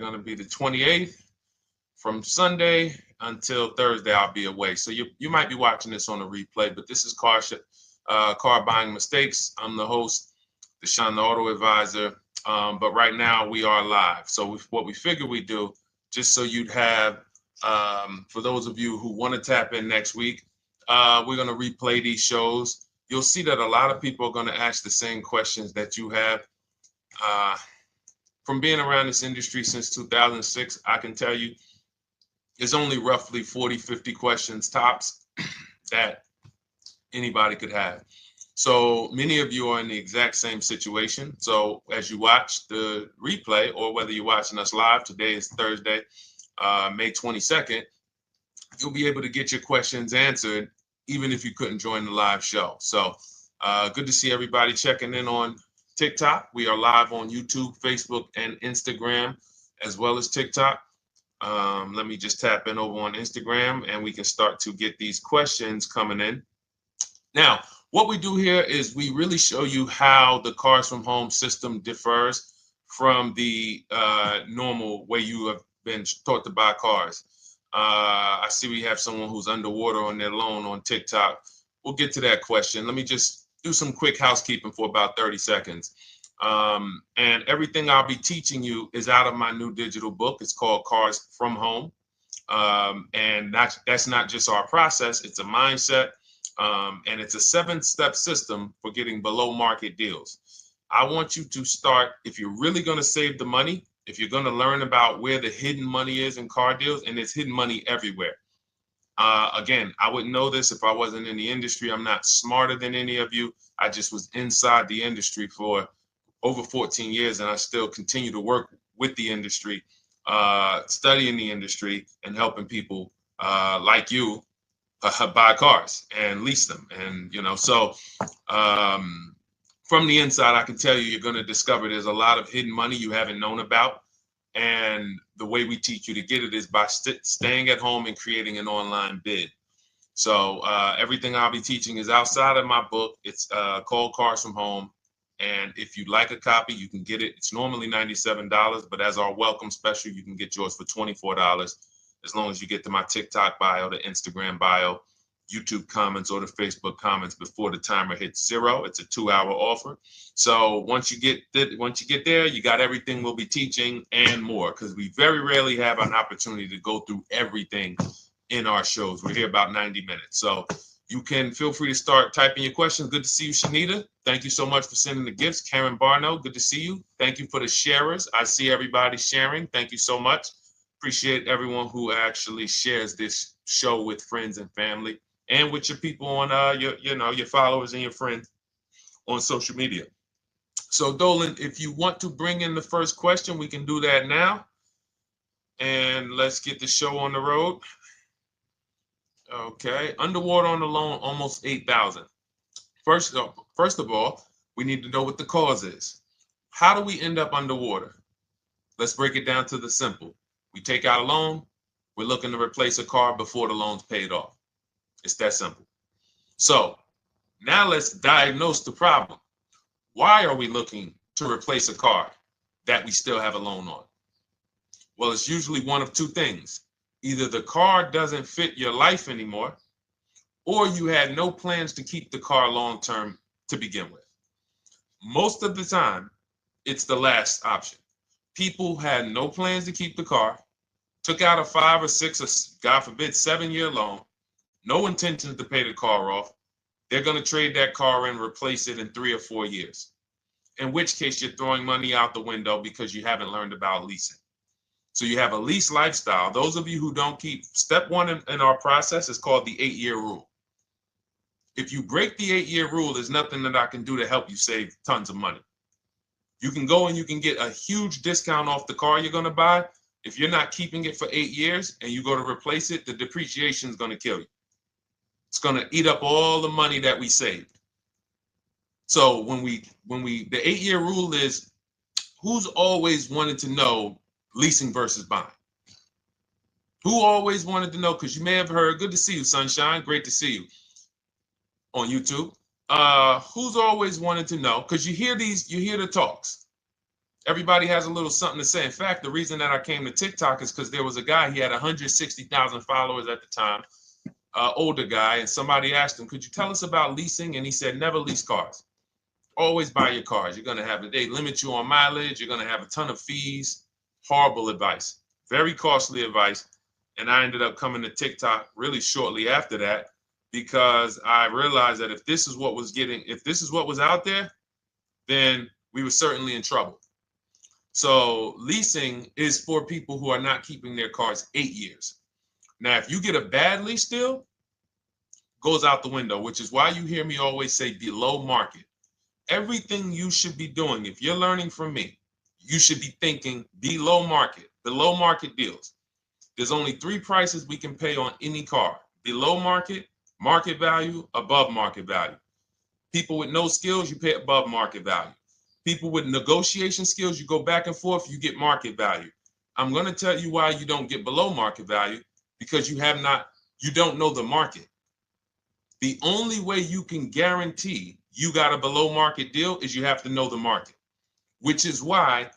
going to be the 28th. From Sunday until Thursday, I'll be away. So you might be watching this on a replay, but this is Car Buying Mistakes. I'm the host, Deshone the Auto Advisor. But right now we are live. So what we figure we do, just so you'd have, for those of you who want to tap in next week, we're going to replay these shows. You'll see that a lot of people are going to ask the same questions that you have. From being around this industry since 2006, I can tell you there's only roughly 40, 50 questions tops that anybody could have. So many of you are in the exact same situation. So as you watch the replay, or whether you're watching us live, today is Thursday, May 22nd, you'll be able to get your questions answered, even if you couldn't join the live show. So good to see everybody checking in on TikTok. We are live on YouTube, Facebook, and Instagram, as well as TikTok. Let me just tap in over on Instagram and we can start to get these questions coming in. Now, what we do here is we really show you how the Cars from Home system differs from the normal way you have been taught to buy cars. I see we have someone who's underwater on their loan on TikTok. We'll get to that question. Let me just do some quick housekeeping for about 30 seconds. And everything I'll be teaching you is out of my new digital book. It's called Cars from Home. And that's not just our process, it's a mindset. And it's a 7-step system for getting below market deals. I want you to start, if you're really going to save the money, if you're going to learn about where the hidden money is in car deals, and there's hidden money everywhere. Again, I wouldn't know this if I wasn't in the industry. I'm not smarter than any of you. I just was inside the industry for over 14 years, and I still continue to work with the industry, studying the industry and helping people like you buy cars and lease them. And, so from the inside, I can tell you, you're going to discover there's a lot of hidden money you haven't known about. And the way we teach you to get it is by staying at home and creating an online bid. So everything I'll be teaching is outside of my book. It's called Cars from Home. And if you'd like a copy, you can get it. It's normally $97, but as our welcome special, you can get yours for $24, as long as you get to my TikTok bio, the Instagram bio, YouTube comments, or the Facebook comments before the timer hits 0. It's a 2-hour offer. So once you get there, you got everything we'll be teaching and more, because we very rarely have an opportunity to go through everything in our shows. We're here about 90 minutes. So you can feel free to start typing your questions. Good to see you, Shanita. Thank you so much for sending the gifts. Karen Barno, good to see you. Thank you for the sharers. I see everybody sharing. Thank you so much. Appreciate everyone who actually shares this show with friends and family, and with your people on your followers and your friends on social media. So Dolan, if you want to bring in the first question, we can do that now. And let's get the show on the road. Okay, underwater on the loan, almost 8,000. First of all, we need to know what the cause is. How do we end up underwater? Let's break it down to the simple. We take out a loan, we're looking to replace a car before the loan's paid off. It's that simple. So now let's diagnose the problem. Why are we looking to replace a car that we still have a loan on? Well, it's usually one of two things. Either the car doesn't fit your life anymore, or you had no plans to keep the car long-term to begin with. Most of the time, it's the last option. People had no plans to keep the car, took out a 5 or 6 or, God forbid, 7-year loan, no intention to pay the car off. They're going to trade that car and replace it in 3 or 4 years, in which case you're throwing money out the window because you haven't learned about leasing. So you have a lease lifestyle. Those of you who don't keep, step 1 in our process is called the 8-year rule. If you break the 8-year rule, there's nothing that I can do to help you save tons of money. You can go and you can get a huge discount off the car you're going to buy. If you're not keeping it for 8 years and you go to replace it, the depreciation is going to kill you. It's going to eat up all the money that we saved. So the 8-year rule is, who's always wanted to know leasing versus buying? Who always wanted to know? Because you may have heard, good to see you, Sunshine. Great to see you on YouTube. Who's always wanted to know? Because you hear the talks. Everybody has a little something to say. In fact, the reason that I came to TikTok is because there was a guy, he had 160,000 followers at the time, older guy, and somebody asked him, could you tell us about leasing? And he said, never lease cars. Always buy your cars. You're going to have, they limit you on mileage. You're going to have a ton of fees. Horrible advice. Very costly advice. And I ended up coming to TikTok really shortly after that because I realized that if this is what was out there, then we were certainly in trouble. So leasing is for people who are not keeping their cars 8 years. Now, if you get a bad lease deal, goes out the window, which is why you hear me always say below market. Everything you should be doing, if you're learning from me, you should be thinking below market deals. There's only 3 prices we can pay on any car: below market, market value, above market value. People with no skills, you pay above market value. People with negotiation skills, you go back and forth, you get market value. I'm going to tell you why you don't get below market value, because you don't know the market. The only way you can guarantee you got a below market deal is you have to know the market, which is why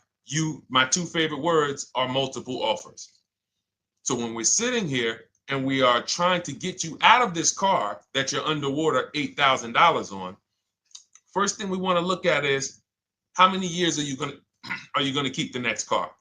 my 2 favorite words are multiple offers. So when we're sitting here and we are trying to get you out of this car that you're underwater $8,000 on, first thing we want to look at is how many years are you going to keep the next car?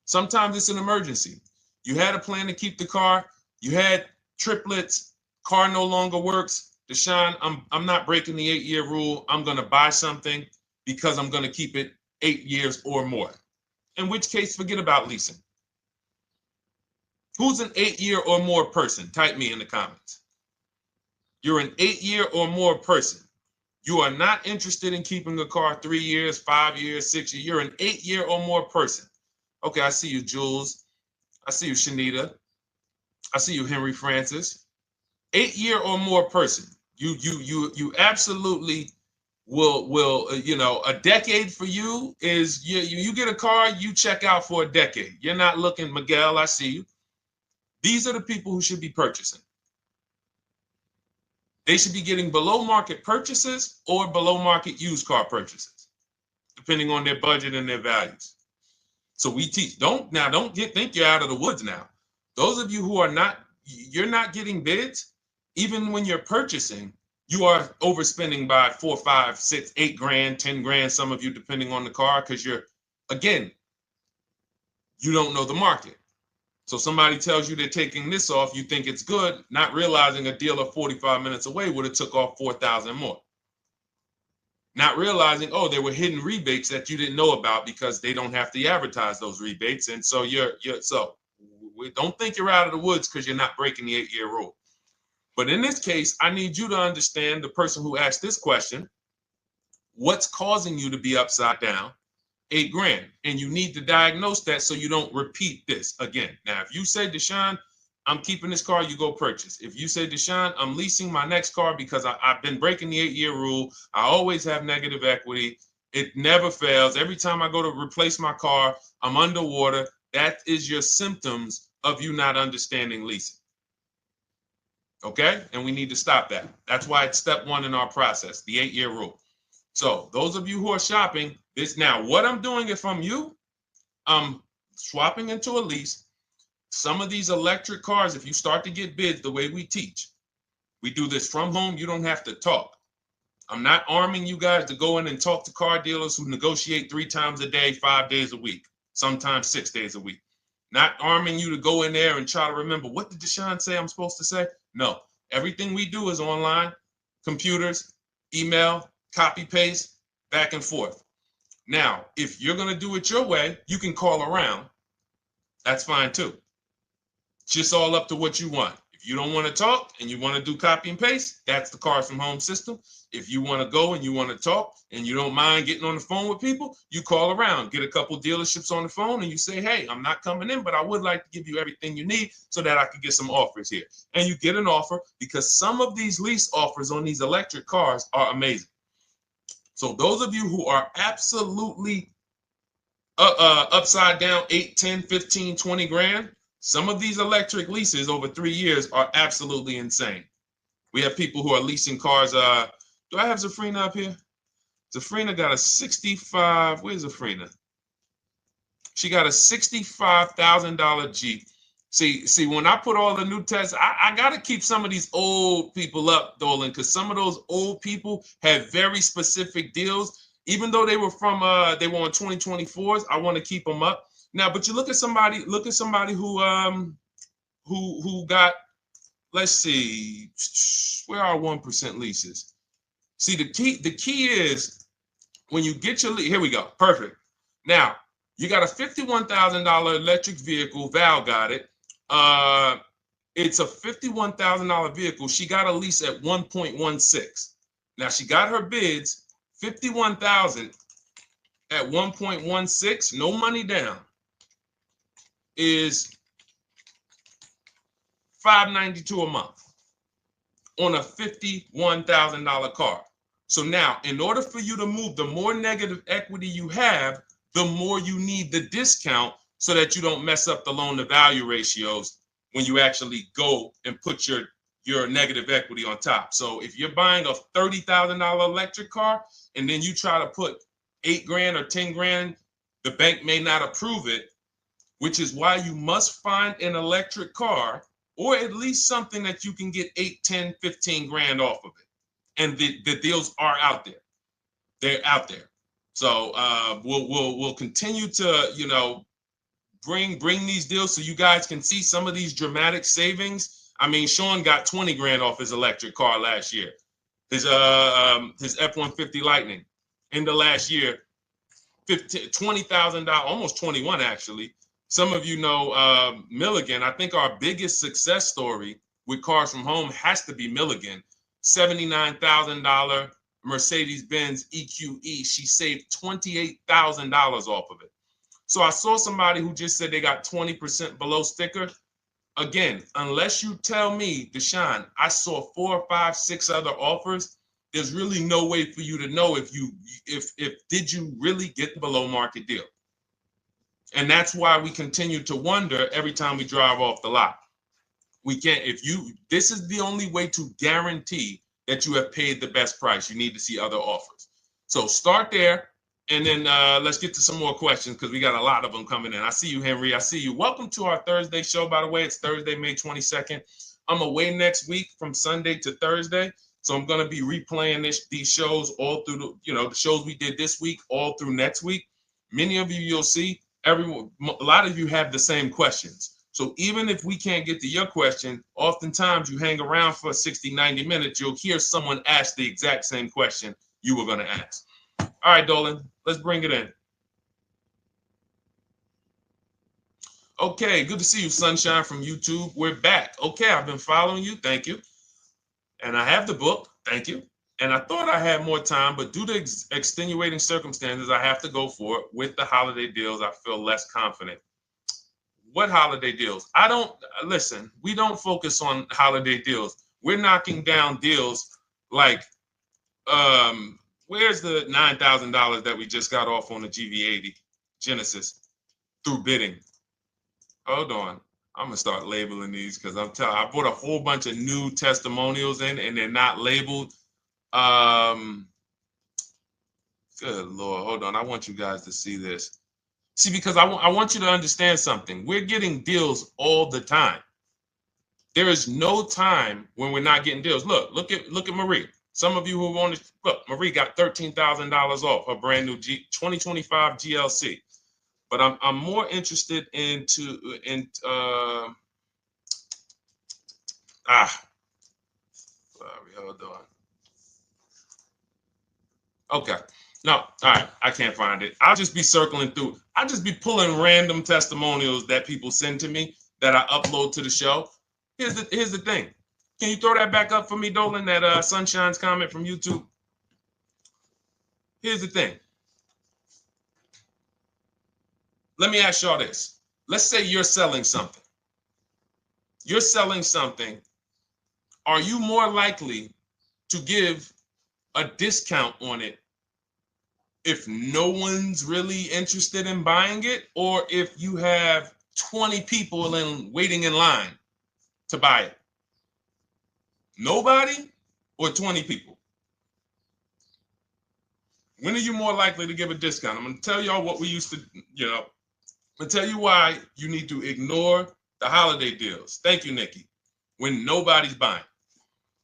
Sometimes it's an emergency. You had a plan to keep the car. You had triplets. Car no longer works. Deshone, I'm not breaking the 8-year rule. I'm going to buy something because I'm going to keep it 8 years or more. In which case, forget about leasing. Who's an 8-year or more person? Type me in the comments. You're an 8-year or more person. You are not interested in keeping a car 3 years, 5 years, 6 years. You're an 8-year or more person. Okay, I see you, Jules. I see you, Shanita. I see you, Henry Francis. 8-year or more person. You absolutely will a decade for you is you get a car, you check out for a decade. You're not looking, Miguel, I see you. These are the people who should be purchasing. They should be getting below market purchases or below market used car purchases, depending on their budget and their values. So we teach, think you're out of the woods now. Those of you who you're not getting bids, even when you're purchasing, you are overspending by 4, 5, 6, 8 grand, 10 grand, some of you, depending on the car, because you don't know the market. So somebody tells you they're taking this off, you think it's good, not realizing a dealer 45 minutes away would have took off 4,000 more. Not realizing, there were hidden rebates that you didn't know about because they don't have to advertise those rebates. And so don't think you're out of the woods because you're not breaking the 8-year rule. But in this case, I need you to understand, the person who asked this question, what's causing you to be upside down 8 grand? And you need to diagnose that so you don't repeat this again. Now, if you say, Deshone, I'm keeping this car, you go purchase. If you say, Deshone, I'm leasing my next car because I've been breaking the 8-year rule. I always have negative equity. It never fails. Every time I go to replace my car, I'm underwater. That is your symptoms of you not understanding leasing. Okay? And we need to stop that. That's why it's step 1 in our process, the 8-year rule. So those of you who are shopping this now, what I'm doing if I'm you, I'm swapping into a lease. Some of these electric cars, if you start to get bids the way we teach, we do this from home. You don't have to talk. I'm not arming you guys to go in and talk to car dealers who negotiate 3 times a day, 5 days a week, sometimes 6 days a week. Not arming you to go in there and try to remember, what did Deshone say I'm supposed to say? No, everything we do is online, computers, email, copy, paste, back and forth. Now, if you're going to do it your way, you can call around. That's fine too. It's just all up to what you want. If you don't want to talk and you want to do copy and paste, that's the Cars from Home system. If you want to go and you want to talk and you don't mind getting on the phone with people, you call around, get a couple dealerships on the phone and you say, hey, I'm not coming in, but I would like to give you everything you need so that I could get some offers here. And you get an offer, because some of these lease offers on these electric cars are amazing. So those of you who are absolutely upside down 8, 10, 15, 20 grand, some of these electric leases over 3 years are absolutely insane. We have people who are leasing cars. Do I have Zafrina up here? Zafrina got a 65. Where's Zafrina? She got a $65,000 Jeep. See, when I put all the new tests, I got to keep some of these old people up, Dolan, because some of those old people have very specific deals. Even though they were on 2024s, I want to keep them up. Now, but you look at somebody who got, let's see, where are 1% leases? See, the key is when you get your lease, here we go, perfect. Now, you got a $51,000 electric vehicle, Val got it. It's a $51,000 vehicle. She got a lease at 1.16. Now she got her bids, 51,000 at 1.16, no money down, is $592 a month on a $51,000 car. So now, in order for you to move, the more negative equity you have, the more you need the discount so that you don't mess up the loan to value ratios when you actually go and put your negative equity on top. So if you're buying a $30,000 electric car and then you try to put $8,000 or $10,000, the bank may not approve it, which is why you must find an electric car or at least something that you can get 8, 10, 15 grand off of it. And the deals are out there. They're out there. So we'll continue to, bring these deals so you guys can see some of these dramatic savings. I mean, Sean got 20 grand off his electric car last year. His F-150 Lightning in the last year, $20,000, almost 21 actually. Some of you know Milligan. I think our biggest success story with Cars from Home has to be Milligan. $79,000 Mercedes-Benz EQE. She saved $28,000 off of it. So I saw somebody who just said they got 20% below sticker. Again, unless you tell me, Deshone, I saw 4, 5, 6 other offers, there's really no way for you to know if did you really get the below market deal. And that's why we continue to wonder every time we drive off the lot. We can't, this is the only way to guarantee that you have paid the best price. You need to see other offers. So start there. And then let's get to some more questions because we got a lot of them coming in. I see you, Henry. I see you. Welcome to our Thursday show, by the way. It's Thursday, May 22nd. I'm away next week from Sunday to Thursday. So I'm going to be replaying these shows all through, the shows we did this week, all through next week. Many of you, you'll see, a lot of you have the same questions. So even if we can't get to your question, oftentimes you hang around for 60, 90 minutes, you'll hear someone ask the exact same question you were going to ask. All right, Dolan, let's bring it in. Okay, good to see you, Sunshine from YouTube. We're back. Okay, I've been following you. Thank you. And I have the book. Thank you. And I thought I had more time, but due to extenuating circumstances, I have to go for it. With the holiday deals, I feel less confident. What holiday deals? Listen, we don't focus on holiday deals. We're knocking down deals like, where's the $9,000 that we just got off on the GV80 Genesis through bidding? Hold on. I'm going to start labeling these because I bought a whole bunch of new testimonials in and they're not labeled. Good Lord. Hold on. I want you guys to see this. See, because I want you to understand something. We're getting deals all the time. There is no time when we're not getting deals. Look at Marie. Some of you who want to look, Marie got $13,000 off her brand new 2025 GLC. But I'm more interested sorry, hold on. Okay. No, all right. I can't find it. I'll just be circling through. I'll just be pulling random testimonials that people send to me that I upload to the show. Here's the thing. Can you throw that back up for me, Dolan, that Sunshine's comment from YouTube? Here's the thing. Let me ask y'all this. Let's say you're selling something. You're selling something. Are you more likely to give a discount on it if no one's really interested in buying it, or if you have 20 people waiting in line to buy it? Nobody or 20 people? When are you more likely to give a discount? I'm going to tell y'all what we used to, I'm going to tell you why you need to ignore the holiday deals. Thank you, Nikki. When nobody's buying.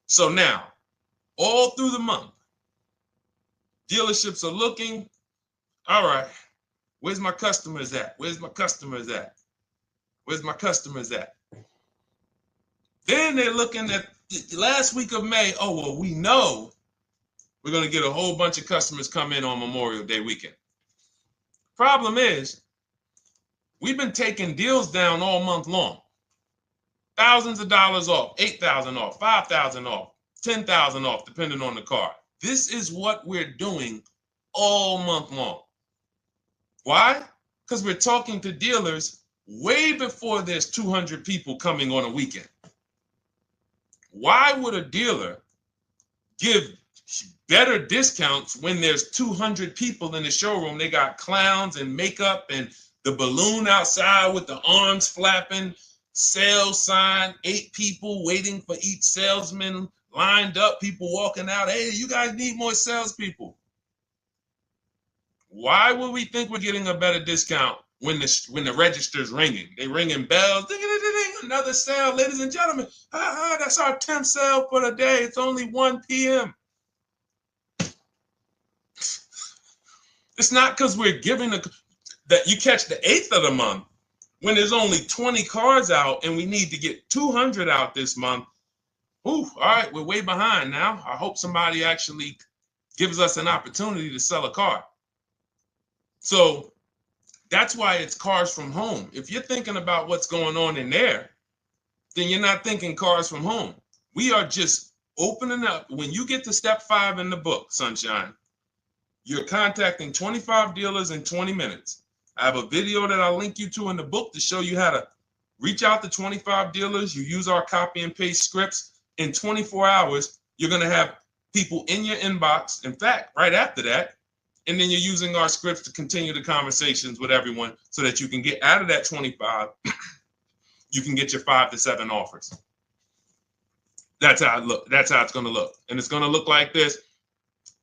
So now, all through the month, dealerships are looking, all right, where's my customers at? Where's my customers at? Where's my customers at? Then they're looking at the last week of May. Oh, well, we know we're going to get a whole bunch of customers come in on Memorial Day weekend. Problem is, we've been taking deals down all month long. Thousands of dollars off, 8,000 off, 5,000 off, 10,000 off, depending on the car. This is what we're doing all month long. Why? Because we're talking to dealers way before there's 200 people coming on a weekend. Why would a dealer give better discounts when there's 200 people in the showroom? They got clowns and makeup and the balloon outside with the arms flapping, sales sign, 8 people waiting for each salesman lined up, people walking out. Hey, you guys need more salespeople. Why would we think we're getting a better discount when the register's ringing? They ringing bells, ding, ding, ding, ding, another sale, ladies and gentlemen. That's our 10th sale for the day. It's only 1 p.m. It's not because we're giving that you catch the 8th of the month when there's only 20 cars out and we need to get 200 out this month. Ooh, all right, we're way behind now. I hope somebody actually gives us an opportunity to sell a car. So that's why it's cars from home. If you're thinking about what's going on in there, then you're not thinking cars from home. We are just opening up. When you get to step 5 in the book, Sunshine, you're contacting 25 dealers in 20 minutes. I have a video that I'll link you to in the book to show you how to reach out to 25 dealers. You use our copy and paste scripts. In 24 hours, you're going to have people in your inbox. In fact, right after that, and then you're using our scripts to continue the conversations with everyone so that you can get out of that 25, you can get your 5 to 7 offers. That's how it look. That's how it's going to look. And it's going to look like this.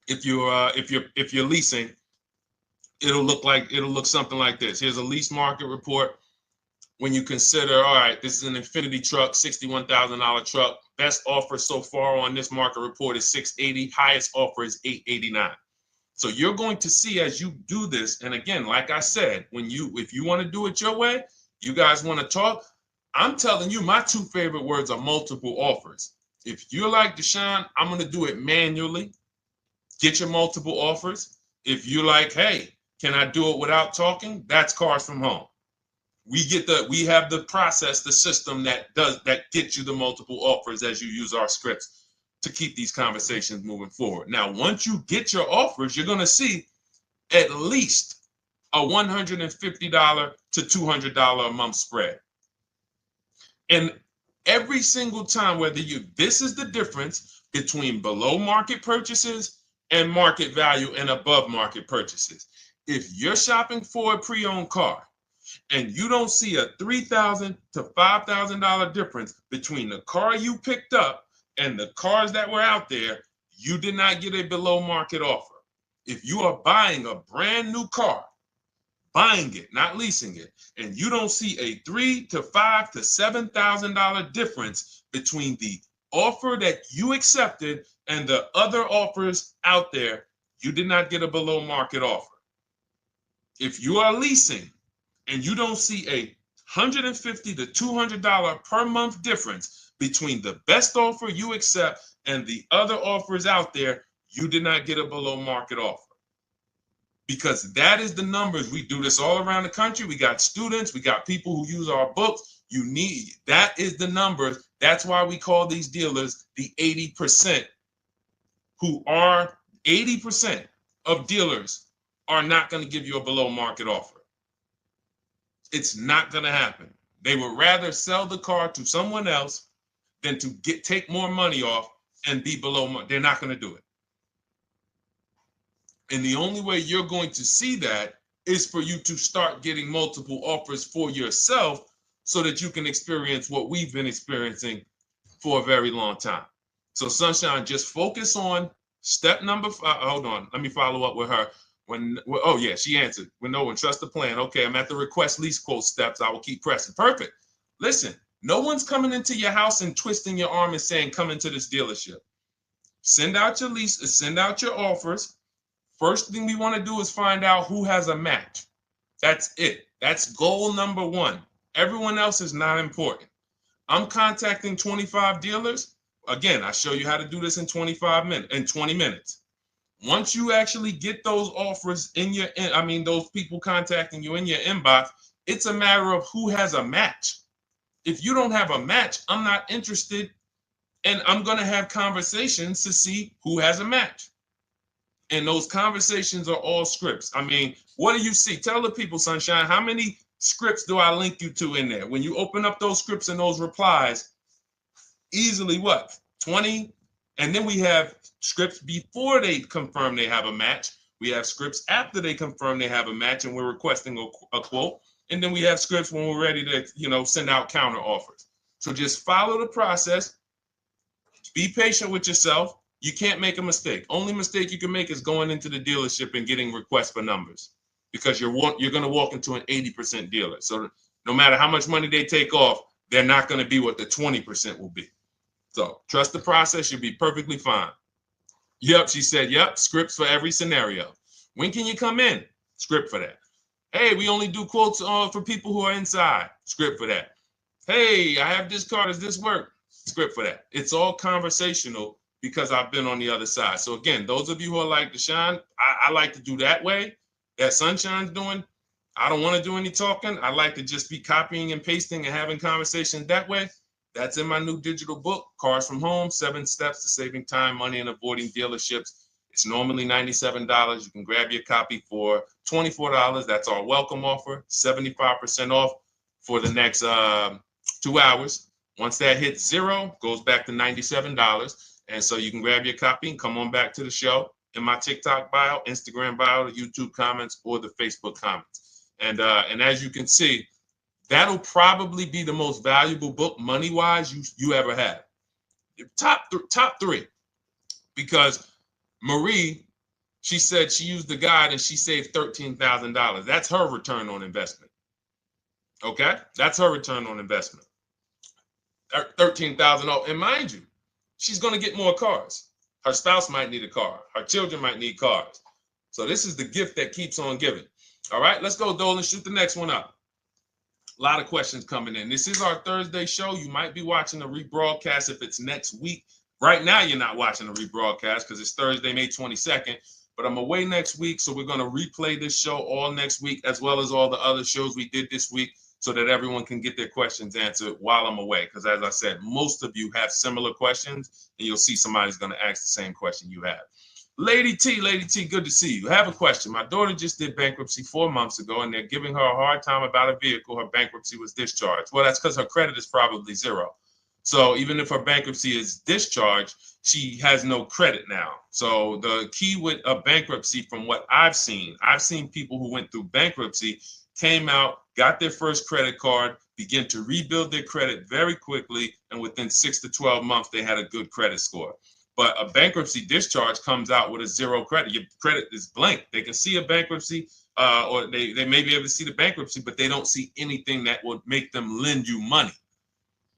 If you're leasing, it'll look something like this. Here's a lease market report. When you consider, all right, this is an Infinity truck, $61,000 truck. Best offer so far on this market report is $680. Highest offer is $889. So you're going to see as you do this, and again, like I said, if you want to do it your way, you guys want to talk, I'm telling you, my 2 favorite words are multiple offers. If you're like Deshone, I'm going to do it manually. Get your multiple offers. If you're like, hey, can I do it without talking? That's cars from home. We have the process, the system that gets you the multiple offers as you use our scripts to keep these conversations moving forward. Now, once you get your offers, you're going to see at least a $150 to $200 a month spread. And every single time, this is the difference between below market purchases and market value and above market purchases. If you're shopping for a pre-owned car and you don't see a $3,000 to $5,000 difference between the car you picked up and the cars that were out there, you did not get a below market offer. If you are buying a brand new car, buying it, not leasing it, and you don't see a $3,000 to $5,000 to $7,000 difference between the offer that you accepted and the other offers out there, you did not get a below market offer. If you are leasing and you don't see a $150 to $200 per month difference between the best offer you accept and the other offers out there, you did not get a below market offer. Because that is the numbers. We do this all around the country. We got students, we got people who use our books. That is the numbers. That's why we call these dealers the 80%, who are 80% of dealers are not going to give you a below market offer. It's not going to happen. They would rather sell the car to someone else than to take more money off and be below market. They're not going to do it. And the only way you're going to see that is for you to start getting multiple offers for yourself so that you can experience what we've been experiencing for a very long time. So Sunshine, just focus on Step number five, hold on, let me follow up with her. Oh yeah, she answered. When no one trust the plan. Okay, I'm at the request lease quote steps. I will keep pressing. Perfect. Listen, no one's coming into your house and twisting your arm and saying, come into this dealership. Send out your leases, send out your offers. First thing we want to do is find out who has a match. That's it. That's goal number one. Everyone else is not important. I'm contacting 25 dealers. Again, I show you how to do this in 20 minutes. Once you actually get those offers in your, those people contacting you in your inbox, it's a matter of who has a match. If you don't have a match, I'm not interested, and I'm going to have conversations to see who has a match. And those conversations are all scripts. I mean, what do you see? Tell the people, Sunshine, how many scripts do I link you to in there? When you open up those scripts and those replies, easily what? 20? And then we have scripts before they confirm they have a match. We have scripts after they confirm they have a match and we're requesting a quote. And then we have scripts when we're ready to, send out counter offers. So just follow the process. Be patient with yourself. You can't make a mistake. Only mistake you can make is going into the dealership and getting requests for numbers, because you're going to walk into an 80% dealer. So no matter how much money they take off, they're not going to be what the 20% will be. So trust the process. You'll be perfectly fine. Yep, she said, yep, scripts for every scenario. When can you come in? Script for that. Hey, we only do quotes for people who are inside. Script for that. Hey, I have this car. Does this work? Script for that. It's all conversational because I've been on the other side. So again, those of you who are like Deshone, I like to do that way, that Sunshine's doing. I don't want to do any talking. I like to just be copying and pasting and having conversations that way. That's in my new digital book, Cars from Home, 7 Steps to Saving Time, Money, and Avoiding Dealerships. It's normally $97. You can grab your copy for $24. That's our welcome offer, 75% off for the next 2 hours. Once that hits zero, goes back to $97. And so you can grab your copy and come on back to the show in my TikTok bio, Instagram bio, the YouTube comments, or the Facebook comments. And as you can see, that'll probably be the most valuable book money-wise you ever have. Top three. Because Marie, she said she used the guide and she saved $13,000. That's her return on investment. Okay? That's her return on investment. $13,000. And mind you, she's going to get more cars. Her spouse might need a car. Her children might need cars. So this is the gift that keeps on giving. All right, let's go, Dolan. Shoot the next one up. A lot of questions coming in. This is our Thursday show. You might be watching a rebroadcast if it's next week. Right now, you're not watching a rebroadcast because it's Thursday, May 22nd. But I'm away next week, so we're going to replay this show all next week, as well as all the other shows we did this week, so that everyone can get their questions answered while I'm away. Because as I said, most of you have similar questions, and you'll see somebody's going to ask the same question you have. Lady T, good to see you. I have a question. My daughter just did bankruptcy 4 months ago, and they're giving her a hard time about a vehicle. Her bankruptcy was discharged. Well, that's because her credit is probably zero. So even if her bankruptcy is discharged, she has no credit now. So the key with a bankruptcy, from what I've seen people who went through bankruptcy, came out, got their first credit card, began to rebuild their credit very quickly, and within 6 to 12 months, they had a good credit score. But a bankruptcy discharge comes out with a zero credit. Your credit is blank. They can see a bankruptcy, or they may be able to see the bankruptcy, but they don't see anything that would make them lend you money.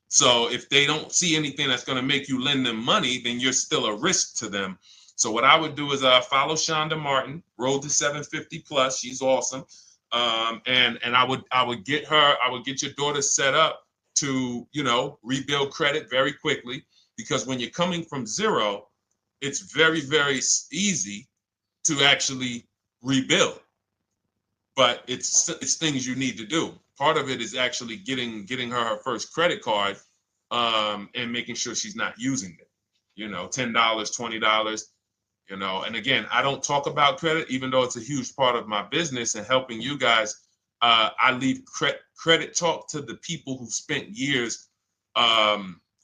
So if they don't see anything that's going to make you lend them money, then you're still a risk to them. So what I would do is follow Shonda Martin, Road to 750 Plus. She's awesome. And I would get your daughter set up to, rebuild credit very quickly. Because when you're coming from zero, it's very, very easy to actually rebuild. But it's things you need to do. Part of it is actually getting her first credit card, and making sure she's not using it. $10, $20. And again, I don't talk about credit, even though it's a huge part of my business and helping you guys. I leave credit talk to the people who spent years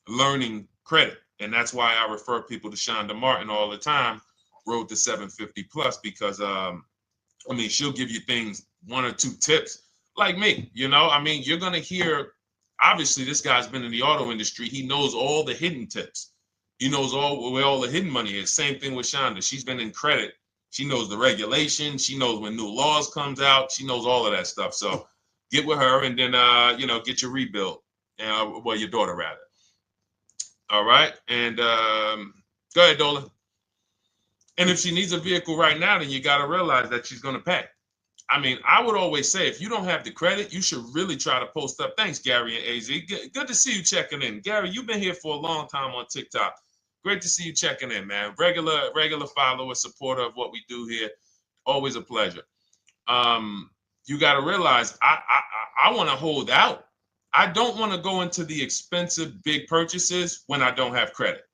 learning credit. And that's why I refer people to Shonda Martin all the time, Road to 750 Plus, because she'll give you things, 1 or 2 tips, like me. You're going to hear, obviously this guy's been in the auto industry. He knows all the hidden tips. He knows where all the hidden money is. Same thing with Shonda. She's been in credit. She knows the regulations. She knows when new laws comes out. She knows all of that stuff. So get with her and then, get your rebuild. Well, your daughter rather. All right. And go ahead, Dola. And if she needs a vehicle right now, then you got to realize that she's going to pay. I mean, I would always say if you don't have the credit, you should really try to post up. Thanks, Gary and AZ. Good to see you checking in. Gary, you've been here for a long time on TikTok. Great to see you checking in, man. Regular follower, supporter of what we do here. Always a pleasure. You got to realize I want to hold out. I don't want to go into the expensive big purchases when I don't have credit.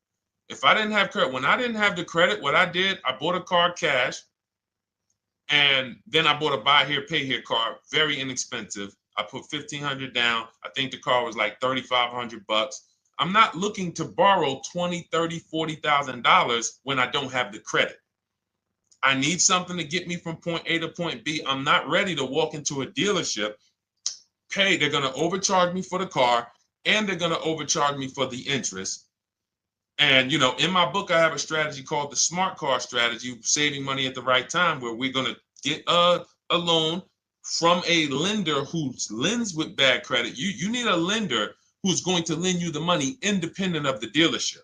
If I didn't have credit, when I didn't have the credit, what I did, I bought a car cash, and then I bought a buy here, pay here car, very inexpensive. I put $1,500 down. I think the car was like $3,500. I'm not looking to borrow $20,000, $30,000, $40,000 when I don't have the credit. I need something to get me from point A to point B. I'm not ready to walk into a dealership, pay. They're going to overcharge me for the car, and they're going to overcharge me for the interest. And, in my book, I have a strategy called the smart car strategy, saving money at the right time, where we're going to get a loan from a lender who lends with bad credit. You need a lender who's going to lend you the money independent of the dealership.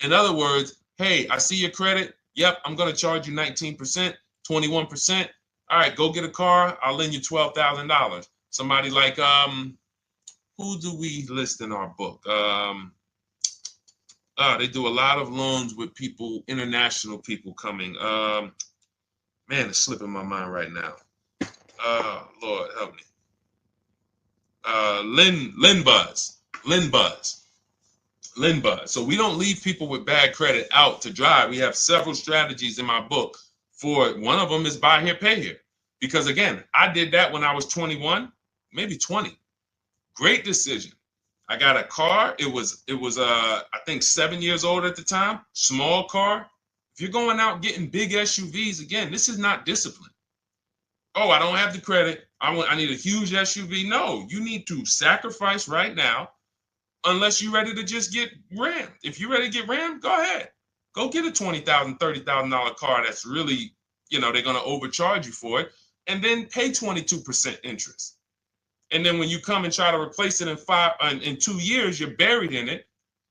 In other words, hey, I see your credit. Yep, I'm going to charge you 19%, 21%. All right, go get a car. I'll lend you $12,000. Somebody like, who do we list in our book? They do a lot of loans with people, international people coming. Man, it's slipping my mind right now. Lord, help me. Linbuzz. So we don't leave people with bad credit out to dry. We have several strategies in my book. For one of them is buy here, pay here. Because again, I did that when I was 21, maybe 20. Great decision. I got a car. It was I think 7 years old at the time. Small car. If you're going out getting big SUVs, again, this is not discipline. Oh, I don't have the credit. I need a huge SUV. No, you need to sacrifice right now, unless you're ready to just get rammed. If you're ready to get rammed, go ahead. Go get a $20,000, $30,000 car that's really, they're going to overcharge you for it, and then pay 22% interest. And then when you come and try to replace it in 2 years, you're buried in it.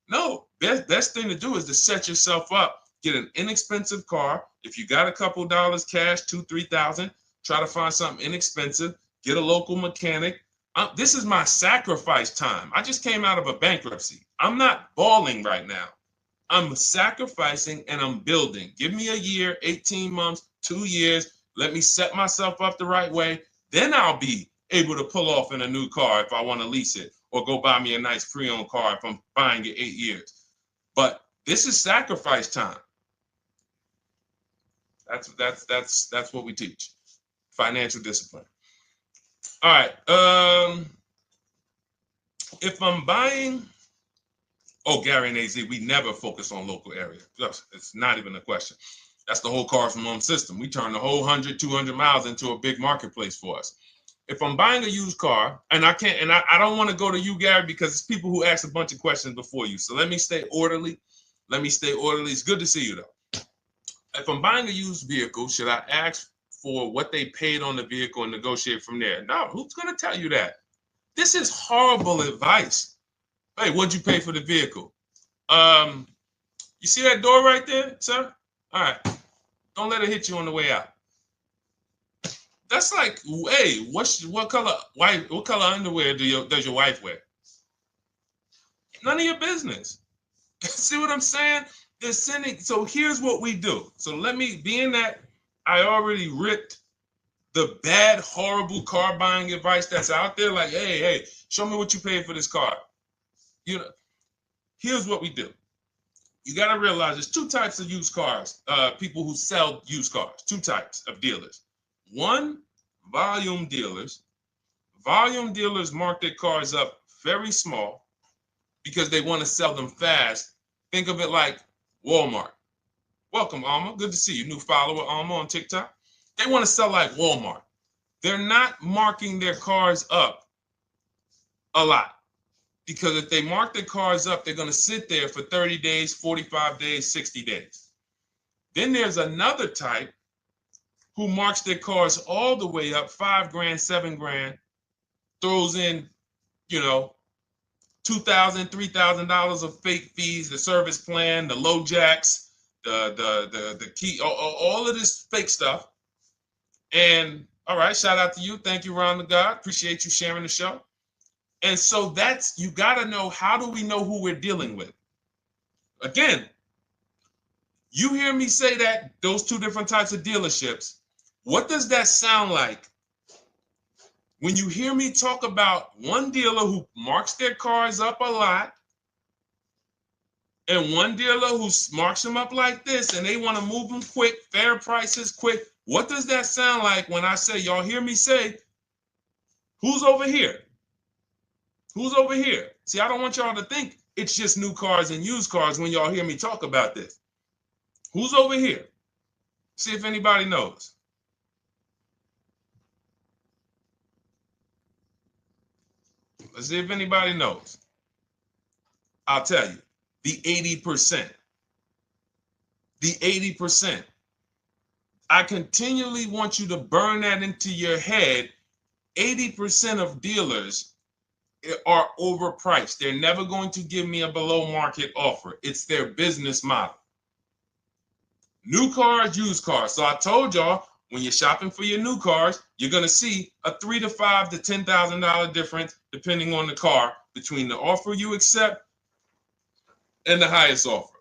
No, best thing to do is to set yourself up. Get an inexpensive car. If you got a couple dollars cash, $2,000, $3,000, try to find something inexpensive. Get a local mechanic. This is my sacrifice time. I just came out of a bankruptcy. I'm not balling right now. I'm sacrificing and I'm building. Give me a year, 18 months, 2 years. Let me set myself up the right way. Then I'll be able to pull off in a new car if I want to lease it, or go buy me a nice pre-owned car if I'm buying it 8 years. But this is sacrifice time. That's what we teach. Financial discipline. All right. If I'm buying, Gary and AZ, we never focus on local area. It's not even a question. That's the whole car from home system. We turn the whole 100, 200 miles into a big marketplace for us. If I'm buying a used car, and I don't want to go to you, Gary, because it's people who ask a bunch of questions before you. So let me stay orderly. It's good to see you, though. If I'm buying a used vehicle, should I ask for what they paid on the vehicle and negotiate from there? No, who's going to tell you that? This is horrible advice. Hey, what'd you pay for the vehicle? You see that door right there, sir? All right. Don't let it hit you on the way out. That's like, hey, what color underwear does your wife wear? None of your business. See what I'm saying? They're sending. So here's what we do. So being that I already ripped the bad, horrible car buying advice that's out there, like, hey, show me what you paid for this car. Here's what we do. You got to realize there's two types of used cars, people who sell used cars, two types of dealers. One, volume dealers. Volume dealers mark their cars up very small because they want to sell them fast. Think of it like Walmart. Welcome, Alma. Good to see you. New follower, Alma, on TikTok. They want to sell like Walmart. They're not marking their cars up a lot. Because if they mark their cars up, they're going to sit there for 30 days, 45 days, 60 days. Then there's another type who marks their cars all the way up, 5 grand, 7 grand, throws in, you know, $2,000, $3,000 of fake fees, the service plan, the low jacks, the key, all of this fake stuff. And all right, shout out to you. Thank you, Ron the God. Appreciate you sharing the show. And so that's, you got to know, how do we know who we're dealing with? Again, you hear me say that, those two different types of dealerships. What does that sound like when you hear me talk about one dealer who marks their cars up a lot and one dealer who marks them up like this and they want to move them quick, fair prices, quick? What does that sound like when I say, y'all hear me say, who's over here? Who's over here? See, I don't want y'all to think it's just new cars and used cars when y'all hear me talk about this. Who's over here? See if anybody knows. Let's see if anybody knows. I'll tell you, the 80%. The 80%. I continually want you to burn that into your head. 80% of dealers are overpriced. They're never going to give me a below market offer. It's their business model. New cars, used cars. So I told y'all, when you're shopping for your new cars, you're going to see a $3,000 to $5,000 to $10,000 difference, depending on the car, between the offer you accept and the highest offer.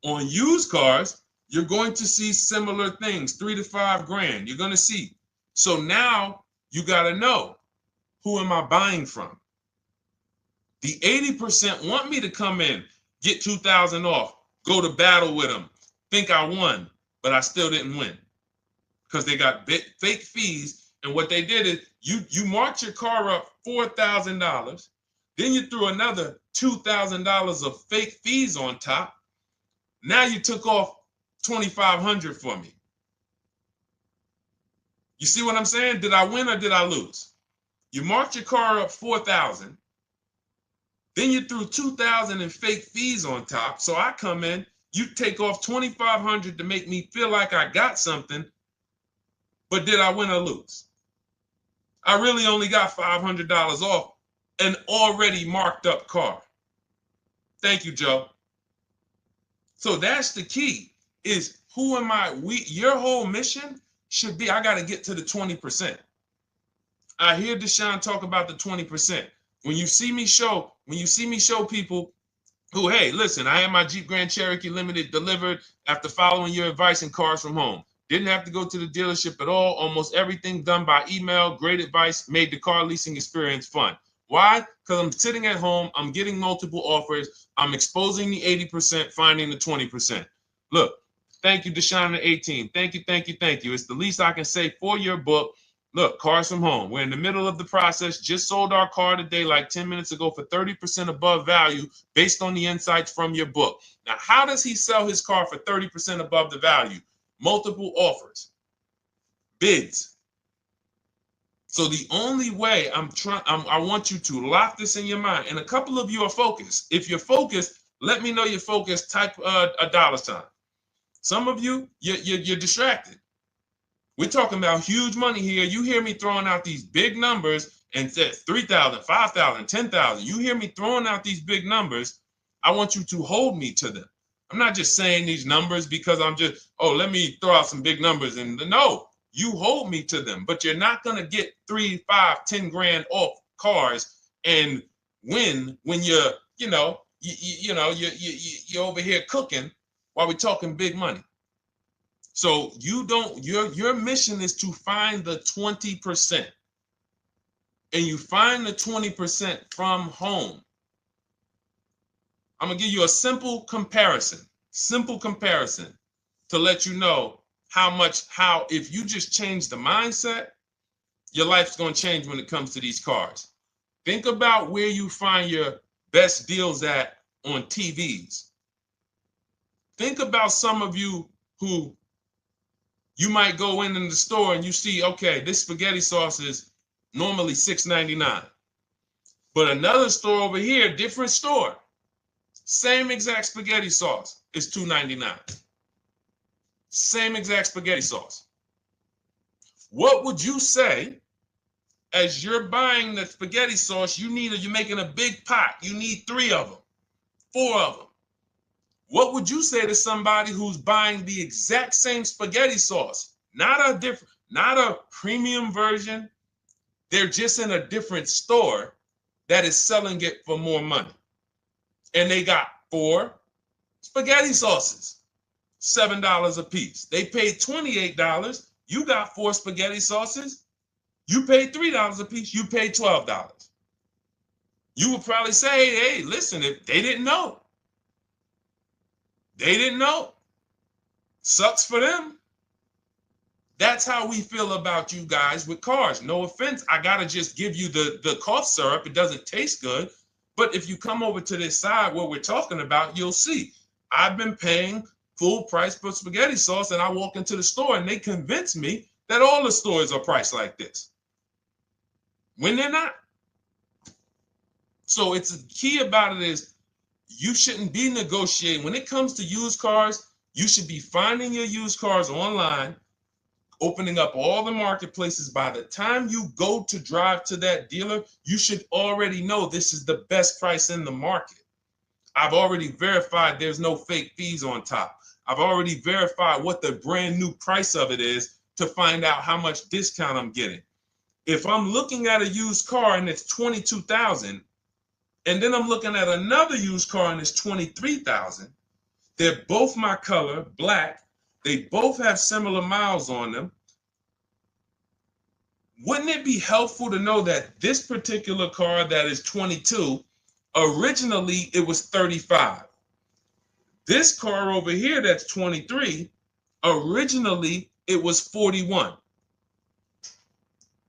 On used cars, you're going to see similar things, 3 to 5 grand. You're going to see. So now you got to know, who am I buying from? The 80% want me to come in, get 2,000 off, go to battle with them, think I won, but I still didn't win because they got fake fees. And what they did is you marked your car up $4,000, then you threw another $2,000 of fake fees on top. Now you took off $2,500 for me. You see what I'm saying? Did I win or did I lose? You marked your car up $4,000. Then you threw $2,000 in fake fees on top. So I come in, you take off $2,500 to make me feel like I got something. But did I win or lose? I really only got $500 off an already marked up car. Thank you, Joe. So that's the key, is who am I? Your whole mission should be, I got to get to the 20%. I hear Deshone talk about the 20%. When you see me show people who, hey, listen, I had my Jeep Grand Cherokee Limited delivered after following your advice and cars from home. Didn't have to go to the dealership at all. Almost everything done by email. Great advice. Made the car leasing experience fun. Why? Because I'm sitting at home. I'm getting multiple offers. I'm exposing the 80%, finding the 20%. Look, thank you, Deshone the 18. Thank you, thank you, thank you. It's the least I can say for your book. Look, cars from home. We're in the middle of the process. Just sold our car today, like 10 minutes ago, for 30% above value based on the insights from your book. Now, how does he sell his car for 30% above the value? Multiple offers, bids. So the only way I want you to lock this in your mind. And a couple of you are focused. If you're focused, let me know you're focused. Type a $. Some of you, you're distracted. We're talking about huge money here. You hear me throwing out these big numbers and said 3,000, 5,000, 10,000. You hear me throwing out these big numbers. I want you to hold me to them. I'm not just saying these numbers because I'm just, oh, let me throw out some big numbers. And no, you hold me to them, but you're not going to get 3, 5, 10 grand off cars and win when you're over here cooking while we're talking big money. So your mission is to find the 20%. And you find the 20% from home. I'm going to give you a simple comparison to let you know how if you just change the mindset, your life's going to change when it comes to these cars. Think about where you find your best deals at on TVs. Think about some of you who you might go in the store and you see, okay, this spaghetti sauce is normally $6.99. But another store over here, different store, same exact spaghetti sauce is $2.99. Same exact spaghetti sauce. What would you say as you're buying the spaghetti sauce? You're making a big pot. You need 3 of them, 4 of them. What would you say to somebody who's buying the exact same spaghetti sauce? Not a premium version. They're just in a different store that is selling it for more money. And they got 4 spaghetti sauces, $7 a piece. They paid $28. You got 4 spaghetti sauces. You paid $3 a piece. You paid $12. You would probably say, hey, listen, if they didn't know. They didn't know. Sucks for them. That's how we feel about you guys with cars. No offense. I got to just give you the cough syrup. It doesn't taste good. But if you come over to this side where we're talking about, you'll see. I've been paying full price for spaghetti sauce, and I walk into the store and they convince me that all the stores are priced like this, when they're not. So it's the key about it is you shouldn't be negotiating. When it comes to used cars, you should be finding your used cars online, opening up all the marketplaces. By the time you go to drive to that dealer, you should already know this is the best price in the market. I've already verified there's no fake fees on top. I've already verified what the brand new price of it is to find out how much discount I'm getting. If I'm looking at a used car and it's $22,000, and then I'm looking at another used car and it's $23,000, they're both my color, black. They both have similar miles on them. Wouldn't it be helpful to know that this particular car that is 22, originally it was 35? This car over here that's 23, originally it was 41.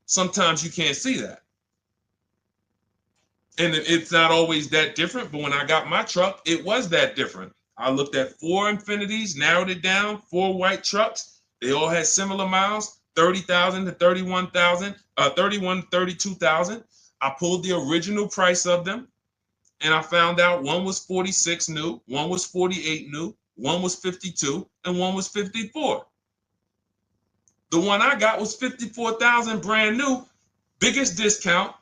Sometimes you can't see that. And it's not always that different, but when I got my truck, it was that different. I looked at 4 Infinities, narrowed it down, 4 white trucks. They all had similar miles, 30,000 to 31,000, 31, 32,000. I pulled the original price of them, and I found out one was 46 new, one was 48 new, one was 52, and one was 54. The one I got was 54,000 brand new, biggest discount.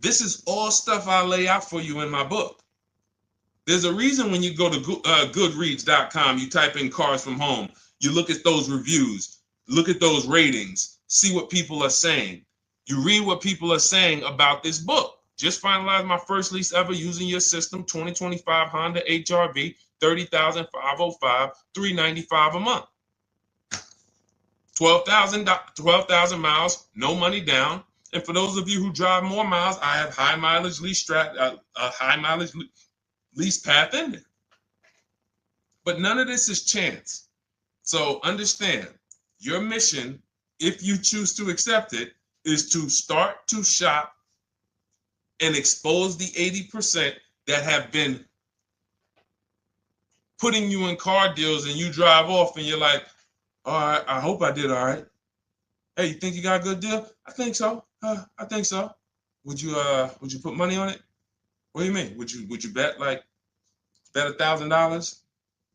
This is all stuff I lay out for you in my book. There's a reason when you go to Goodreads.com, you type in cars from home, you look at those reviews, look at those ratings, see what people are saying. You read what people are saying about this book. Just finalized my first lease ever using your system, 2025 Honda HRV, 30,505, $395 a month. 12,000 miles, no money down. And for those of you who drive more miles, I have high mileage lease lease path in there. But none of this is chance. So understand, your mission, if you choose to accept it, is to start to shop and expose the 80% that have been putting you in car deals, and you drive off and you're like, all right, I hope I did all right. Hey, you think you got a good deal? I think so. I think so. Would you put money on it? What do you mean? Would you bet $1,000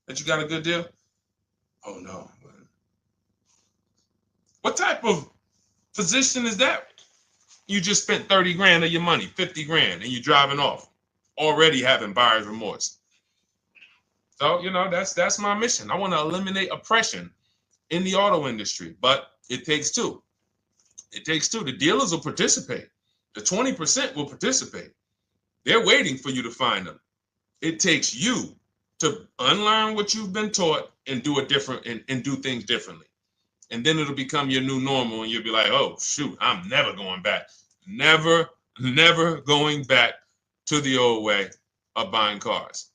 that you got a good deal? Oh no. What type of position is that? You just spent 30 grand of your money, 50 grand, and you're driving off, already having buyer's remorse. So, that's my mission. I want to eliminate oppression in the auto industry, but it takes two. It takes two. The dealers will participate. The 20% will participate. They're waiting for you to find them. It takes you to unlearn what you've been taught and do it different and do things differently. And then it'll become your new normal, and you'll be like, oh, shoot, I'm never going back. Never going back to the old way of buying cars.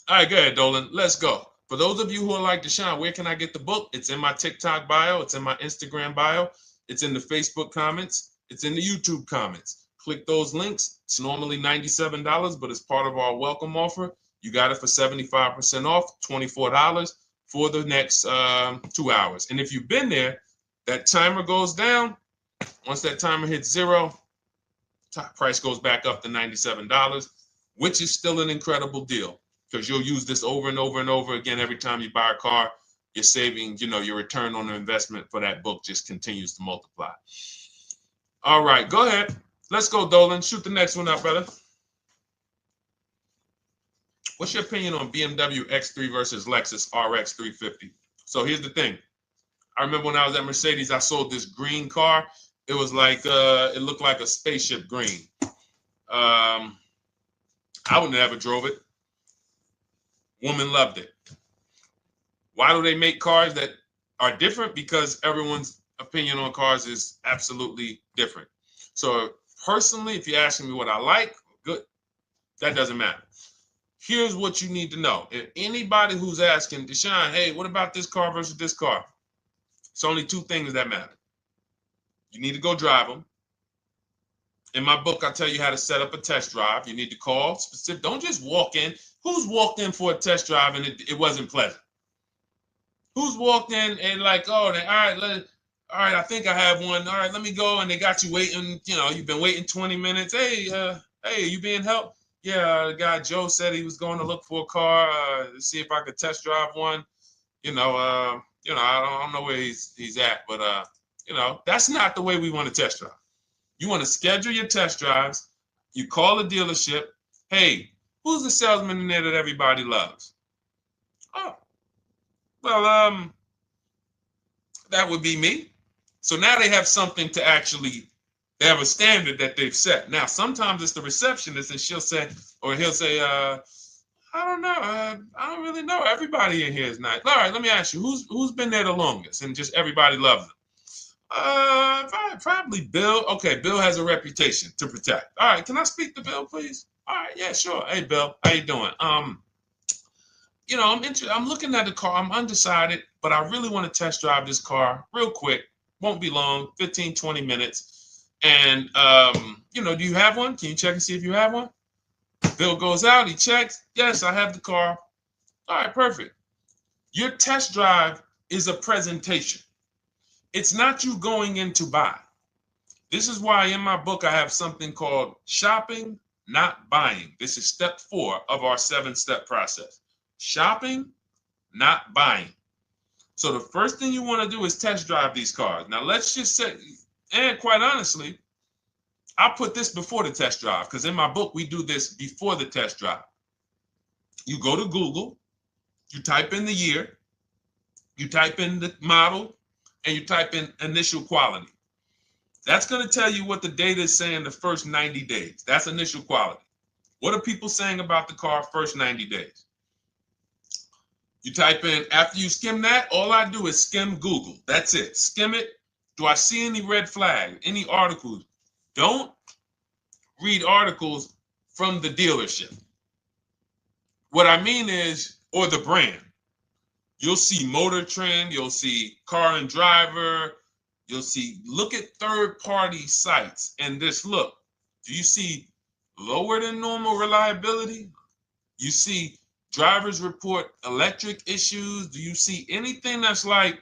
All right, go ahead, Dolan. Let's go. For those of you who are like Deshone, where can I get the book? It's in my TikTok bio. It's in my Instagram bio. It's in the Facebook comments. It's in the YouTube comments. Click those links. It's normally $97, but it's part of our welcome offer. You got it for 75% off, $24 for the next 2 hours. And if you've been there, that timer goes down, Once that timer hits 0, top price goes back up to $97, which is still an incredible deal because you'll use this over and over and over again every time you buy a car. You're saving, your return on the investment for that book just continues to multiply. All right, go ahead. Let's go, Dolan. Shoot the next one up, brother. What's your opinion on BMW X3 versus Lexus RX 350? So here's the thing. I remember when I was at Mercedes, I sold this green car. It was like, it looked like a spaceship green. I would never drove it. Woman loved it. Why do they make cars that are different? Because everyone's opinion on cars is absolutely different. So personally, if you're asking me what I like, good, that doesn't matter. Here's what you need to know. If anybody who's asking, Deshone, hey, what about this car versus this car? It's only 2 things that matter. You need to go drive them. In my book, I tell you how to set up a test drive. You need to call specific. Don't just walk in. Who's walked in for a test drive and it wasn't pleasant? Who's walked in and like, oh, all right, I think I have one. All right, let me go. And they got you waiting. You've been waiting 20 minutes. Hey, you being helped? Yeah, the guy Joe said he was going to look for a car to see if I could test drive one. I don't know where he's at, but that's not the way we want to test drive. You want to schedule your test drives. You call the dealership. Hey, who's the salesman in there that everybody loves? Oh, well, that would be me. So now they have something to actually, they have a standard that they've set. Now, sometimes it's the receptionist and he'll say, I don't know. I don't really know. Everybody in here is nice. All right, let me ask you, who's been there the longest? And just everybody loves them. Probably Bill. Okay, Bill has a reputation to protect. All right, can I speak to Bill, please? All right, yeah, sure. Hey, Bill, how you doing? I'm looking at the car. I'm undecided, but I really want to test drive this car real quick. Won't be long, 15, 20 minutes. And, do you have one? Can you check and see if you have one? Bill goes out, he checks. Yes, I have the car. All right, perfect. Your test drive is a presentation. It's not you going in to buy. This is why in my book I have something called shopping, not buying. This is step 4 of our 7-step process. Shopping, not buying. So the first thing you want to do is test drive these cars. Now let's just say, and quite honestly, I put this before the test drive because in my book we do this before the test drive. You go to Google, you type in the year, you type in the model, and you type in initial quality. That's going to tell you what the data is saying the first 90 days. That's initial quality. What are people saying about the car first 90 days? You type in, after you skim that, all I do is skim Google. That's it. Skim it. Do I see any red flag, any articles? Don't read articles from the dealership. What I mean is, or the brand. You'll see Motor Trend, you'll see Car and Driver, look at third-party sites and just look. Do you see lower than normal reliability? You see drivers report electric issues? Do you see anything that's like,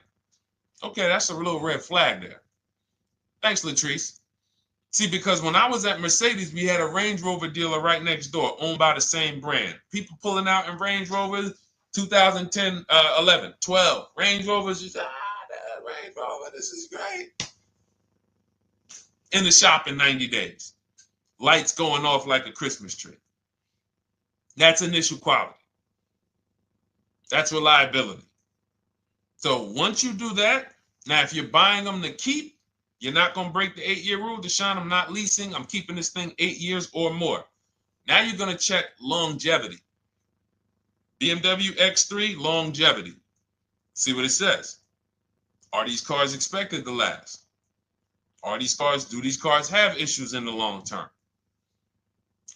okay, that's a little red flag there? Thanks, Latrice. See, because when I was at Mercedes, we had a Range Rover dealer right next door owned by the same brand. People pulling out in Range Rovers, 2010, 11, 12. Range Rovers, that Range Rover, this is great. In the shop in 90 days. Lights going off like a Christmas tree. That's initial quality. That's reliability. So once you do that, now if you're buying them to keep, you're not going to break the 8-year rule. Deshone, I'm not leasing. I'm keeping this thing 8 years or more. Now you're going to check longevity. BMW X3, longevity. See what it says. Are these cars expected to last? Do these cars have issues in the long term?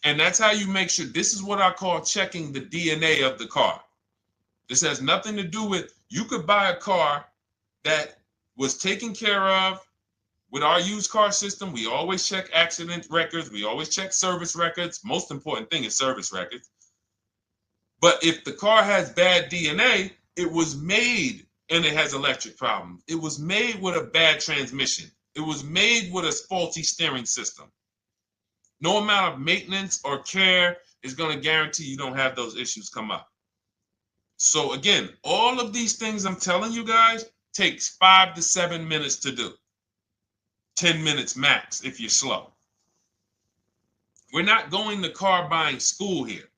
And that's how you make sure. This is what I call checking the DNA of the car. This has nothing to do with, you could buy a car that was taken care of. With our used car system, we always check accident records. We always check service records. Most important thing is service records. But if the car has bad DNA, it was made and it has electric problems. It was made with a bad transmission. It was made with a faulty steering system. No amount of maintenance or care is going to guarantee you don't have those issues come up. So again, all of these things I'm telling you guys takes 5 to 7 minutes to do. 10 minutes max if you're slow. We're not going to car buying school here.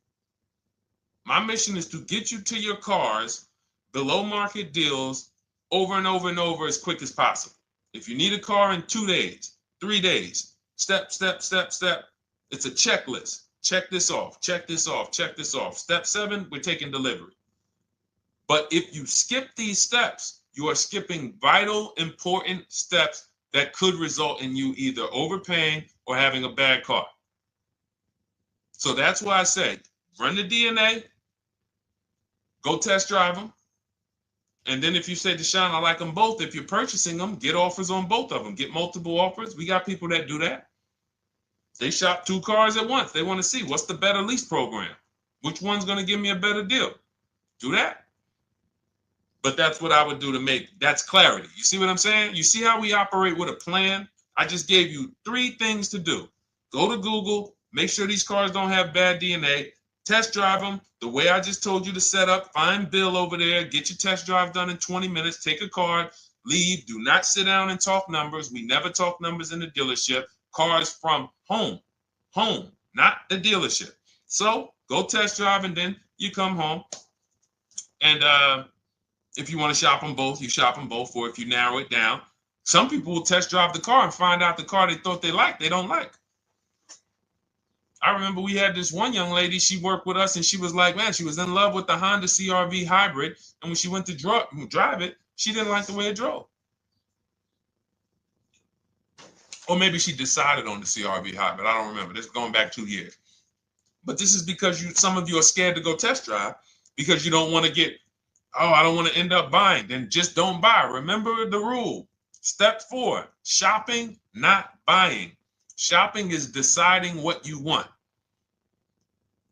My mission is to get you to your cars below market deals over and over and over as quick as possible. If you need a car in 2 days, 3 days, step, step, step, step. It's a checklist. Check this off, check this off, check this off. Step 7, we're taking delivery. But if you skip these steps, you are skipping vital, important steps that could result in you either overpaying or having a bad car. So that's why I say, run the DNA, go test drive them. And then if you say, Deshone, I like them both, if you're purchasing them, get offers on both of them. Get multiple offers. We got people that do that. They shop 2 cars at once. They want to see what's the better lease program. Which one's going to give me a better deal? Do that. But that's what I would do to make, that's clarity. You see what I'm saying? You see how we operate with a plan? I just gave you 3 things to do. Go to Google, make sure these cars don't have bad DNA, test drive them the way I just told you to set up, find Bill over there, get your test drive done in 20 minutes, take a card, leave, do not sit down and talk numbers. We never talk numbers in the dealership. Cars from home, not the dealership. So go test drive and then you come home. And if you want to shop them both, you shop them both. Or if you narrow it down, some people will test drive the car and find out the car they thought they liked, they don't like. I remember we had this one young lady, she worked with us and she was like, man, she was in love with the Honda CR-V hybrid. And when she went to drive it, she didn't like the way it drove. Or maybe she decided on the CR-V hybrid. I don't remember. This is going back 2 years. But this is because some of you are scared to go test drive because you don't want to get, oh, I don't want to end up buying. Then just don't buy. Remember the rule. Step 4, shopping, not buying. Shopping is deciding what you want.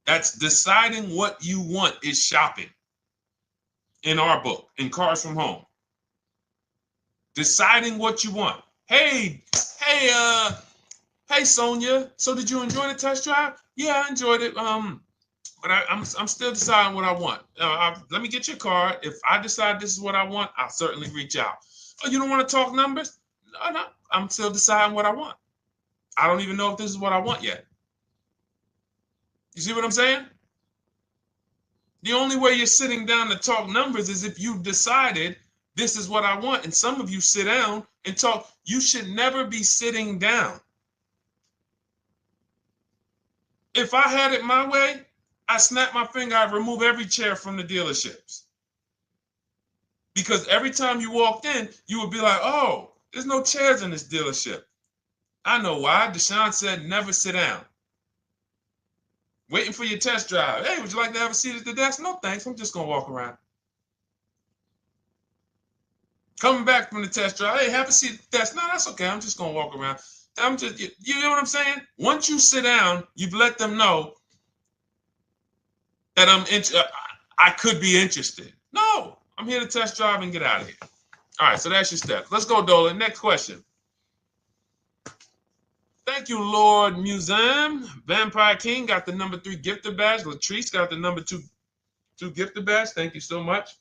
That's deciding what you want is shopping. In our book, in Cars from Home. Deciding what you want. Hey, Sonia. So did you enjoy the test drive? Yeah, I enjoyed it. But I'm still deciding what I want. Let me get your card. If I decide this is what I want, I'll certainly reach out. Oh, you don't want to talk numbers? No, I'm still deciding what I want. I don't even know if this is what I want yet. You see what I'm saying? The only way you're sitting down to talk numbers is if you've decided this is what I want. And some of you sit down and talk. You should never be sitting down. If I had it my way, I snap my finger, I remove every chair from the dealerships. Because every time you walked in, you would be like, oh, there's no chairs in this dealership. I know why. Deshone said never sit down. Waiting for your test drive. Hey, would you like to have a seat at the desk? No, thanks. I'm just going to walk around. Coming back from the test drive. Hey, have a seat at the desk. No, that's okay. I'm just going to walk around. You know what I'm saying? Once you sit down, you've let them know that I could be interested. No, I'm here to test drive and get out of here. All right, so that's your step. Let's go, Dolan. Next question. Thank you, Lord Museum. Vampire King got the number 3 gifter badge. Latrice got the number 2 gifter badge. Thank you so much.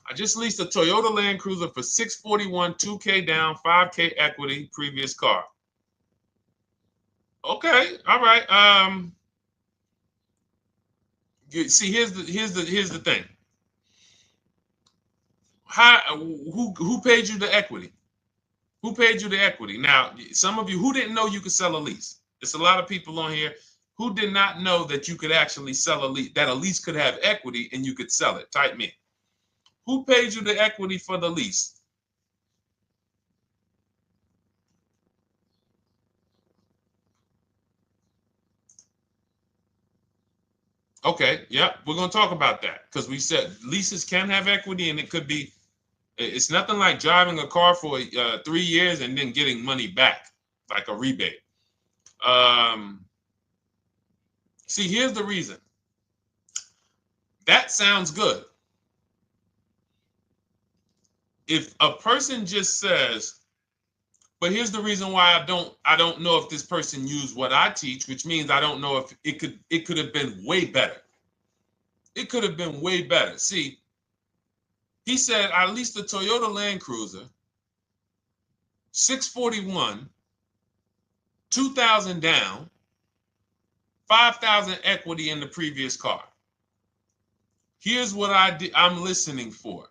I just leased a Toyota Land Cruiser for $641, $2K down, $5K equity, previous car. Okay, all right. See, here's the thing. Who paid you the equity? Who paid you the equity? Now, some of you who didn't know you could sell a lease. There's a lot of people on here who did not know that you could actually sell a lease, that a lease could have equity and you could sell it. Type me. Who paid you the equity for the lease? Okay, yeah, we're going to talk about that because we said leases can have equity and it could be, it's nothing like driving a car for 3 years and then getting money back, like a rebate. See, here's the reason. That sounds good. If a person just says, But here's the reason why I don't know if this person used what I teach, which means I don't know if it could have been way better. It could have been way better. See, he said I leased a Toyota Land Cruiser, 641, 2,000 down, 5,000 equity in the previous car. Here's what I'm listening for.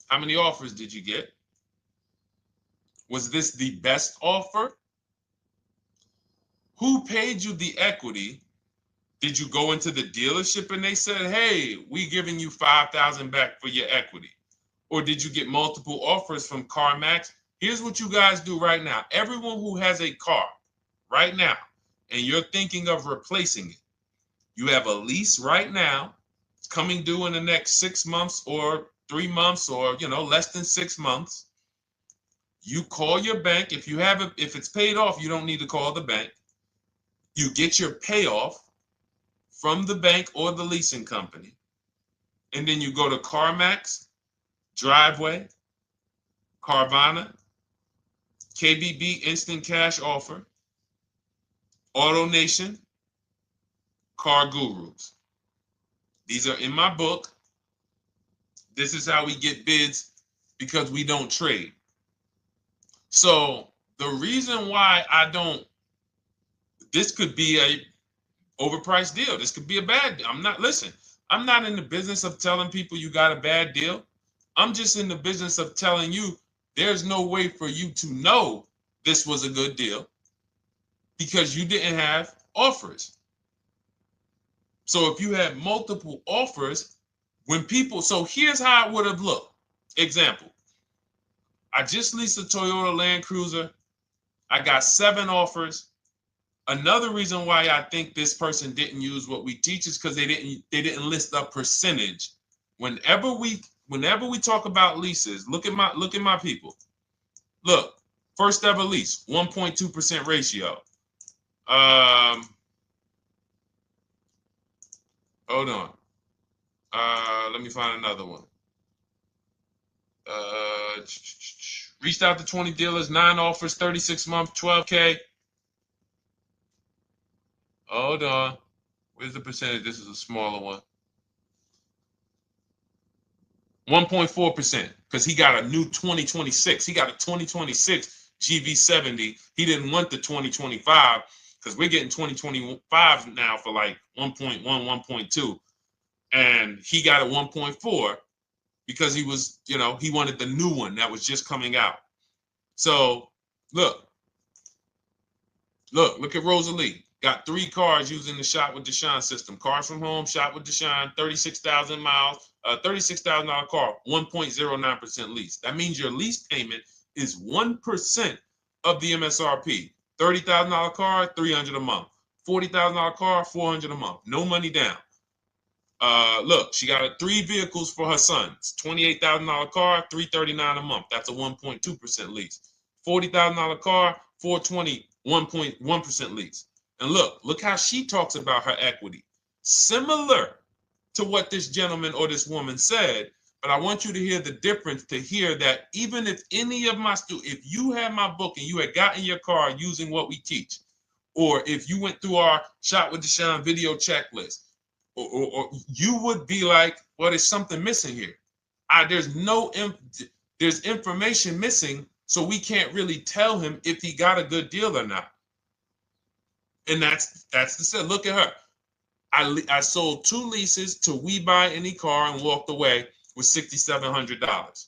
How many offers did you get? Was this the best offer? Who paid you the equity? Did you go into the dealership and they said, hey, we giving you 5,000 back for your equity? Or did you get multiple offers from CarMax? Here's what you guys do right now. Everyone who has a car right now, and you're thinking of replacing it, you have a lease right now coming due in the next 6 months or 3 months or, less than 6 months. You call your bank. If it's paid off, you don't need to call the bank. You get your payoff from the bank or the leasing company. And then you go to CarMax, Driveway, Carvana, KBB Instant Cash Offer, AutoNation, Car Gurus. These are in my book. This is how we get bids because we don't trade. So the reason why this could be a overpriced deal. This could be a bad deal. I'm not in the business of telling people you got a bad deal. I'm just in the business of telling you there's no way for you to know this was a good deal because you didn't have offers. So if you had multiple offers, so here's how it would have looked. Example, I just leased a Toyota Land Cruiser. I got 7 offers. Another reason why I think this person didn't use what we teach is because they didn't list a percentage. Whenever we talk about leases, look at my people. Look, first ever lease, 1.2% ratio. Hold on. Let me find another one. Reached out to 20 dealers, 9 offers, 36 months, 12K. Hold on. Where's the percentage? This is a smaller one. 1.4%, because he got a new 2026. He got a 2026 GV70. He didn't want the 2025 because we're getting 2025 now for like 1.1, 1.2. And he got a 1.4 because he was, he wanted the new one that was just coming out. So look at Rosalie. Got 3 cars using the Shop with Deshone system. Cars from home, Shop with Deshone, 36,000 miles, $36,000 car, 1.09% lease. That means your lease payment is 1% of the MSRP. $30,000 car, $300 a month. $40,000 car, $400 a month. No money down. Look, she got 3 vehicles for her sons. $28,000 car, $339 a month. That's a 1.2% lease. $40,000 car, $420, 1.1% lease. And look how she talks about her equity. Similar to what this gentleman or this woman said, but I want you to hear the difference, to hear that even if any of my students, if you had my book and you had gotten your car using what we teach, or if you went through our Shop with Deshone video checklist, or you would be like, well, there's something missing here. There's information missing, so we can't really tell him if he got a good deal or not. And that's the set. Look at her. I sold 2 leases to We Buy Any Car and walked away with $6,700.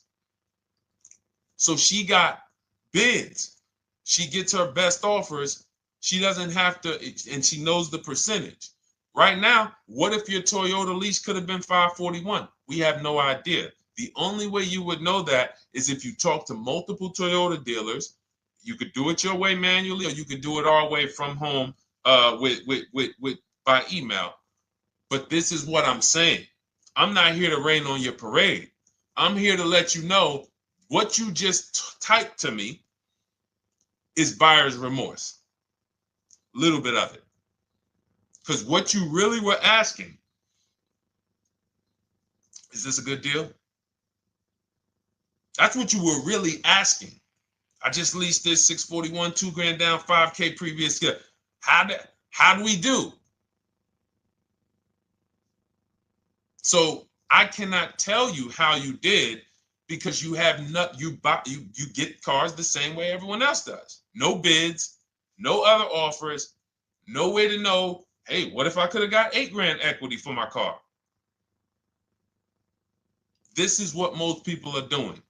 So she got bids. She gets her best offers. She doesn't have to, and she knows the percentage. Right now, what if your Toyota lease could have been 541? We have no idea. The only way you would know that is if you talk to multiple Toyota dealers. You could do it your way manually, or you could do it our way from home by email. But this is what I'm saying. I'm not here to rain on your parade. I'm here to let you know what you just typed to me is buyer's remorse. A little bit of it. Because what you really were asking, is this a good deal? That's what you were really asking. I just leased this 641, 2 grand down, 5K previous. How do we do? So I cannot tell you how you did because you have not you get cars the same way everyone else does. No bids, no other offers, no way to know, hey, what if I could have got 8 grand equity for my car? This is what most people are doing.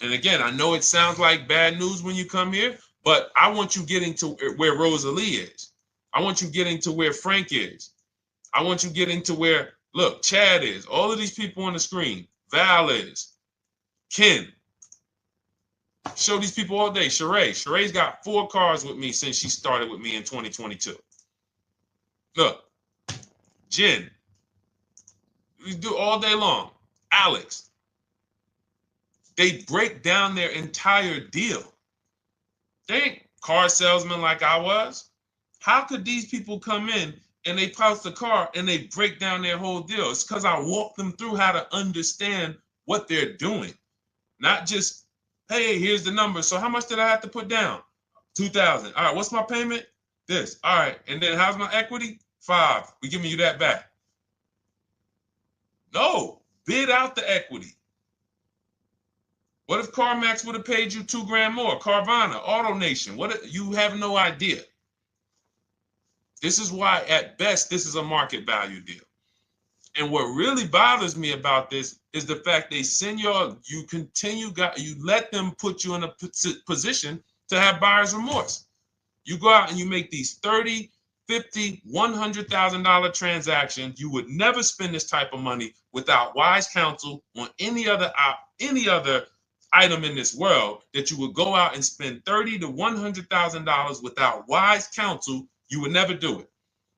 And again, I know it sounds like bad news when you come here, but I want you getting to where Rosalie is. I want you getting to where Frank is. I want you getting to where, look, Chad is. All of these people on the screen. Val is. Ken. Show these people all day. Sheree. Sheree's got 4 cars with me since she started with me in 2022. Look. Jen. We do all day long. Alex. They break down their entire deal. They ain't car salesmen like I was. How could these people come in and they post the car and they break down their whole deal? It's because I walk them through how to understand what they're doing. Not just, hey, here's the number. So how much did I have to put down? 2,000. All right, what's my payment? This. All right, and then how's my equity? 5. We giving you that back. No, bid out the equity. What if CarMax would have paid you 2 grand more? Carvana, AutoNation, you have no idea. This is why, at best, this is a market value deal. And what really bothers me about this is the fact they send you let them put you in a position to have buyer's remorse. You go out and you make these $30,000, $50,000, $100,000 transactions. You would never spend this type of money without wise counsel on any other item in this world, that you would go out and spend $30,000 to $100,000 without wise counsel. You would never do it.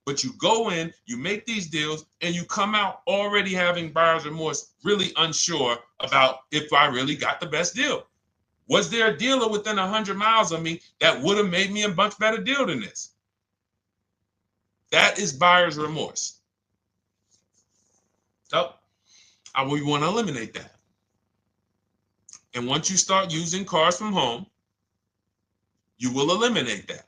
But you go in, you make these deals, and you come out already having buyer's remorse, really unsure about if I really got the best deal. Was there a dealer within 100 miles of me that would have made me a much better deal than this? That is buyer's remorse. So we want to eliminate that. And once you start using cars from home, you will eliminate that.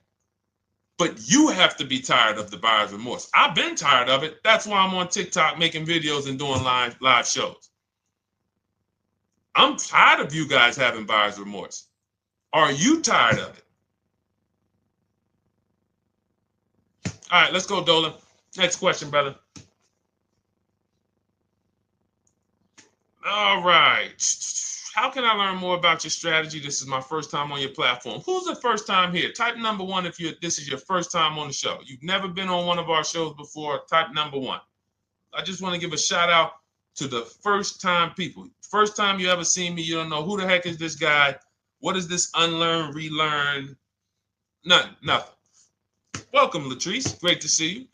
But you have to be tired of the buyer's remorse. I've been tired of it. That's why I'm on TikTok making videos and doing live shows. I'm tired of you guys having buyer's remorse. Are you tired of it? All right, let's go, Dolan. Next question, brother. All right. How can I learn more about your strategy? This is my first time on your platform. Who's the first time here? Type number 1 if this is your first time on the show. You've never been on one of our shows before. Type number 1. I just want to give a shout out to the first time people. First time you ever seen me, you don't know who the heck is this guy. What is this unlearn, relearn? Nothing. Welcome, Latrice. Great to see you.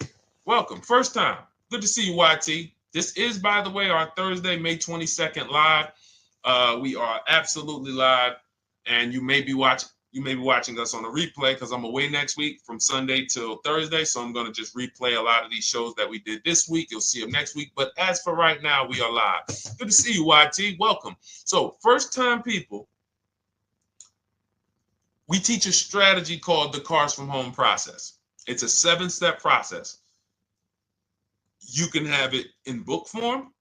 Welcome. First time. Good to see you, YT. This is, by the way, our Thursday, May 22nd live. We are absolutely live, and you may be watching us on a replay because I'm away next week from Sunday till Thursday. So I'm going to just replay a lot of these shows that we did this week. You'll see them next week. But as for right now, we are live. Good to see you, YT. Welcome. So first time people, we teach a strategy called the Cars from Home process. It's a 7-step process. You can have it in book form.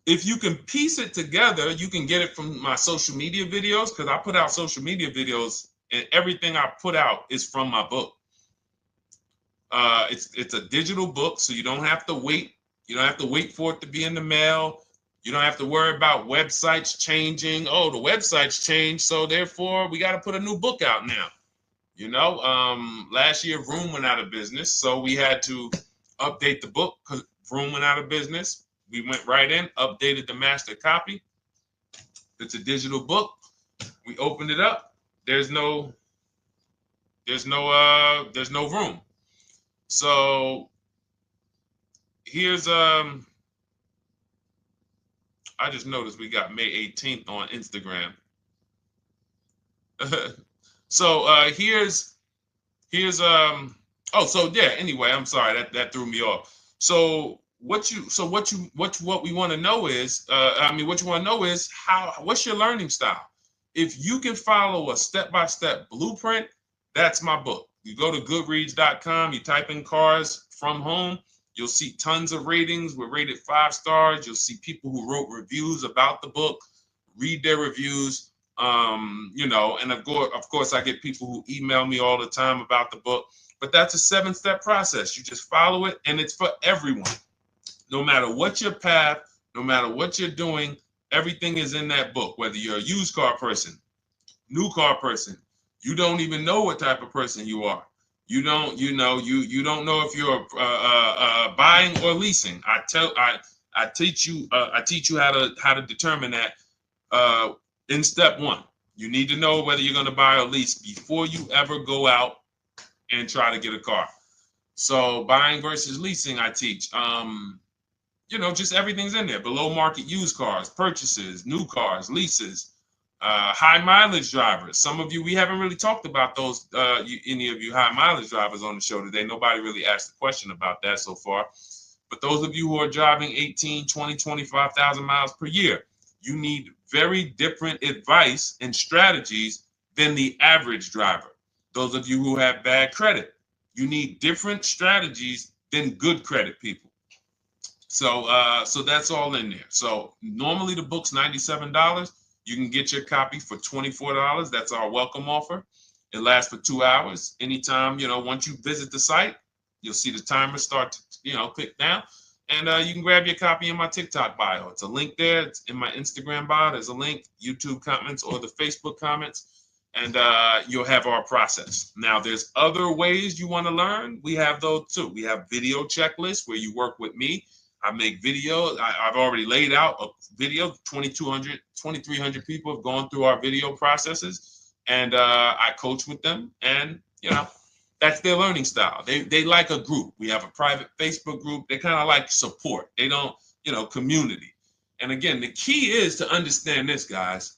If you can piece it together, you can get it from my social media videos, because I put out social media videos and everything I put out is from my book. It's a digital book, so you don't have to wait. You don't have to wait for it to be in the mail. You don't have to worry about websites changing. Oh, the websites changed, so therefore we got to put a new book out now. Last year Vroom went out of business, so we had to update the book because Vroom went out of business. We went right in, updated the master copy. It's a digital book. We opened it up. There's no room. So here's I just noticed we got May 18th on Instagram. So here's anyway, I'm sorry, that threw me off. So what we want to know is, what's your learning style? If you can follow a step-by-step blueprint, that's my book. You go to goodreads.com, you type in cars from home, you'll see tons of ratings. We're rated 5 stars. You'll see people who wrote reviews about the book, read their reviews. And of course, I get people who email me all the time about the book. But that's a 7-step process. You just follow it, and it's for everyone. No matter what your path, no matter what you're doing, everything is in that book. Whether you're a used car person, new car person, you don't even know what type of person you are. You don't know if you're buying or leasing. I teach you how to determine that in step 1. You need to know whether you're going to buy or lease before you ever go out and try to get a car. So buying versus leasing, I teach. Just everything's in there. Below market used cars, purchases, new cars, leases, high mileage drivers. Some of you, we haven't really talked about those, any of you high mileage drivers on the show today. Nobody really asked a question about that so far. But those of you who are driving 18, 20, 25,000 miles per year, you need very different advice and strategies than the average driver. Those of you who have bad credit, you need different strategies than good credit people. So that's all in there. So normally the book's $97. You can get your copy for $24. That's our welcome offer. It lasts for 2 hours. Anytime, once you visit the site, you'll see the timer start to, click down. And you can grab your copy in my TikTok bio. It's a link there. It's in my Instagram bio. There's a link, YouTube comments or the Facebook comments. And you'll have our process. Now, there's other ways you want to learn. We have those too. We have video checklists where you work with me. I make videos. I've already laid out a video. 2,300 people have gone through our video processes. And I coach with them. And, that's their learning style. They like a group. We have a private Facebook group. They kind of like support. They don't, community. And again, the key is to understand this, guys.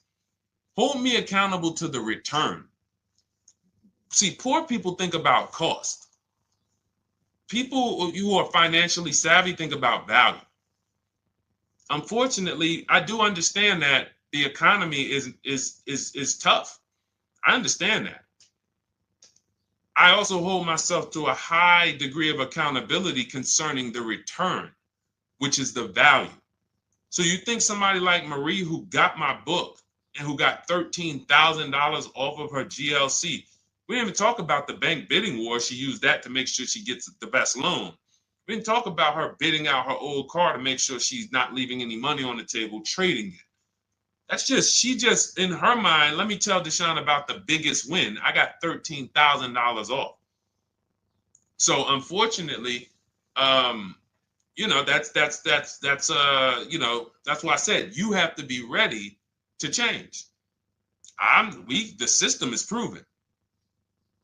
Hold me accountable to the return. See, poor people think about cost. People who are financially savvy think about value. Unfortunately, I do understand that the economy is tough. I understand that. I also hold myself to a high degree of accountability concerning the return, which is the value. So you think somebody like Marie, who got my book and who got $13,000 off of her GLC, we didn't even talk about the bank bidding war. She used that to make sure she gets the best loan. We didn't talk about her bidding out her old car to make sure she's not leaving any money on the table, trading it. She just, in her mind, let me tell Deshone about the biggest win. I got $13,000 off. So unfortunately, that's why I said you have to be ready to change. The system is proven.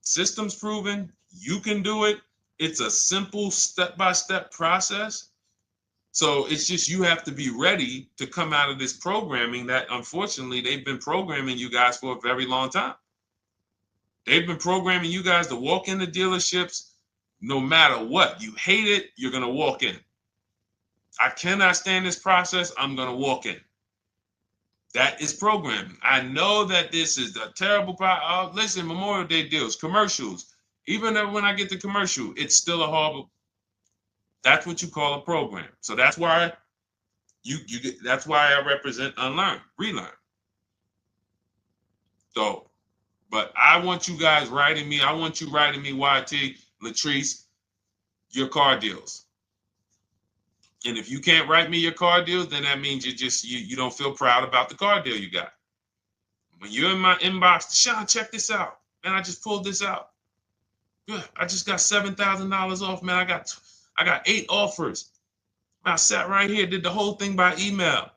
System's proven. You can do it. It's a simple step-by-step process. So it's just you have to be ready to come out of this programming that, unfortunately, they've been programming you guys for a very long time. They've been programming you guys to walk into dealerships no matter what. You hate it, you're going to walk in. I cannot stand this process, I'm going to walk in. That is programming. I know that this is a terrible problem. Listen, Memorial Day deals, commercials. Even when I get the commercial, it's still a horrible. That's what you call a program. So that's why that's why I represent unlearn, relearn. So, but I want you guys writing me. I want you writing me, YT, Latrice, your car deals. And if you can't write me your car deals, then that means you don't feel proud about the car deal you got. When you're in my inbox, Deshone, check this out. Man, I just pulled this out. Good. I just got $7,000 off, man. I got 8 offers. I sat right here, did the whole thing by email.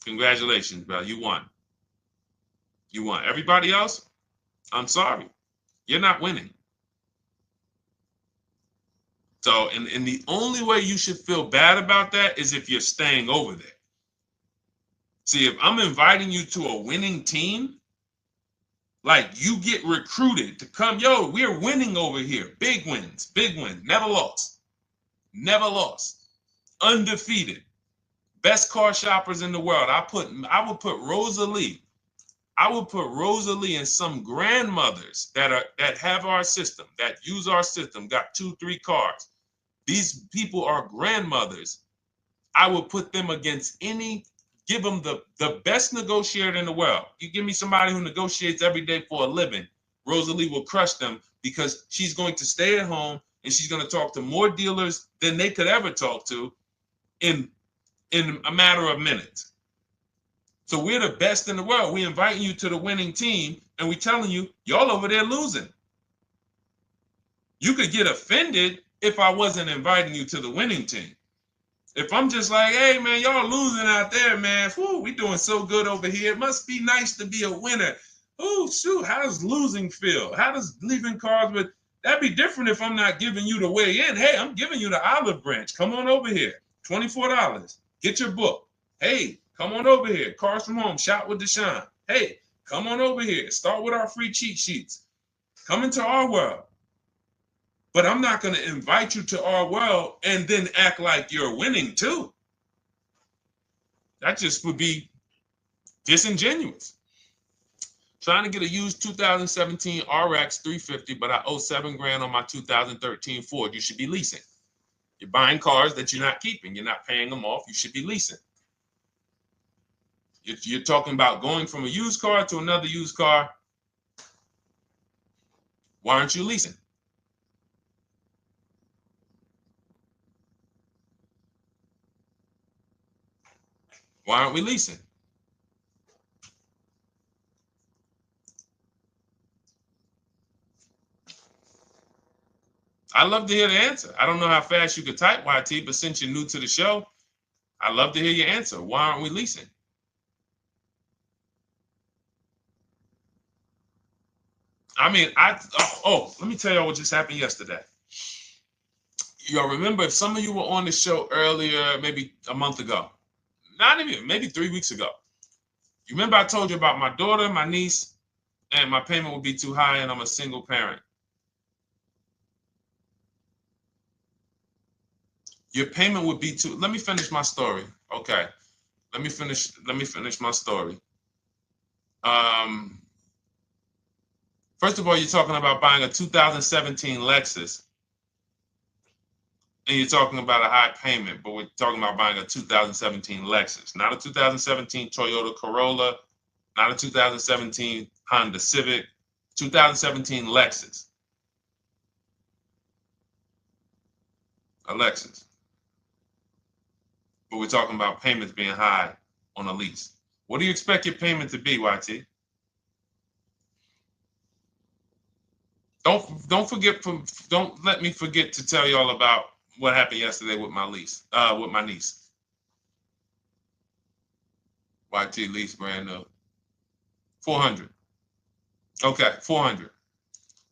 Congratulations, bro. You won. You won. Everybody else, I'm sorry. You're not winning. So, and the only way you should feel bad about that is if you're staying over there. See, if I'm inviting you to a winning team, like you get recruited to come, yo, we're winning over here. Big wins, never lost. Never lost. Undefeated. Best car shoppers in the world. I would put Rosalie I will put Rosalie and some grandmothers that have our system, that use our system, got 2-3 cars. These people are grandmothers. I will put them against give them the best negotiator in the world. You give me somebody who negotiates every day for a living, Rosalie will crush them because she's going to stay at home and she's going to talk to more dealers than they could ever talk to in a matter of minutes. So we're the best in the world. We're inviting you to the winning team, and we're telling you, y'all over there losing. You could get offended if I wasn't inviting you to the winning team. If I'm just like, hey, man, y'all losing out there, man. Whew, we doing so good over here. It must be nice to be a winner. Oh, shoot, how does losing feel? How does leaving cards with... That'd be different if I'm not giving you the way in. Hey, I'm giving you the olive branch. Come on over here. $24. Get your book. Hey, come on over here. Cars from home. Shop with Deshone. Hey, come on over here. Start with our free cheat sheets. Come into our world. But I'm not going to invite you to our world and then act like you're winning too. That just would be disingenuous. Trying to get a used 2017 RX 350, but I owe $7,000 on my 2013 Ford. You should be leasing. You're buying cars that you're not keeping. You're not paying them off. You should be leasing. You're talking about going from a used car to another used car. Why aren't you leasing? Why aren't we leasing? I'd love to hear the answer. I don't know how fast you could type, YT, but since you're new to the show, I'd love to hear your answer. Why aren't we leasing? I mean, let me tell y'all what just happened yesterday. Y'all remember, if some of you were on the show earlier, maybe a month ago, not even, maybe 3 weeks ago. You remember I told you about my daughter, my niece, and my payment would be too high, and I'm a single parent. Your payment would be too... Let me finish my story. Okay. Let me finish my story. First of all, you're talking about buying a 2017 Lexus, and you're talking about a high payment, but we're talking about buying a 2017 Lexus, not a 2017 Toyota Corolla, not a 2017 Honda Civic, 2017 Lexus. A Lexus. But we're talking about payments being high on a lease. What do you expect your payment to be, YT? Don't let me forget to tell y'all about what happened yesterday with my niece. YT lease brand new. 400. Okay, 400.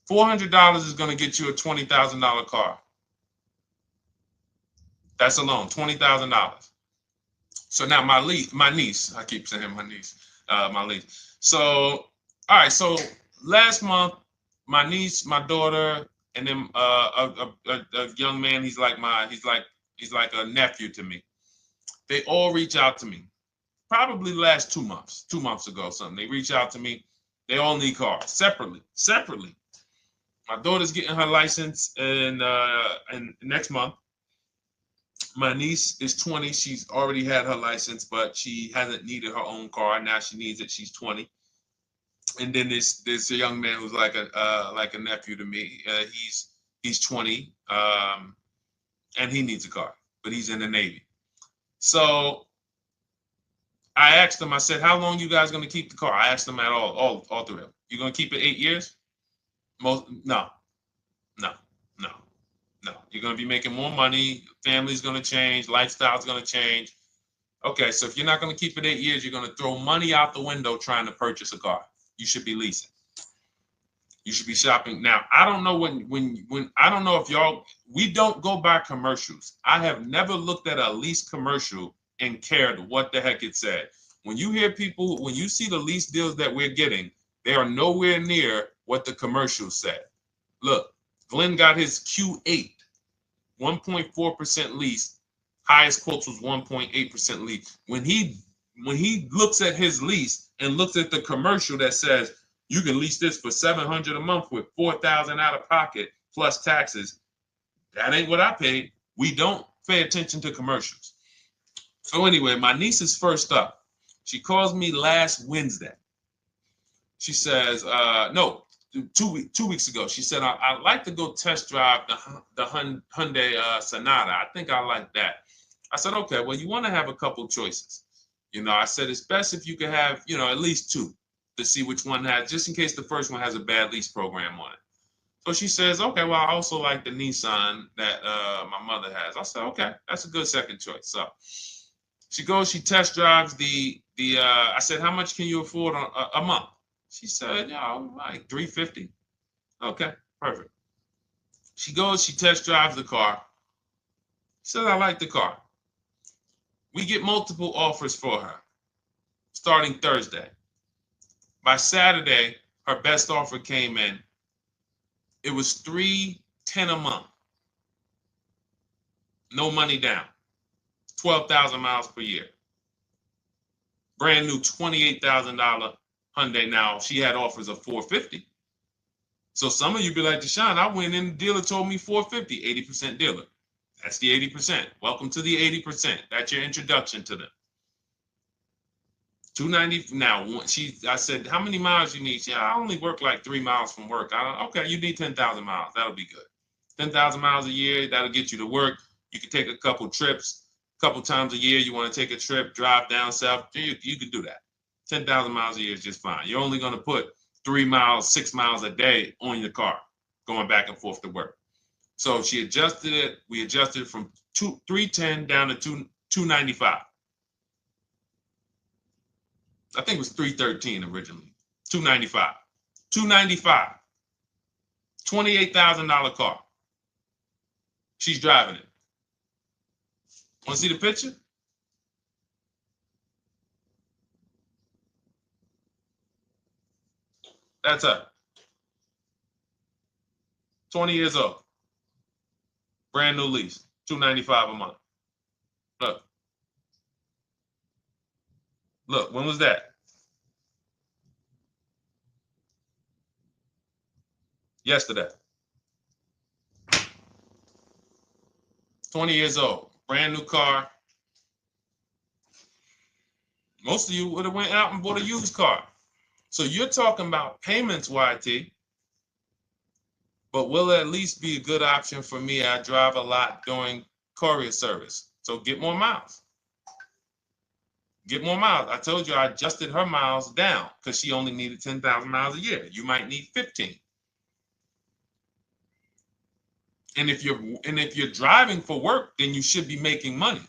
$400 is going to get you a $20,000 car. That's alone, $20,000. So now my niece, I keep saying my niece, my lease. So, all right, so last month, my niece, my daughter, and then a young man, he's like a nephew to me. They all reach out to me. Probably the last 2 months, 2 months ago, something. They reach out to me. They all need cars separately. My daughter's getting her license in next month. My niece is 20. She's already had her license, but she hasn't needed her own car. Now she needs it. She's 20. And then there's a young man who's like a nephew to me. He's 20, and he needs a car, but he's in the Navy. So I asked them. I said, "How long you guys going to keep the car?" I asked them at all three of them. You going to keep it 8 years? No. You're going to be making more money. Family's going to change. Lifestyle's going to change. Okay, so if you're not going to keep it 8 years, you're going to throw money out the window trying to purchase a car. You should be leasing. You should be shopping. Now, I don't know when I don't know if y'all, we don't go by commercials. I have never looked at a lease commercial and cared what the heck it said. When you hear people, when you see the lease deals that we're getting, they are nowhere near what the commercial said. Look, Glenn got his Q8, 1.4% lease. Highest quotes was 1.8% lease. When he when he looks at his lease and looks at the commercial that says you can lease this for $700 a month with $4,000 out of pocket plus taxes, that ain't what I paid. We don't pay attention to commercials. So anyway, my niece is first up. She calls me last Wednesday. She says, no, 2 weeks ago. She said, I'd like to go test drive the Hyundai Sonata. I think I like that. I said, okay, well, you want to have a couple choices. I said, it's best if you could have, at least two to see which one has, just in case the first one has a bad lease program on it. So she says, okay, well, I also like the Nissan that my mother has. I said, okay, that's a good second choice. So she goes, she test drives I said, how much can you afford a month? She said, like $350. Okay, perfect. She goes, she test drives the car. She said, I like the car. We get multiple offers for her starting Thursday. By Saturday, her best offer came in. It was $310 a month. No money down. 12,000 miles per year. Brand new $28,000 Hyundai. Now, she had offers of $450. So some of you be like, Deshone, I went in, the dealer told me $450, 80% dealer. That's the 80%. Welcome to the 80%. That's your introduction to them. $290. Now, I said, how many miles you need? She said, I only work like 3 miles from work. Okay, you need 10,000 miles. That'll be good. 10,000 miles a year, that'll get you to work. You can take a couple trips, a couple times a year. You want to take a trip, drive down south, you can do that. 10,000 miles a year is just fine. You're only going to put 3 miles, 6 miles a day on your car, going back and forth to work. So she adjusted it. We adjusted from 310 down to 295. I think it was 313 originally. 295. 295. $28,000 car. She's driving it. Want to see the picture? That's her. 20 years old. Brand new lease. $295 a month. Look. Look, when was that? Yesterday. 20 years old. Brand new car. Most of you would have went out and bought a used car. So you're talking about payments, YT. But will it at least be a good option for me? I drive a lot doing courier service. So get more miles. Get more miles. I told you I adjusted her miles down because she only needed 10,000 miles a year. You might need 15. And if you're driving for work, then you should be making money.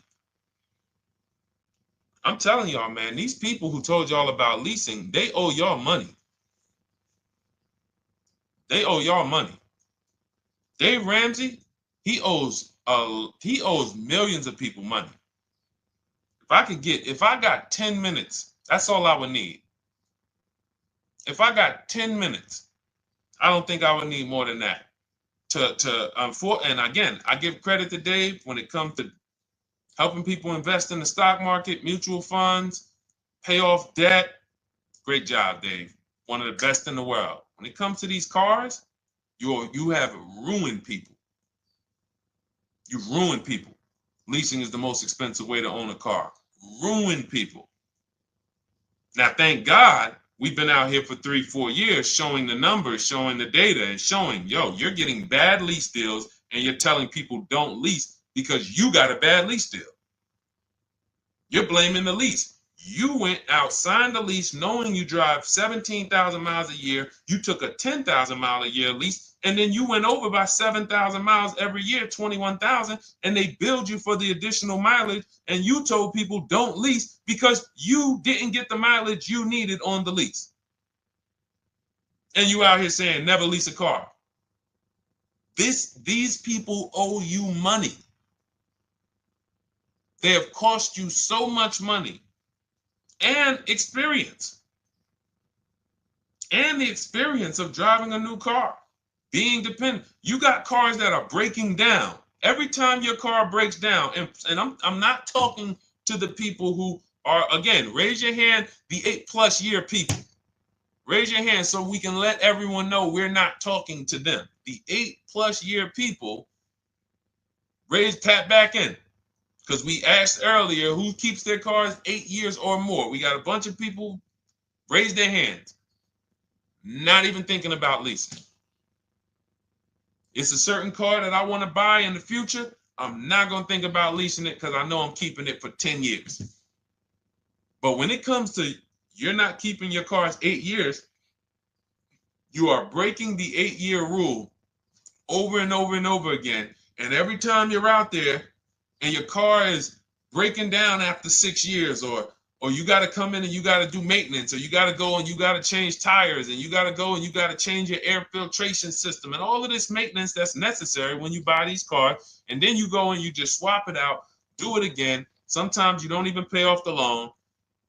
I'm telling y'all, man, these people who told y'all about leasing, they owe y'all money. They owe y'all money. Dave Ramsey, he owes millions of people money. If I got 10 minutes, that's all I would need. If I got 10 minutes, I don't think I would need more than that. And again, I give credit to Dave when it comes to helping people invest in the stock market, mutual funds, pay off debt. Great job, Dave. One of the best in the world. When it comes to these cars, you have ruined people. You've ruined people. Leasing is the most expensive way to own a car. Ruined people. Now, thank God, we've been out here for 3-4 years showing the numbers, showing the data, and showing, you're getting bad lease deals, and you're telling people don't lease because you got a bad lease deal. You're blaming the lease. You went out, signed the lease, knowing you drive 17,000 miles a year. You took a 10,000 mile a year lease, and then you went over by 7,000 miles every year, 21,000, and they billed you for the additional mileage, and you told people don't lease because you didn't get the mileage you needed on the lease. And you out here saying never lease a car. These people owe you money. They have cost you so much money and experience. And the experience of driving a new car, being dependent. You got cars that are breaking down. Every time your car breaks down, and I'm not talking to the people who Or again, raise your hand, the 8+ year people. Raise your hand so we can let everyone know we're not talking to them. The 8+ year people, tap back in. Because we asked earlier who keeps their cars 8 years or more. We got a bunch of people raise their hands, not even thinking about leasing. It's a certain car that I want to buy in the future. I'm not going to think about leasing it because I know I'm keeping it for 10 years. But when it comes to you're not keeping your cars 8 years, you are breaking the 8-year rule over and over and over again. And every time you're out there and your car is breaking down after 6 years, or you got to come in and you got to do maintenance, or you got to go and you got to change tires, and you got to go and you got to change your air filtration system and all of this maintenance that's necessary when you buy these cars. And then you go and you just swap it out, do it again. Sometimes you don't even pay off the loan.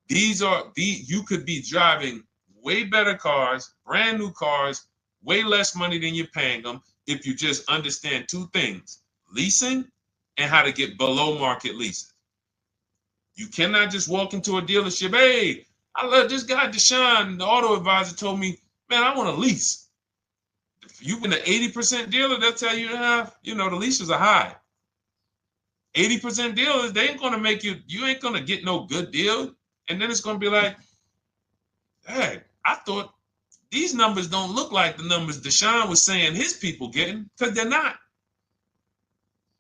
You could be driving way better cars, brand new cars, way less money than you're paying them if you just understand 2 things: leasing and how to get below market leases. You cannot just walk into a dealership. Hey, I love this guy, Deshone, the auto advisor, told me, man, I want a lease. If you've been an 80% dealer, they'll tell you, the leases are high. 80% dealers, they ain't going to make you ain't going to get no good deal. And then it's going to be like, hey, I thought these numbers don't look like the numbers Deshone was saying his people getting, because they're not.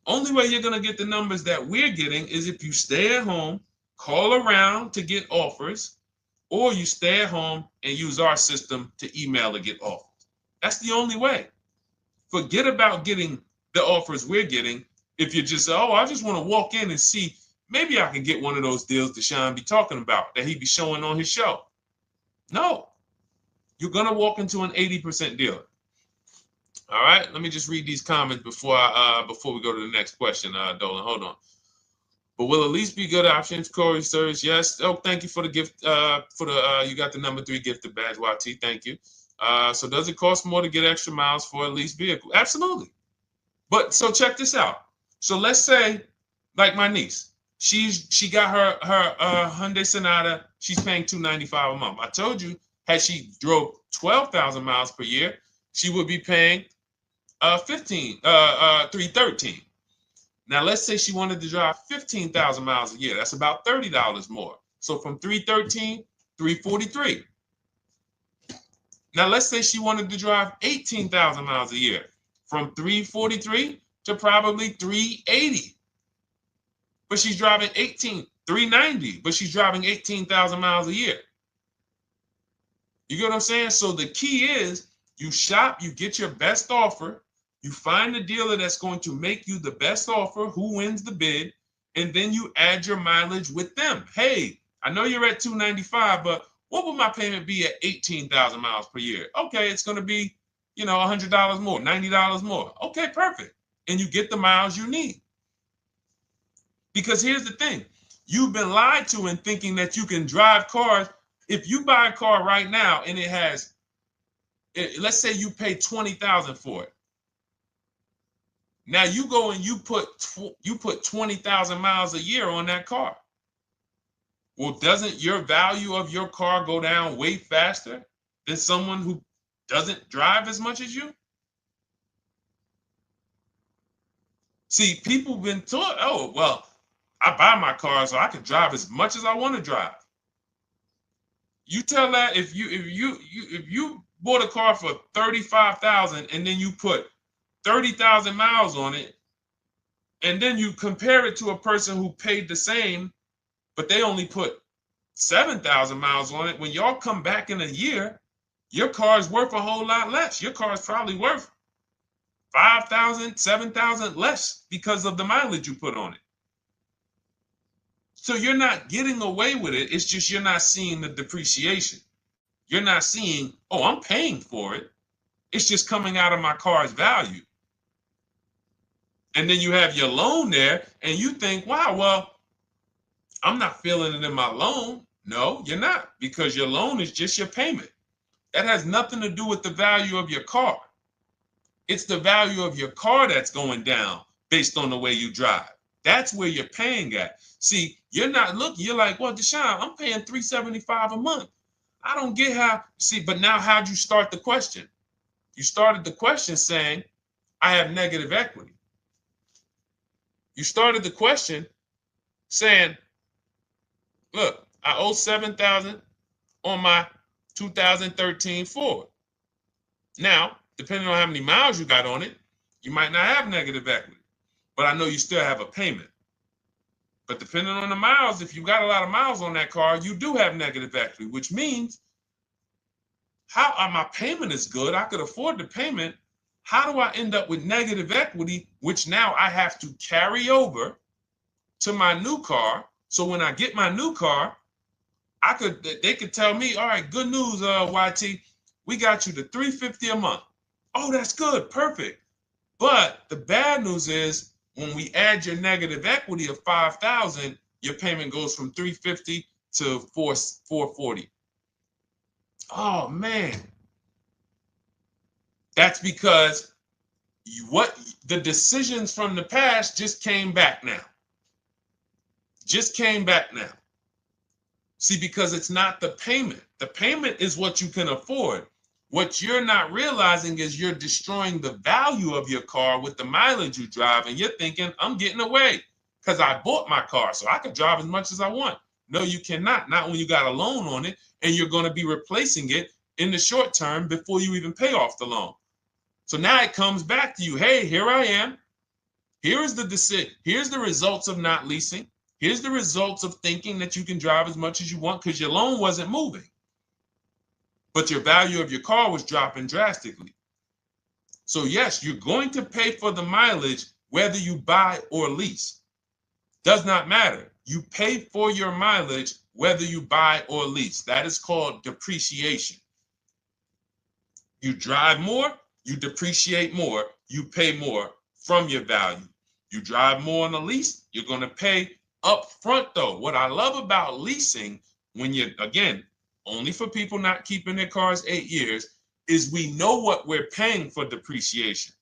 Only way you're going to get the numbers that we're getting is if you stay at home, call around to get offers, or you stay at home and use our system to email to get offers. That's the only way. Forget about getting the offers we're getting. If you just say, oh, I just want to walk in and see, maybe I can get one of those deals Deshone be talking about that he be showing on his show. No, you're going to walk into an 80% dealer. All right, let me just read these comments before we go to the next question, Dolan. Hold on. But will a lease be good options? Corey Sirs, yes. Oh, thank you for the gift. You got the number 3 gifted badge, YT. Thank you. So does it cost more to get extra miles for a leased vehicle? Absolutely. But so check this out. So let's say, like my niece, she got her Hyundai Sonata. She's paying $295 a month. I told you, had she drove 12,000 miles per year, she would be paying $313. Now let's say she wanted to drive 15,000 miles a year. That's about $30 more. So from $313, $343. Now let's say she wanted to drive 18,000 miles a year, from $343 to probably $380. But she's driving $390, but she's driving 18,000 miles a year. You get what I'm saying? So the key is you shop, you get your best offer, you find the dealer that's going to make you the best offer, who wins the bid, and then you add your mileage with them. Hey, I know you're at $295, but what would my payment be at 18,000 miles per year? Okay, it's going to be, $100 more, $90 more. Okay, perfect. And you get the miles you need. Because here's the thing. You've been lied to in thinking that you can drive cars. If you buy a car right now and it has, let's say you pay $20,000 for it. Now you go and you put 20,000 miles a year on that car. Well, doesn't your value of your car go down way faster than someone who doesn't drive as much as you? See, people have been taught, oh, well, I buy my car so I can drive as much as I want to drive. You tell that if you bought a car for $35,000 and then you put 30,000 miles on it, and then you compare it to a person who paid the same, but they only put 7,000 miles on it. When y'all come back in a year, your car is worth a whole lot less. Your car is probably worth 5,000, 7,000 less because of the mileage you put on it. So you're not getting away with it. It's just you're not seeing the depreciation. You're not seeing, oh, I'm paying for it. It's just coming out of my car's value. And then you have your loan there and you think, wow, well, I'm not feeling it in my loan. No, you're not, because your loan is just your payment. That has nothing to do with the value of your car. It's the value of your car that's going down based on the way you drive. That's where you're paying at. See, you're not looking, you're like, well, Deshone, I'm paying $375 a month. I don't get how, see, but now how'd you start the question? You started the question saying, I have negative equity. You started the question saying, look, I owe $7,000 on my 2013 Ford. Now, depending on how many miles you got on it, you might not have negative equity, but I know you still have a payment. But depending on the miles, if you got a lot of miles on that car, you do have negative equity, which means my payment is good. I could afford the payment. How do I end up with negative equity, which now I have to carry over to my new car? So when I get my new car, they could tell me, all right, good news, YT, we got you to $350 a month. Oh, that's good, perfect. But the bad news is when we add your negative equity of $5,000, your payment goes from $350 to $440. Oh man, that's because the decisions from the past just came back now. Just came back now. See, because it's not the payment. The payment is what you can afford. What you're not realizing is you're destroying the value of your car with the mileage you drive, and you're thinking, I'm getting away because I bought my car, so I can drive as much as I want. No, you cannot. Not when you got a loan on it, and you're going to be replacing it in the short term before you even pay off the loan. So now it comes back to you. Hey, here I am. Here's the results of not leasing. Here's the results of thinking that you can drive as much as you want because your loan wasn't moving. But your value of your car was dropping drastically. So yes, you're going to pay for the mileage whether you buy or lease. Does not matter. You pay for your mileage whether you buy or lease. That is called depreciation. You drive more, you depreciate more, you pay more from your value. You drive more on a lease, you're going to pay up front though. What I love about leasing, when you're, again, only for people not keeping their cars 8 years, is we know what we're paying for depreciation.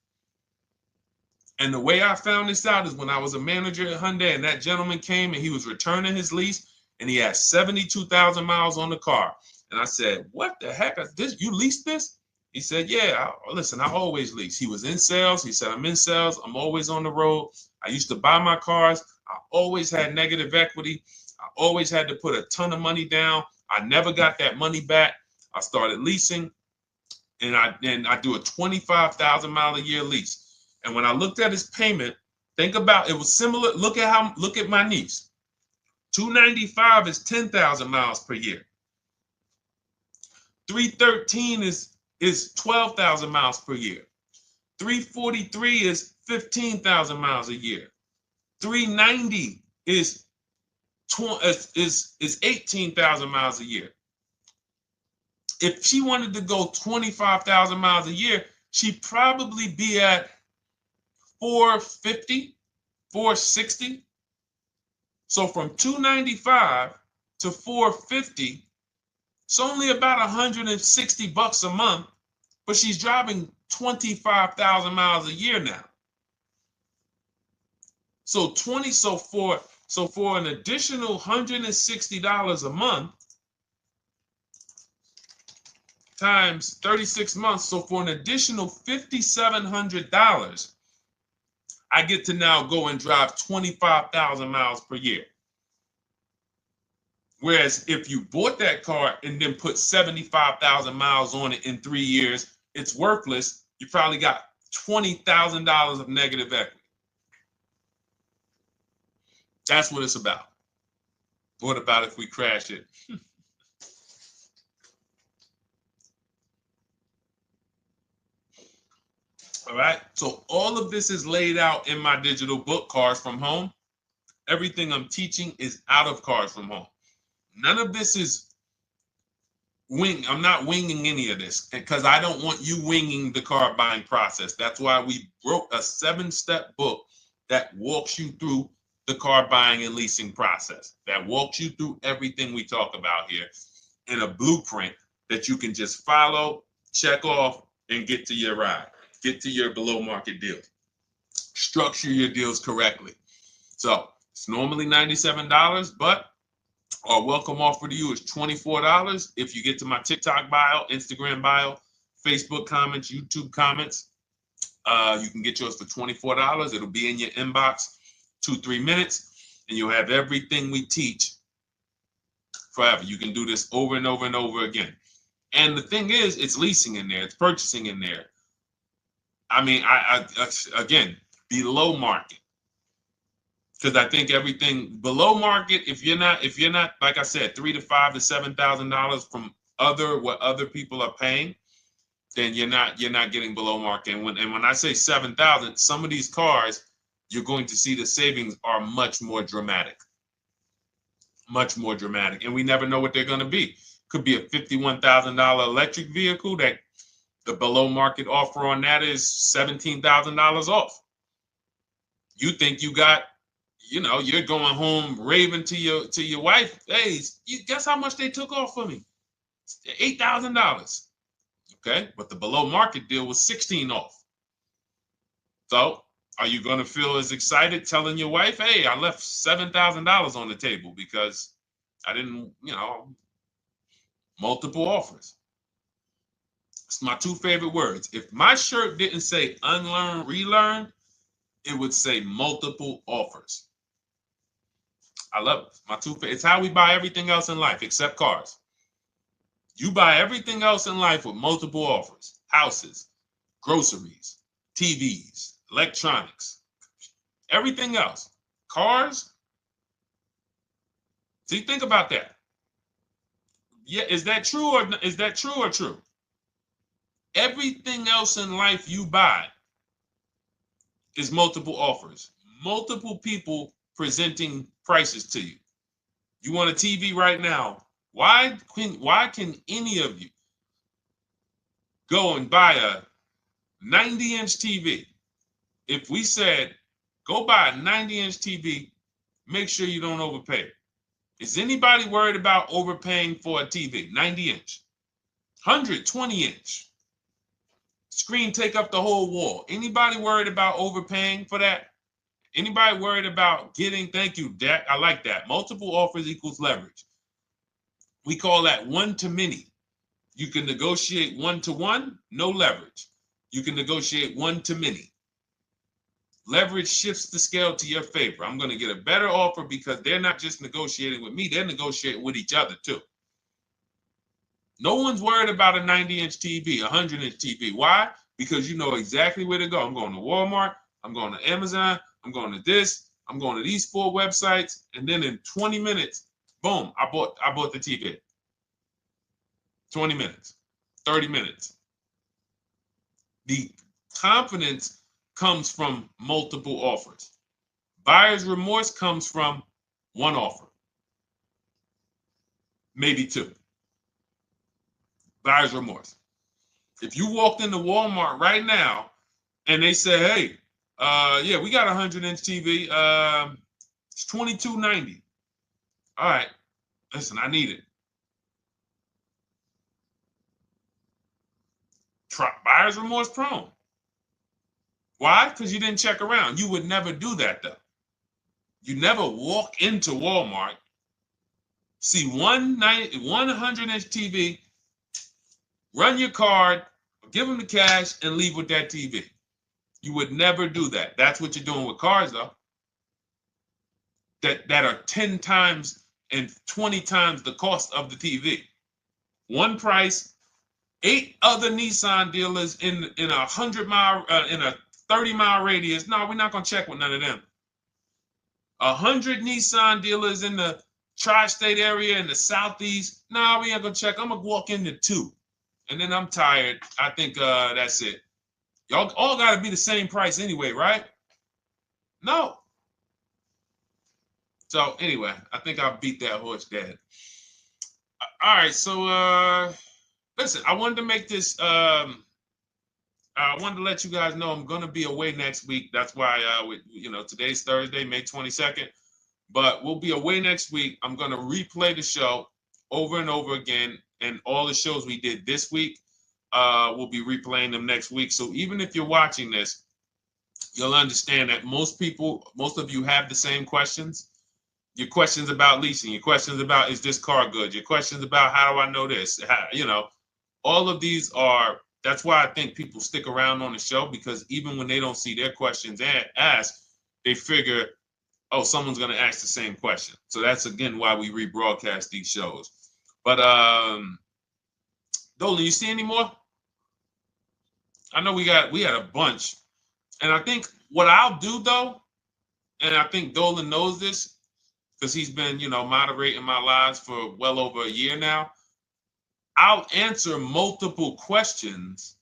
And the way I found this out is when I was a manager at Hyundai and that gentleman came and he was returning his lease and he had 72,000 miles on the car. And I said, what the heck? You leased this? He said, yeah, listen, I always lease. He was in sales. He said, I'm in sales. I'm always on the road. I used to buy my cars. I always had negative equity. I always had to put a ton of money down. I never got that money back. I started leasing, and I do a 25,000 mile a year lease. And when I looked at his payment, think about it was similar. Look at my niece. 295 is 10,000 miles per year. 313 is 12,000 miles per year. 343 is 15,000 miles a year. 390 is 18,000 miles a year. If she wanted to go 25,000 miles a year, she'd probably be at 450, 460. So from 295 to 450, it's only about 160 bucks a month, but she's driving 25,000 miles a year now. So for an additional $160 a month times 36 months, so for an additional $5,700, I get to now go and drive 25,000 miles per year. Whereas if you bought that car and then put 75,000 miles on it in 3 years, it's worthless. You probably got $20,000 of negative equity. That's what it's about. What about if we crash it? All right. So all of this is laid out in my digital book, Cars from Home. Everything I'm teaching is out of Cars from Home. None of this is I'm not winging any of this because I don't want you winging the car buying process. That's why we wrote a 7-step book that walks you through the car buying and leasing process, that walks you through everything we talk about here in a blueprint that you can just follow, check off, and get to your ride, get to your below market deals, structure your deals correctly. So it's normally $97, but our welcome offer to you is $24 if you get to my TikTok bio, Instagram bio, Facebook comments, YouTube comments. You can get yours for $24. It'll be in your inbox 2-3 minutes, and you'll have everything we teach forever. You can do this over and over and over again. And the thing is, it's leasing in there, it's purchasing in there. I mean, I again, below market. Because I think everything below market, if you're not, like I said, $3,000 to $5,000 to $7,000 from what other people are paying, then you're not getting below market. And when I say 7,000, some of these cars, you're going to see the savings are much more dramatic. Much more dramatic. And we never know what they're going to be. Could be a $51,000 electric vehicle that the below market offer on that is $17,000 off. You think you got, you're going home raving to your wife. Hey, you guess how much they took off for me? $8,000. Okay, but the below market deal was 16 off. So are you going to feel as excited telling your wife, hey, I left $7,000 on the table because I didn't, multiple offers. It's my two favorite words. If my shirt didn't say unlearn, relearn, it would say multiple offers. I love it. My two favorite. It's how we buy everything else in life except cars. You buy everything else in life with multiple offers. Houses, groceries, TVs, electronics, everything else. Cars. See, think about that. Yeah, is that true or true? Everything else in life you buy is multiple offers. Multiple people presenting prices to you. You want a TV right now. Why can any of you go and buy a 90-inch TV? If we said, go buy a 90-inch TV, make sure you don't overpay. Is anybody worried about overpaying for a TV? 90-inch, 120-inch. Screen take up the whole wall. Anybody worried about overpaying for that? Anybody worried about getting, thank you, Dak, I like that. Multiple offers equals leverage. We call that one to many. You can negotiate 1-to-1, no leverage. You can negotiate 1 to many. Leverage shifts the scale to your favor. I'm going to get a better offer because they're not just negotiating with me, they're negotiating with each other too. No one's worried about a 90-inch TV, a 100-inch TV. Why? Because you know exactly where to go. I'm going to Walmart, I'm going to Amazon, I'm going to this, I'm going to these 4 websites, and then in 20 minutes, boom, I bought the TV. 20 minutes, 30 minutes. The confidence comes from multiple offers. Buyer's remorse comes from one offer, maybe 2. Buyer's remorse. If you walked into Walmart right now and they say, hey, yeah, we got a 100-inch TV. It's $22.90. All right, listen, I need it. Buyer's remorse prone. Why? Because you didn't check around. You would never do that, though. You never walk into Walmart, see one 100-inch TV, run your card, give them the cash, and leave with that TV. You would never do that. That's what you're doing with cars, though. That are 10 times and 20 times the cost of the TV. One price, 8 other Nissan dealers in a 100-mile, in a 30-mile radius. No, we're not going to check with none of them. 100 Nissan dealers in the tri-state area in the southeast. No, we ain't going to check. I'm going to walk into 2. And then I'm tired. I think that's it. Y'all all got to be the same price anyway, right? No. So anyway, I think I beat that horse dead. All right, so listen, I wanted to make this. I wanted to let you guys know I'm going to be away next week. That's why, today's Thursday, May 22nd. But we'll be away next week. I'm going to replay the show over and over again. And all the shows we did this week, we'll be replaying them next week. So even if you're watching this you'll understand that most of you have the same questions. Your questions about leasing, your questions about, is this car good? Your questions about, how do I know this? All of these are, that's why I think people stick around on the show, because even when they don't see their questions asked, they figure, oh, someone's going to ask the same question. So that's, again, why we rebroadcast these shows. But Dolan, you see any more? I know we had a bunch. And I think what I'll do, though, and I think Dolan knows this because he's been, moderating my lives for well over a year now, I'll answer multiple questions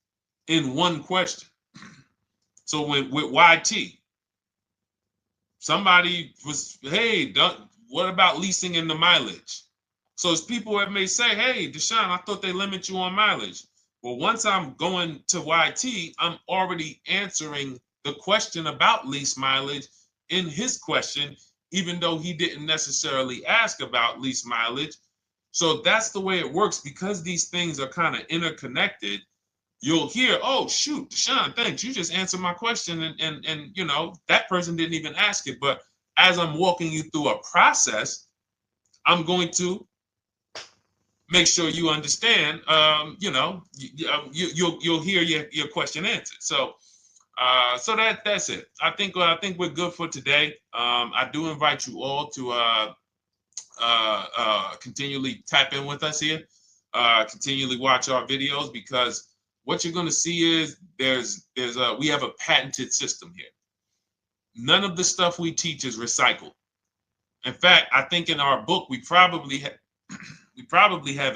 in one question. So with YT, somebody was, hey, what about leasing in the mileage? So as people that may say, hey, Deshone, I thought they limit you on mileage. Well, once I'm going to YT, I'm already answering the question about lease mileage in his question, even though he didn't necessarily ask about lease mileage. So that's the way it works, because these things are kind of interconnected. You'll hear, oh, shoot, Deshone, thanks. You just answered my question. And that person didn't even ask it. But as I'm walking you through a process, I'm going to make sure you understand, you'll hear your question answered. So that's it. I think we're good for today. I do invite you all to continually tap in with us here, continually watch our videos, because what you're going to see is we have a patented system here. None of the stuff we teach is recycled. In fact, I think in our book we probably have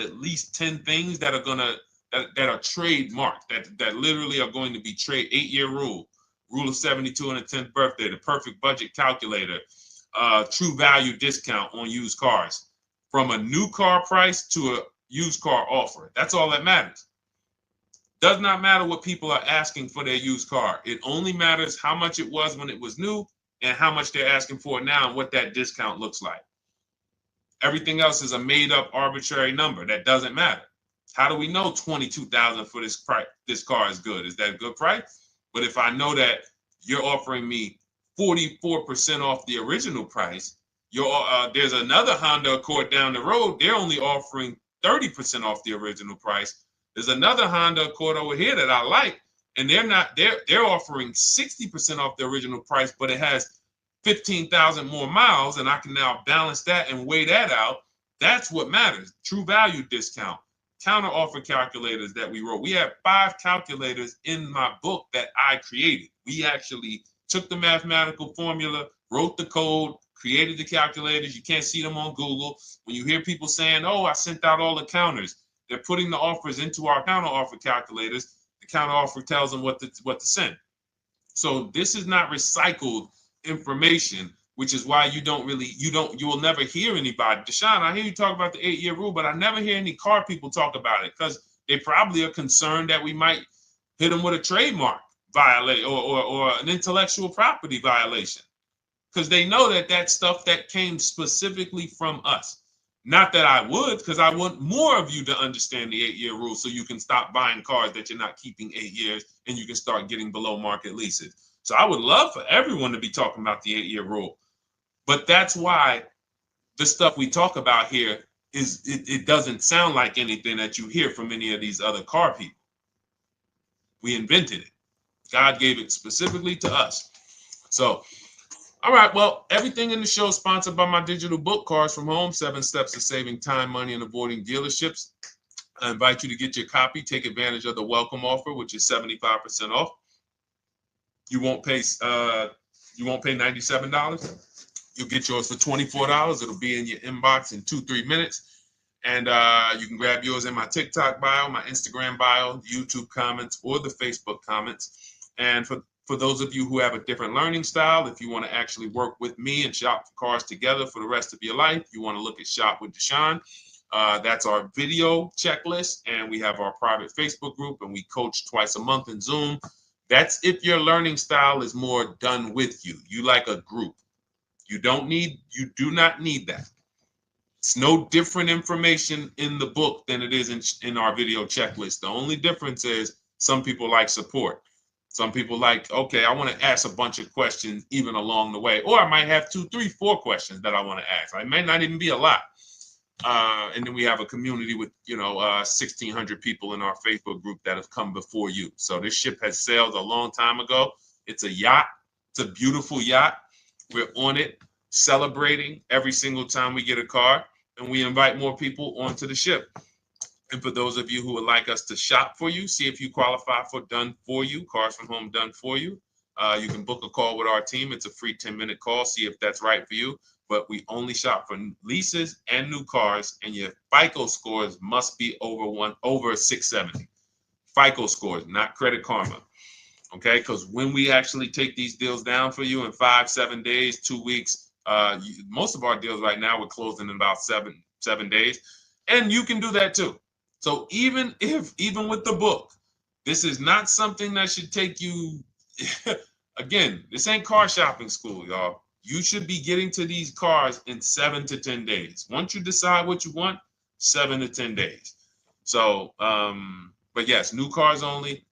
at least 10 things that are trademarked, that literally are going to be 8-year rule of 72 on the 10th birthday, the perfect budget calculator, true value discount on used cars, from a new car price to a used car offer. That's all that matters. Does not matter what people are asking for their used car. It only matters how much it was when it was new and how much they're asking for it now and what that discount looks like. Everything else is a made up arbitrary number that doesn't matter. How do we know $22,000 for this price? This car is good. Is that a good price? But if I know that you're offering me 44% off the original price, there's another Honda Accord down the road. They're only offering 30% off the original price. There's another Honda Accord over here that I like, and they're offering 60% off the original price, but it has 15,000 more miles, and I can now balance that and weigh that out. That's what matters. True value discount, counter offer calculators that we wrote. We have 5 calculators in my book that I created. We actually took the mathematical formula, wrote the code, created the calculators. You can't see them on Google. When you hear people saying, oh, I sent out all the counters, they're putting the offers into our counter offer calculators. The counter offer tells them what to send. So this is not recycled information, which is why you will never hear anybody. Deshone, I hear you talk about the 8-year rule, but I never hear any car people talk about it, because they probably are concerned that we might hit them with a trademark violation or an intellectual property violation, because they know that that's stuff that came specifically from us. Not that I would, because I want more of you to understand the 8-year rule, so you can stop buying cars that you're not keeping 8 years, and you can start getting below market leases. So I would love for everyone to be talking about the 8-year rule. But that's why the stuff we talk about here it doesn't sound like anything that you hear from any of these other car people. We invented it. God gave it specifically to us. So, all right, well, everything in the show is sponsored by my digital book, Cars from Home, 7 Steps to Saving Time, Money, and Avoiding Dealerships. I invite you to get your copy. Take advantage of the welcome offer, which is 75% off. You won't pay $97. You'll get yours for $24. It'll be in your inbox in 2-3 minutes. And you can grab yours in my TikTok bio, my Instagram bio, YouTube comments, or the Facebook comments. And for those of you who have a different learning style, if you want to actually work with me and shop for cars together for the rest of your life, you want to look at Shop with Deshone. That's our video checklist. And we have our private Facebook group, and we coach twice a month in Zoom. That's if your learning style is more done with you. You like a group. You do not need that. It's no different information in the book than it is in our video checklist. The only difference is some people like support. Some people like, okay, I want to ask a bunch of questions even along the way, or I might have 2, 3, 4 questions that I want to ask. It may not even be a lot. And then we have a community with, 1,600 people in our Facebook group that have come before you. So this ship has sailed a long time ago. It's a yacht. It's a beautiful yacht. We're on it, celebrating every single time we get a car, and we invite more people onto the ship. And for those of you who would like us to shop for you, see if you qualify for Done For You, Cars from Home Done For You. You can book a call with our team. It's a free 10-minute call. See if that's right for you. But we only shop for leases and new cars, and your FICO scores must be over 670. FICO scores, not Credit Karma. Okay, because when we actually take these deals down for you in 5, 7 days, 2 weeks, most of our deals right now we're closing in about seven days, and you can do that too. So even with the book, this is not something that should take you. Again, this ain't car shopping school, y'all. You should be getting to these cars in 7 to 10 days. Once you decide what you want, 7 to 10 days. So, but yes, new cars only,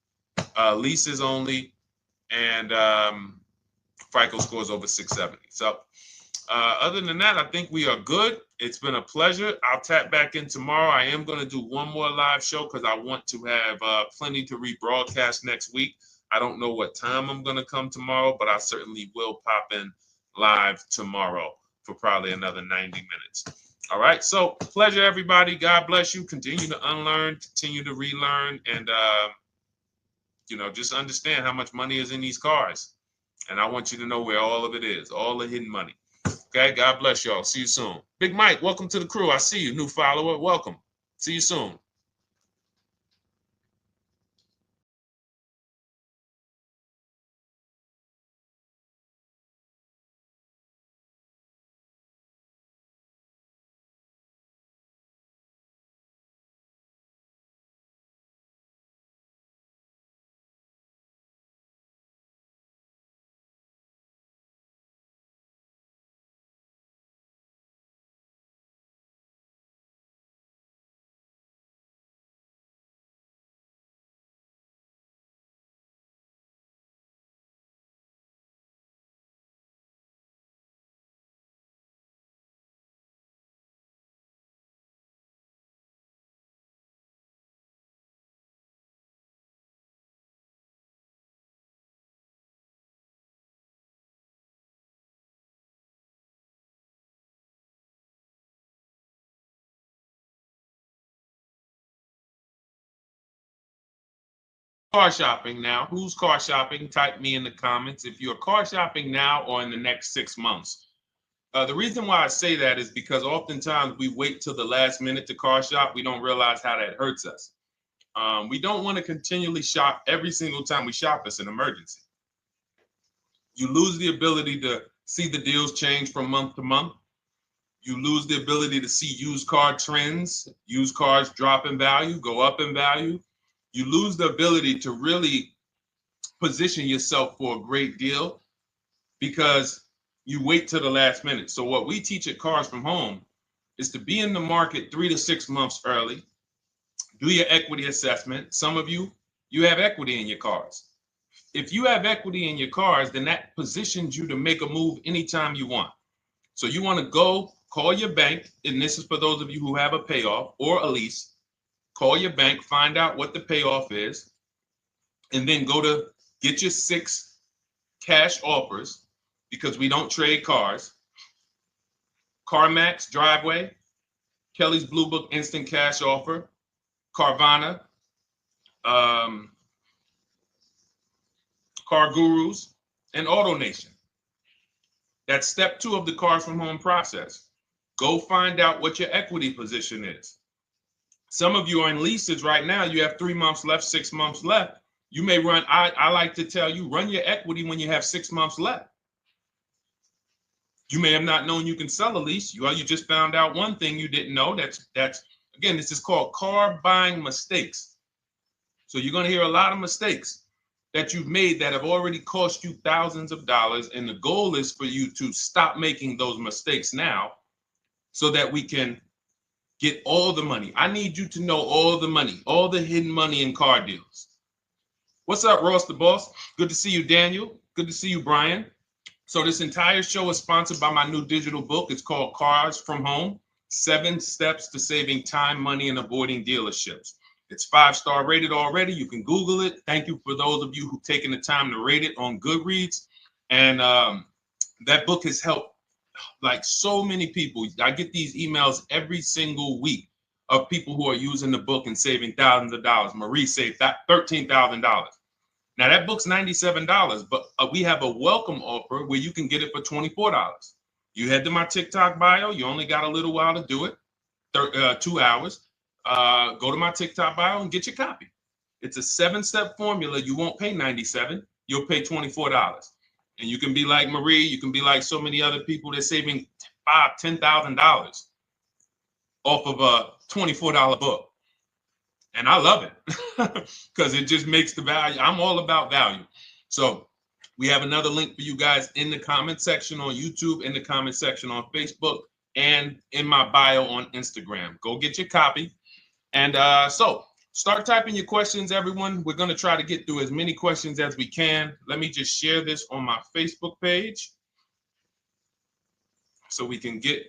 leases only, and FICO scores over 670. So other than that, I think we are good. It's been a pleasure. I'll tap back in tomorrow. I am going to do one more live show because I want to have plenty to rebroadcast next week. I don't know what time I'm going to come tomorrow, but I certainly will pop in live tomorrow for probably another 90 minutes. All right. So pleasure, everybody. God bless you. Continue to unlearn, continue to relearn, and, just understand how much money is in these cars. And I want you to know where all of it is, all the hidden money. Okay, God bless y'all. See you soon. Big Mike, welcome to the crew. I see you, new follower. Welcome. See you soon. Car shopping now. Who's car shopping? Type me in the comments if you're car shopping now or in the next 6 months. The reason why I say that is because oftentimes we wait till the last minute to car shop. We don't realize how that hurts us. We don't want to continually shop every single time we shop. It's an emergency. You lose the ability to see the deals change from month to month. You lose the ability to see used car trends, used cars drop in value, go up in value. You lose the ability to really position yourself for a great deal because you wait till the last minute. So what we teach at Cars from Home is to be in the market 3 to 6 months early. Do your equity assessment. Some of you have equity in your cars. If you have equity in your cars, then that positions you to make a move anytime you want. So you want to go call your bank, and this is for those of you who have a payoff or a lease. Call your bank, find out what the payoff is, and then go to get your 6 cash offers because we don't trade cars. CarMax, Driveway, Kelly's Blue Book Instant Cash Offer, Carvana, Car Gurus, and AutoNation. That's step 2 of the Cars from Home process. Go find out what your equity position is. Some of you are in leases right now. You have 3 months left, 6 months left. You may run, I like to tell you, run your equity when you have 6 months left. You may have not known you can sell a lease. You just found out one thing you didn't know. That's again, this is called car buying mistakes. So you're going to hear a lot of mistakes that you've made that have already cost you thousands of dollars. And the goal is for you to stop making those mistakes now so that we can get all the money. I need you to know all the money, all the hidden money in car deals. What's up, Ross the Boss? Good to see you, Daniel. Good to see you, Brian. So this entire show is sponsored by my new digital book. It's called Cars from Home, 7 Steps to Saving Time, Money, and Avoiding Dealerships. It's 5-star rated already. You can Google it. Thank you for those of you who've taken the time to rate it on Goodreads. And that book has helped like so many people. I get these emails every single week of people who are using the book and saving thousands of dollars. Marie saved $13,000. Now that book's $97, but we have a welcome offer where you can get it for $24. You head to my TikTok bio. You only got a little while to do it, 2 hours. Go to my TikTok bio and get your copy. It's a 7-step formula. You won't pay $97. You'll pay $24. And you can be like Marie. You can be like so many other people that's saving $5,000, $10,000 off of a $24 book. And I love it because it just makes the value. I'm all about value. So we have another link for you guys in the comment section on YouTube, in the comment section on Facebook, and in my bio on Instagram. Go get your copy. And so start typing your questions, everyone. We're going to try to get through as many questions as we can. Let me just share this on my Facebook page so we can get.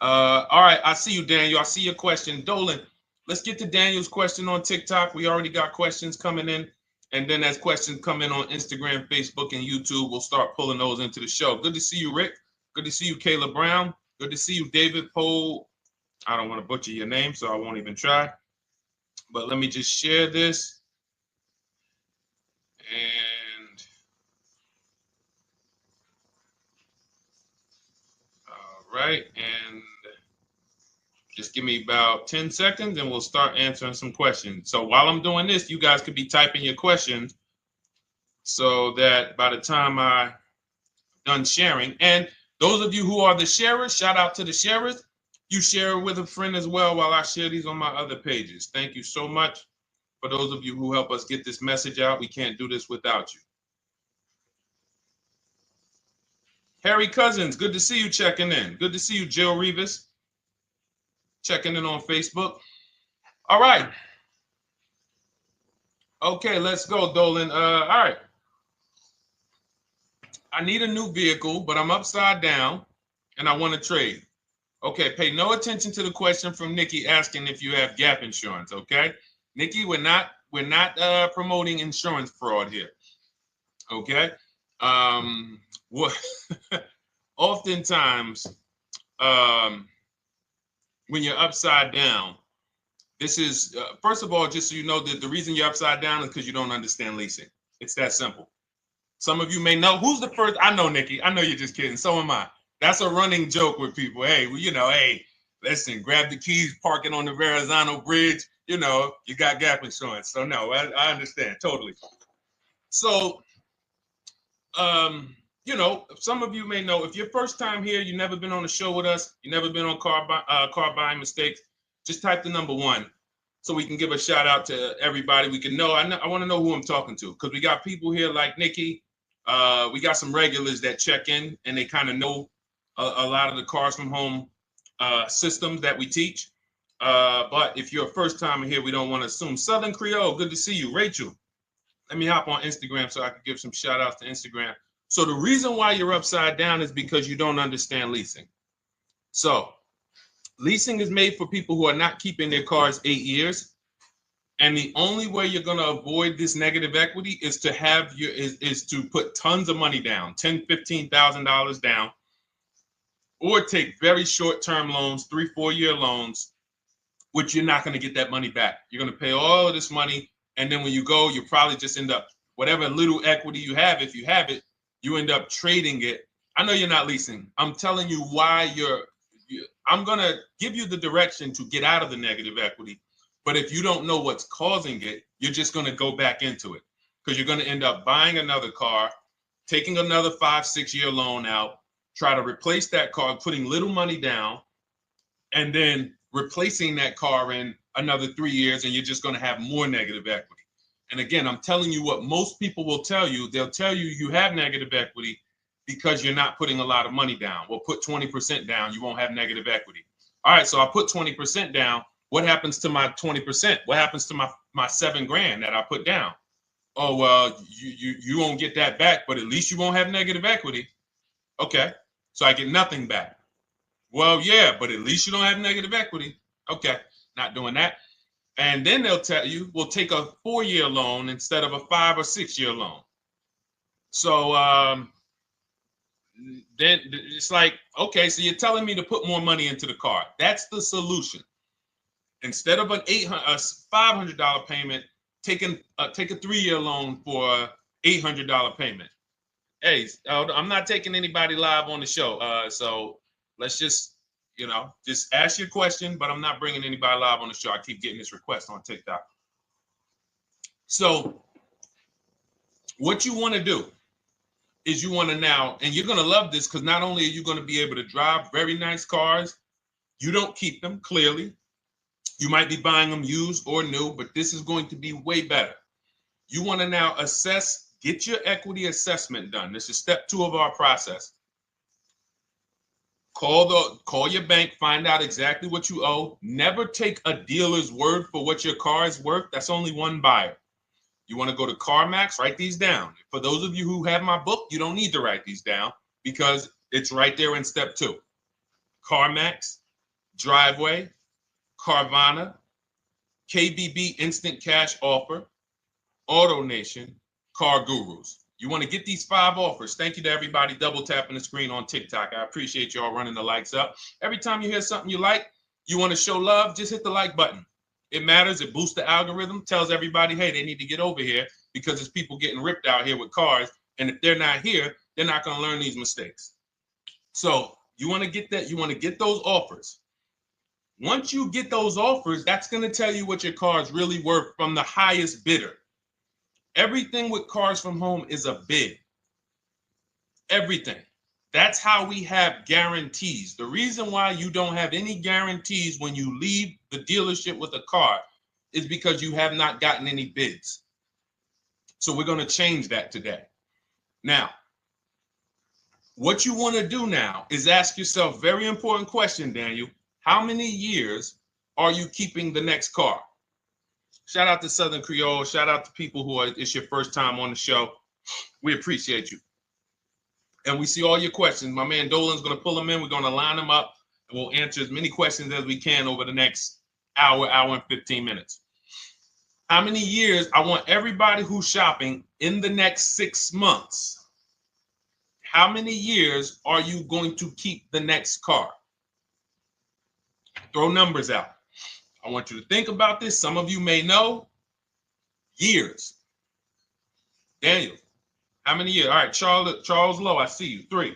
All right. I see you, Daniel. I see your question. Dolan, let's get to Daniel's question on TikTok. We already got questions coming in. And then as questions come in on Instagram, Facebook, and YouTube, we'll start pulling those into the show. Good to see you, Rick. Good to see you, Kayla Brown. Good to see you, David Poe. I don't want to butcher your name, so I won't even try. But let me just share this. And all right. And just give me about 10 seconds and we'll start answering some questions. So while I'm doing this, you guys could be typing your questions so that by the time I'm done sharing, and those of you who are the sharers, shout out to the sharers. You share it with a friend as well while I share these on my other pages. Thank you so much for those of you who help us get this message out. We can't do this without you. Harry Cousins, good to see you checking in. Good to see you, Jill Rivas, checking in on Facebook. All right. Okay, let's go, Dolan. All right. I need a new vehicle, but I'm upside down and I want to trade. Okay, pay no attention to the question from Nikki asking if you have gap insurance, okay? Nikki, we're not promoting insurance fraud here, okay? Oftentimes, when you're upside down, this is, first of all, just so you know that the reason you're upside down is because you don't understand leasing. It's that simple. Some of you may know, who's the first? I know, Nikki. I know you're just kidding. So am I. That's a running joke with people. Hey, well, you know, hey, listen, grab the keys, park it on the Verrazano Bridge. You know, you got gap insurance. So no, I understand totally. So, you know, some of you may know, if you're first time here, you've never been on a show with us, you've never been on car buying mistakes, just type the number 1 so we can give a shout out to everybody. We can know. I want to know who I'm talking to because we got people here like Nikki. We got some regulars that check in and they kind of know a lot of the Cars from Home systems that we teach. But if you're a first timer here, we don't want to assume. Southern Creole, good to see you. Rachel, let me hop on Instagram so I can give some shout outs to Instagram. So the reason why you're upside down is because you don't understand leasing. So leasing is made for people who are not keeping their cars 8 years. And the only way you're going to avoid this negative equity is to have is to put tons of money down, $10,000, $15,000 down, or take very short-term loans, 3-4 year loans, which you're not going to get that money back. You're going to pay all of this money. And then when you go, you probably just end up, whatever little equity you have, if you have it, you end up trading it. I know you're not leasing. I'm telling you why I'm going to give you the direction to get out of the negative equity. But if you don't know what's causing it, you're just going to go back into it because you're going to end up buying another car, taking another 5-6 year loan out, try to replace that car, putting little money down, and then replacing that car in another 3 years, and you're just going to have more negative equity. And again, I'm telling you what most people will tell you. They'll tell you you have negative equity because you're not putting a lot of money down. Well, put 20% down, you won't have negative equity. All right, so I put 20% down. What happens to my 20%? What happens to my my $7,000 that I put down. Oh, well, you won't get that back, but at least you won't have negative equity. Okay, so I get nothing back. Well, yeah, but at least you don't have negative equity. Okay, not doing that. And then they'll tell you, we'll take a 4-year loan instead of a 5 or 6-year loan. So then it's like, okay, so you're telling me to put more money into the car. That's the solution. Instead of a $500 payment, take a 3-year loan for a $800 payment. Hey, I'm not taking anybody live on the show. So let's just ask your question, but I'm not bringing anybody live on the show. I keep getting this request on TikTok. So what you want to do is you want to now, and you're going to love this because not only are you going to be able to drive very nice cars, you don't keep them, clearly. You might be buying them used or new, but this is going to be way better. You want to now assess, get your equity assessment done. This is step 2 of our process. Call your bank, find out exactly what you owe. Never take a dealer's word for what your car is worth. That's only one buyer. You want to go to CarMax, write these down. For those of you who have my book, you don't need to write these down because it's right there in step 2. CarMax, Driveway, Carvana, KBB Instant Cash Offer, AutoNation, Car Gurus. You want to get these 5 offers. Thank you to everybody double tapping the screen on TikTok. I appreciate y'all running the likes up. Every time you hear something you like, you want to show love, just hit the like button. It matters. It boosts the algorithm, tells everybody, hey, they need to get over here because there's people getting ripped out here with cars. And if they're not here, they're not going to learn these mistakes. So you want to get that. You want to get those offers. Once you get those offers, that's going to tell you what your car is really worth from the highest bidder. Everything with Cars from Home is a bid. Everything. That's how we have guarantees. The reason why you don't have any guarantees when you leave the dealership with a car is because you have not gotten any bids. So we're going to change that today. Now, what you want to do now is ask yourself, very important question, Daniel. How many years are you keeping the next car? Shout out to Southern Creole. Shout out to people who it's your first time on the show. We appreciate you. And we see all your questions. My man Dolan's going to pull them in. We're going to line them up. And we'll answer as many questions as we can over the next hour and 15 minutes. How many years? I want everybody who's shopping in the next 6 months. How many years are you going to keep the next car? Throw numbers out. I want you to think about this. Some of you may know. Years. Daniel, how many years? All right, Charles Lowe, I see you. 3.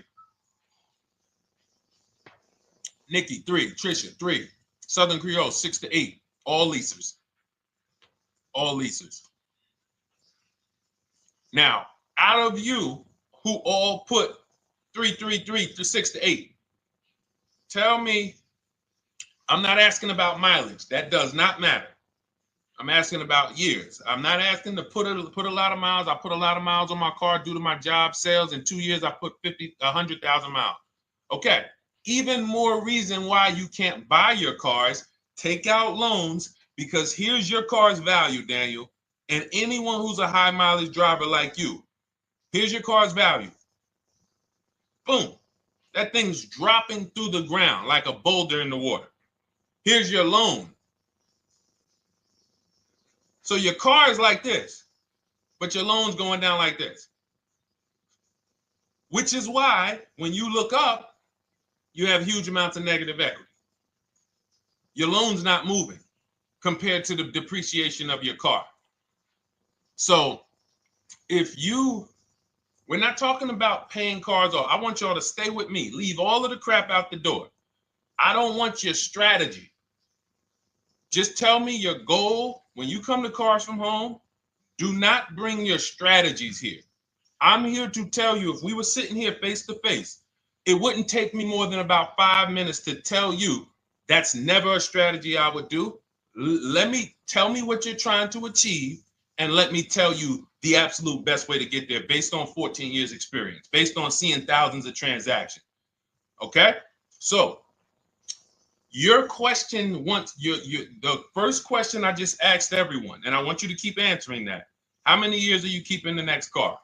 Nikki, 3. Trisha, 3. Southern Creole, 6 to 8. All leasers. All leasers. Now, out of you who all put 3 to 6 to 8, tell me. I'm not asking about mileage. That does not matter. I'm asking about years. I'm not asking to put a lot of miles. I put a lot of miles on my car due to my job sales. In 2 years, I put 100,000 miles. Okay. Even more reason why you can't buy your cars. Take out loans because here's your car's value, Daniel. And anyone who's a high mileage driver like you, here's your car's value. Boom. That thing's dropping through the ground like a boulder in the water. Here's your loan. So your car is like this, but your loan's going down like this. Which is why when you look up, you have huge amounts of negative equity. Your loan's not moving compared to the depreciation of your car. So we're not talking about paying cars off. I want y'all to stay with me. Leave all of the crap out the door. I don't want your strategy. Just tell me your goal. When you come to Cars from Home, do not bring your strategies here. I'm here to tell you, if we were sitting here face to face, it wouldn't take me more than about 5 minutes to tell you that's never a strategy I would do. Tell me what you're trying to achieve, and let me tell you the absolute best way to get there based on 14 years experience, based on seeing thousands of transactions. Okay? So Your question the first question I just asked everyone, and I want you to keep answering that. How many years are you keeping the next car?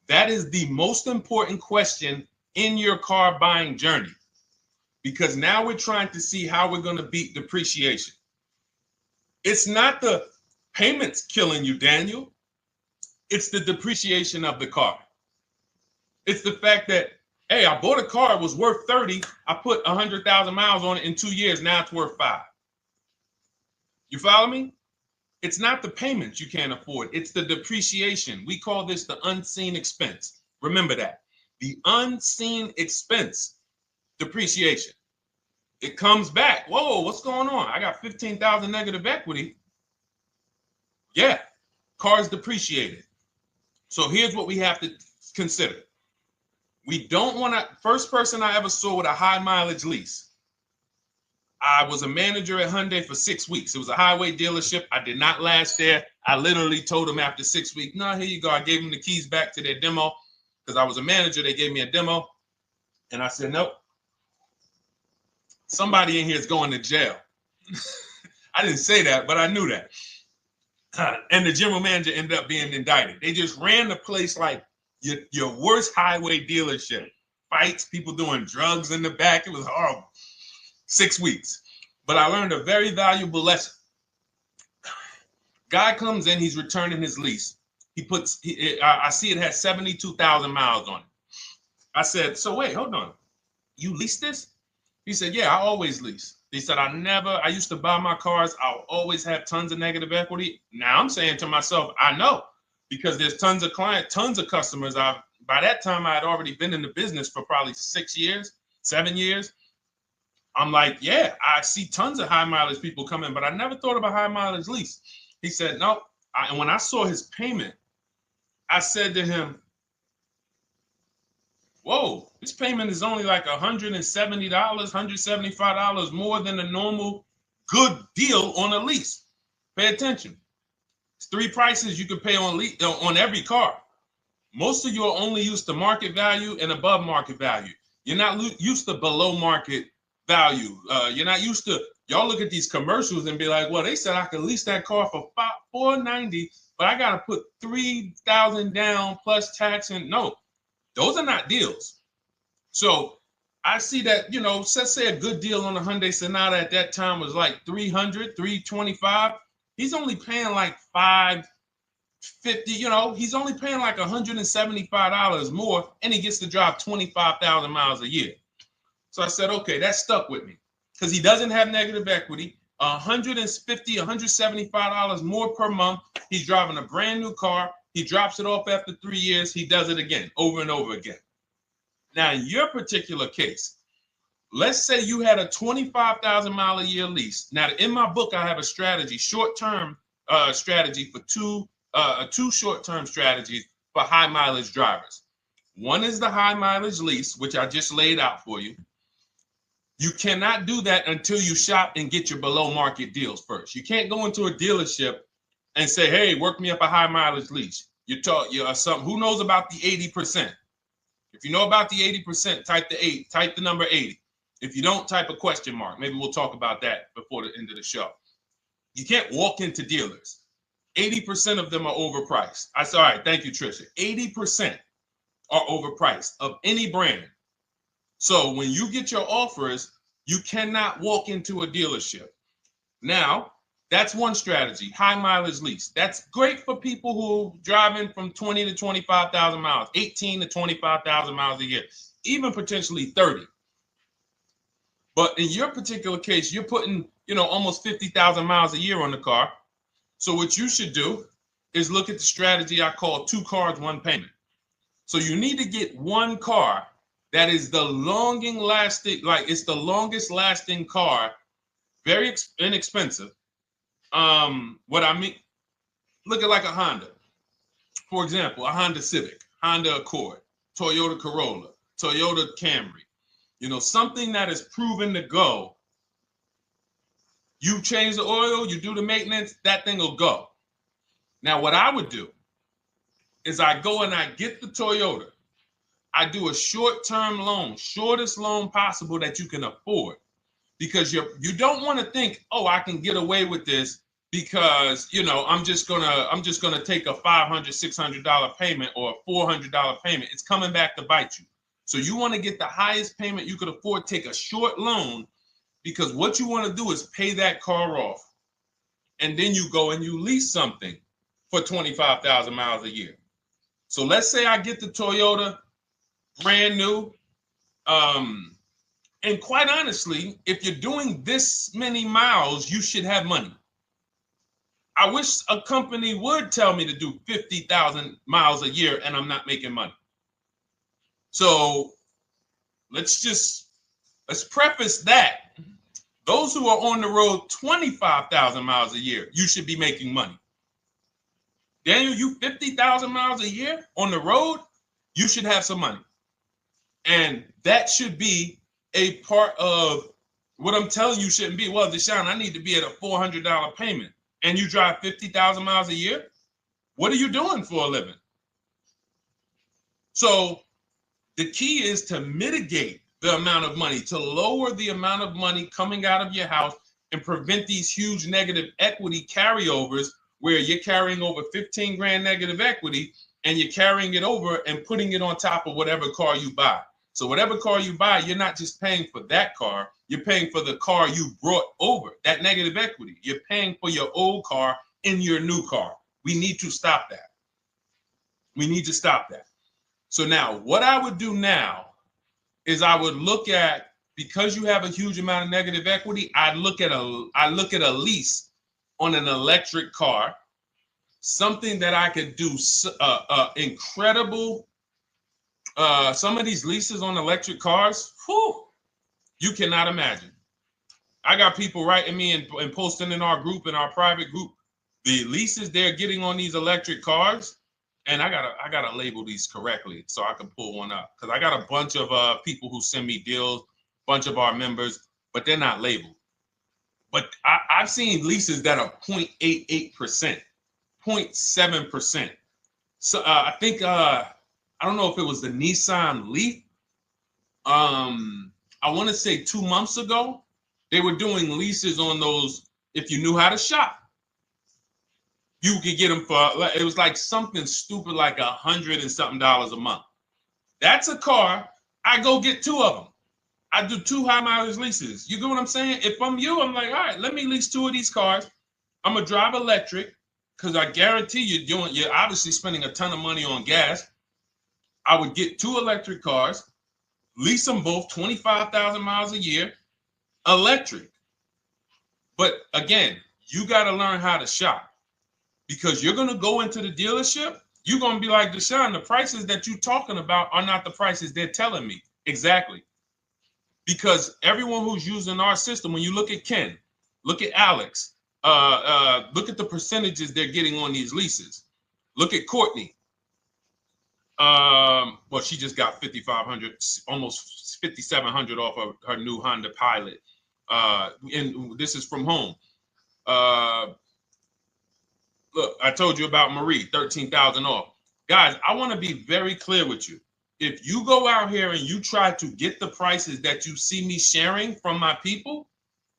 That is the most important question in your car buying journey, because now we're trying to see how we're going to beat depreciation. It's not the payments killing you, Daniel. It's the depreciation of the car. It's the fact that, hey, I bought a car, it was worth 30. I put 100,000 miles on it in 2 years. Now it's worth 5. You follow me? It's not the payments you can't afford. It's the depreciation. We call this the unseen expense. Remember that. The unseen expense, depreciation. It comes back. Whoa, what's going on? I got 15,000 negative equity. Yeah, car's depreciated. So here's what we have to consider. We don't want to, first person I ever saw with a high mileage lease. I was a manager at Hyundai for 6 weeks. It was a highway dealership. I did not last there. I literally told them after 6 weeks, no, here you go. I gave them the keys back to their demo because I was a manager. They gave me a demo. And I said, nope. Somebody in here is going to jail. I didn't say that, but I knew that. And the general manager ended up being indicted. They just ran the place like your worst highway dealership. Fights, people doing drugs in the back. It was horrible. 6 weeks. But I learned a very valuable lesson. Guy comes in, he's returning his lease. I see it has 72,000 miles on it. I said, so wait, hold on. You leased this? He said, yeah, I always lease. He said, I used to buy my cars. I'll always have tons of negative equity. Now I'm saying to myself, I know, because there's tons of clients, tons of customers. By that time, I had already been in the business for probably 6 years, 7 years. I'm like, yeah, I see tons of high mileage people coming, but I never thought of a high mileage lease. He said, no. And when I saw his payment, I said to him, whoa, this payment is only like $170, $175 more than a normal good deal on a lease. Pay attention. It's 3 prices you can pay on every car. Most of you are only used to market value and above market value. You're not used to below market value. You're not used to, y'all look at these commercials and be like, well, they said I could lease that car for $490, but I got to put $3,000 down plus tax. And no, those are not deals. So I see that, let's say a good deal on a Hyundai Sonata at that time was like $300, $325. He's only paying like $550, he's only paying like $175 more, and he gets to drive 25,000 miles a year. So I said, okay, that stuck with me because he doesn't have negative equity. $150, $175 more per month. He's driving a brand new car. He drops it off after 3 years. He does it again, over and over again. Now, in your particular case, let's say you had a 25,000 mile a year lease. Now, in my book, I have a strategy, short-term strategy for two short-term strategies for high mileage drivers. One is the high mileage lease, which I just laid out for you. You cannot do that until you shop and get your below market deals first. You can't go into a dealership and say, hey, work me up a high mileage lease. Who knows about the 80%? If you know about the 80%, type the number 80. If you don't, type a question mark. Maybe we'll talk about that before the end of the show. You can't walk into dealers. 80% of them are overpriced. I said, all right, thank you, Trisha. 80% are overpriced of any brand. So when you get your offers, you cannot walk into a dealership. Now, that's one strategy, high mileage lease. That's great for people who are driving from 20 to 25,000 miles, 18 to 25,000 miles a year, even potentially 30. But in your particular case, you're putting, almost 50,000 miles a year on the car. So what you should do is look at the strategy I call 2 cars, 1 payment. So you need to get one car that is the longest lasting car, very inexpensive. What I mean, look at like a Honda. For example, a Honda Civic, Honda Accord, Toyota Corolla, Toyota Camry. Something that is proven to go. You change the oil, you do the maintenance, that thing will go. Now, what I would do is I go and I get the Toyota. I do a short-term loan, shortest loan possible that you can afford. because you don't want to think, oh, I can get away with this because, you know, I'm just gonna take a $500, $600 payment or a $400 payment. It's coming back to bite you. So you want to get the highest payment you could afford, take a short loan, because what you want to do is pay that car off. And then you go and you lease something for 25,000 miles a year. So let's say I get the Toyota brand new. And quite honestly, if you're doing this many miles, you should have money. I wish a company would tell me to do 50,000 miles a year and I'm not making money. So let's preface that. Those who are on the road 25,000 miles a year, you should be making money. Daniel, you 50,000 miles a year on the road, you should have some money. And that should be a part of what I'm telling you shouldn't be. Well, Deshone, I need to be at a $400 payment. And you drive 50,000 miles a year? What are you doing for a living? So the key is to mitigate the amount of money, to lower the amount of money coming out of your house and prevent these huge negative equity carryovers where you're carrying over 15 grand negative equity and you're carrying it over and putting it on top of whatever car you buy. So whatever car you buy, you're not just paying for that car, you're paying for the car you brought over, that negative equity. You're paying for your old car in your new car. We need to stop that. We need to stop that. So now what I would do now is I would look at, because you have a huge amount of negative equity, I look at a lease on an electric car, something that I could do incredible. Some of these leases on electric cars, whew, you cannot imagine. I got people writing me and posting in our group, in our private group, the leases they're getting on these electric cars. And I gotta label these correctly so I can pull one up, because I got a bunch of people who send me deals, bunch of our members, but they're not labeled. But I've seen leases that are 0.88%, 0.7%. So I think I don't know if it was the Nissan Leaf. I want to say 2 months ago, they were doing leases on those. If you knew how to shop, you could get them for, it was like something stupid like $100 and something a month. That's a car. I go get 2 of them. I do 2 high mileage leases. You get what I'm saying? If I'm you, I'm like, all right, let me lease 2 of these cars. I'm gonna drive electric, because I guarantee you're obviously spending a ton of money on gas. I would get 2 electric cars, lease them both 25,000 miles a year, electric. But again, you got to learn how to shop, because you're going to go into the dealership. You're going to be like, Deshone, the prices that you're talking about are not the prices they're telling me. Exactly. Because everyone who's using our system, when you look at Ken, look at Alex, look at the percentages they're getting on these leases. Look at Courtney. Well, she just got 5,500, almost 5,700 off of her new Honda Pilot. And this is from home. Look, I told you about Marie, 13,000 off. Guys, I want to be very clear with you. If you go out here and you try to get the prices that you see me sharing from my people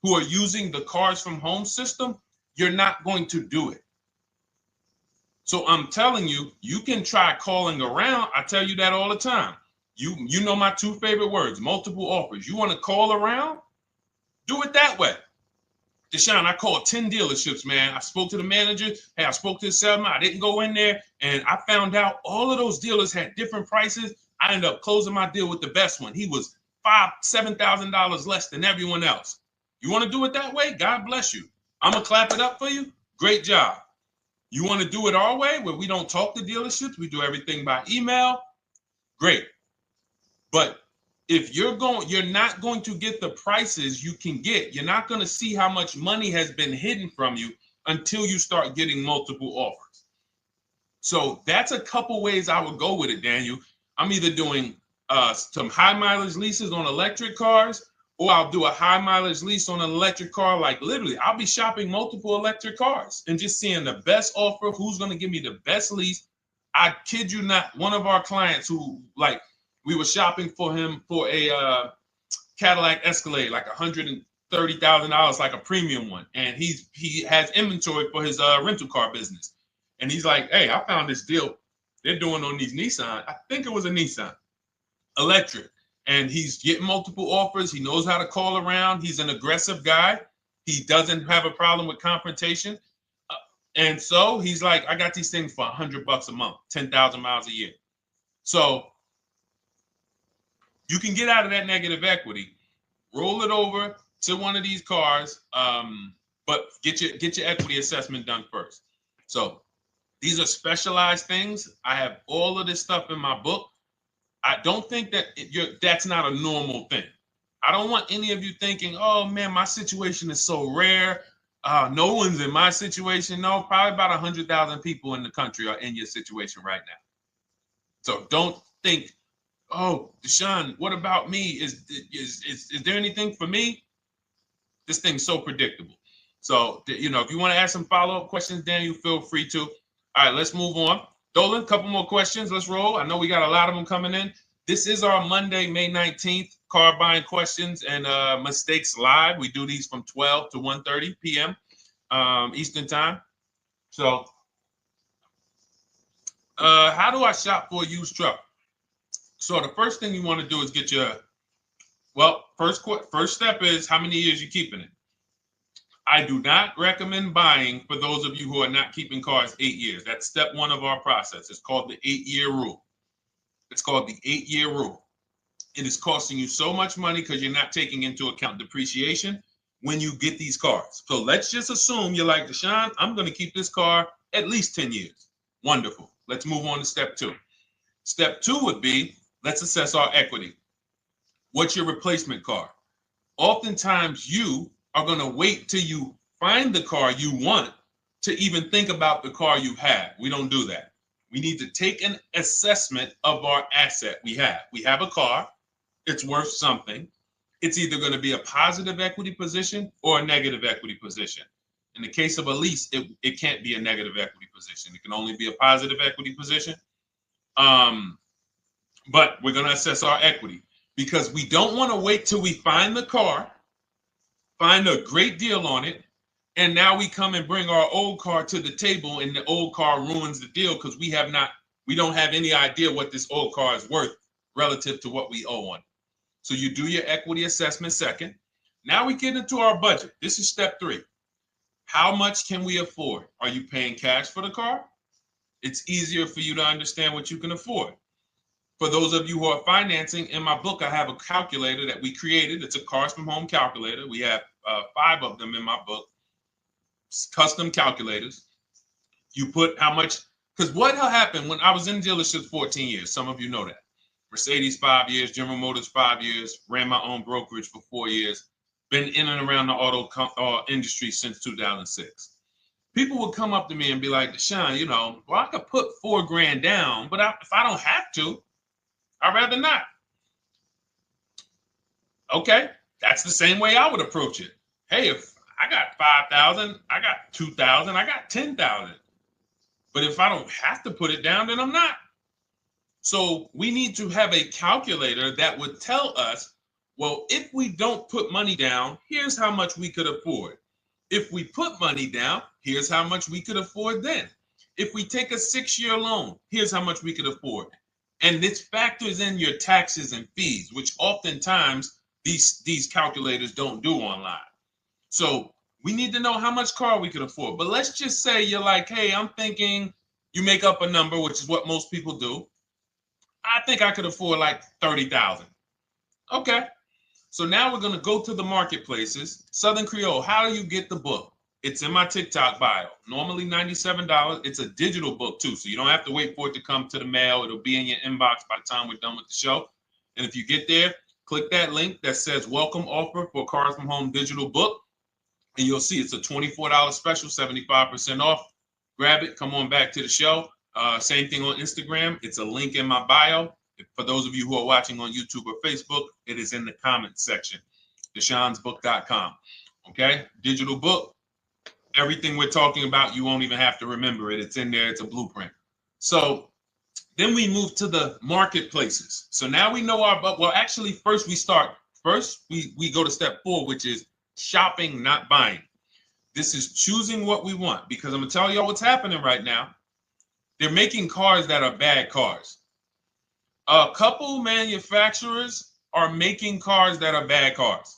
who are using the Cars from Home system, you're not going to do it. So I'm telling you, you can try calling around. I tell you that all the time. You know my 2 favorite words, multiple offers. You want to call around? Do it that way. Deshone, I called 10 dealerships, man. I spoke to the manager. Hey, I spoke to the salesman. I didn't go in there, and I found out all of those dealers had different prices. I ended up closing my deal with the best one. He was $5,000, $7,000 less than everyone else. You want to do it that way? God bless you. I'm going to clap it up for you. Great job. You want to do it our way, where we don't talk to dealerships, we do everything by email? Great. But if you're not going to get the prices you can get. You're not going to see how much money has been hidden from you until you start getting multiple offers. So that's a couple ways I would go with it, Daniel. I'm either doing some high mileage leases on electric cars, or I'll do a high mileage lease on an electric car. Like literally, I'll be shopping multiple electric cars and just seeing the best offer, who's going to give me the best lease. I kid you not, one of our clients who, like, we were shopping for him for a Cadillac Escalade, like $30,000, like a premium one, and he has inventory for his rental car business, and he's like, hey, I found this deal they're doing on these Nissan. I think it was a Nissan electric, and he's getting multiple offers. He knows how to call around. He's an aggressive guy. He doesn't have a problem with confrontation, and so he's like, I got these things for $100 a month, 10,000 miles a year. So you can get out of that negative equity, roll it over to one of these cars, but get your equity assessment done first. So these are specialized things. I have all of this stuff in my book. I don't think that that's not a normal thing. I don't want any of you thinking, oh man, my situation is so rare. No one's in my situation. No, probably about 100,000 people in the country are in your situation right now. So don't think, oh, Deshone, what about me? Is there anything for me? This thing's so predictable. So, if you want to ask some follow-up questions, Daniel, feel free to. All right, let's move on. Dolan, a couple more questions. Let's roll. I know we got a lot of them coming in. This is our Monday, May 19th, car buying questions and mistakes live. We do these from 12 to 1:30 p.m. Eastern time. So, how do I shop for a used truck? So the first thing you want to do is get your, first step is how many years you keeping it. I do not recommend buying for those of you who are not keeping cars 8 years. That's step one of our process. It's called the 8-year rule. It's called the 8-year rule. It is costing you so much money because you're not taking into account depreciation when you get these cars. So let's just assume you're like, Deshone, I'm going to keep this car at least 10 years. Wonderful. Let's move on to step two. Step two would be, let's assess our equity. What's your replacement car? Oftentimes you are going to wait till you find the car you want to even think about the car you have. We don't do that. We need to take an assessment of our asset we have. We have a car. It's worth something. It's either going to be a positive equity position or a negative equity position. In the case of a lease, it can't be a negative equity position. It can only be a positive equity position. But we're going to assess our equity because we don't want to wait till we find the car, find a great deal on it, and now we come and bring our old car to the table and the old car ruins the deal because we don't have any idea what this old car is worth relative to what we owe on it. So you do your equity assessment second. Now we get into our budget. This is step three. How much can we afford? Are you paying cash for the car? It's easier for you to understand what you can afford. For those of you who are financing, in my book, I have a calculator that we created. It's a Cars from Home calculator. We have 5 of them in my book, custom calculators. You put how much, because what happened when I was in dealerships 14 years, some of you know that. Mercedes 5 years, General Motors 5 years, ran my own brokerage for 4 years, been in and around the auto industry since 2006. People would come up to me and be like, Deshone, I could put $4,000 down, but if I don't have to, I'd rather not. Okay, that's the same way I would approach it. Hey, if I got 5,000, I got 2,000, I got 10,000. But if I don't have to put it down, then I'm not. So we need to have a calculator that would tell us, well, if we don't put money down, here's how much we could afford. If we put money down, here's how much we could afford then. If we take a 6-year loan, here's how much we could afford. And this factors in your taxes and fees, which oftentimes these calculators don't do online. So we need to know how much car we could afford. But let's just say you're like, hey, I'm thinking, you make up a number, which is what most people do. I think I could afford like 30,000. Okay. So now we're going to go to the marketplaces. Southern Creole, how do you get the book? It's in my TikTok bio. Normally $97. It's a digital book too, so you don't have to wait for it to come to the mail. It'll be in your inbox by the time we're done with the show. And if you get there, click that link that says welcome offer for Cars from Home digital book. And you'll see it's a $24 special, 75% off. Grab it. Come on back to the show. Same thing on Instagram. It's a link in my bio. For those of you who are watching on YouTube or Facebook, it is in the comments section. DeshonesBook.com. Okay? Digital book. Everything we're talking about, you won't even have to remember it. It's in there. It's a blueprint. So then we move to the marketplaces. So now we know our, well, actually, first we go to step 4, which is shopping, not buying. This is choosing what we want, because I'm gonna tell y'all what's happening right now. They're making cars that are bad cars. A couple manufacturers are making cars that are bad cars.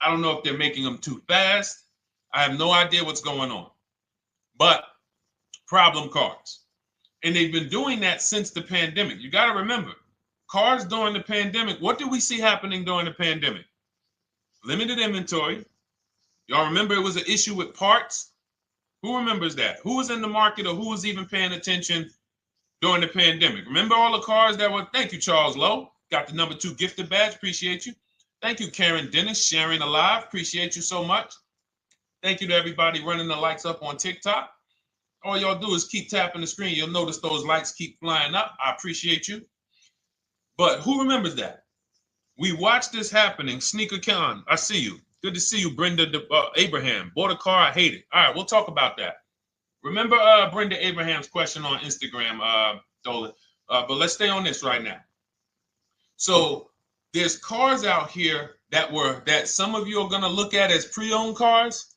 I don't know if they're making them too fast. I have no idea what's going on, but problem cars. And they've been doing that since the pandemic. You got to remember, cars during the pandemic, what did we see happening during the pandemic? Limited inventory. Y'all remember it was an issue with parts? Who remembers that? Who was in the market, or who was even paying attention during the pandemic? Remember all the cars that were, thank you, Charles Lowe. Got the #2 gifted badge, appreciate you. Thank you, Karen Dennis, sharing alive, appreciate you so much. Thank you to everybody running the likes up on TikTok. All y'all do is keep tapping the screen. You'll notice those likes keep flying up. I appreciate you. But who remembers that? We watched this happening. Sneaker Con, I see you. Good to see you, Brenda Abraham. Bought a car, I hate it. All right, we'll talk about that. Remember Brenda Abraham's question on Instagram, Dolan. But let's stay on this right now. So there's cars out here that some of you are going to look at as pre-owned cars,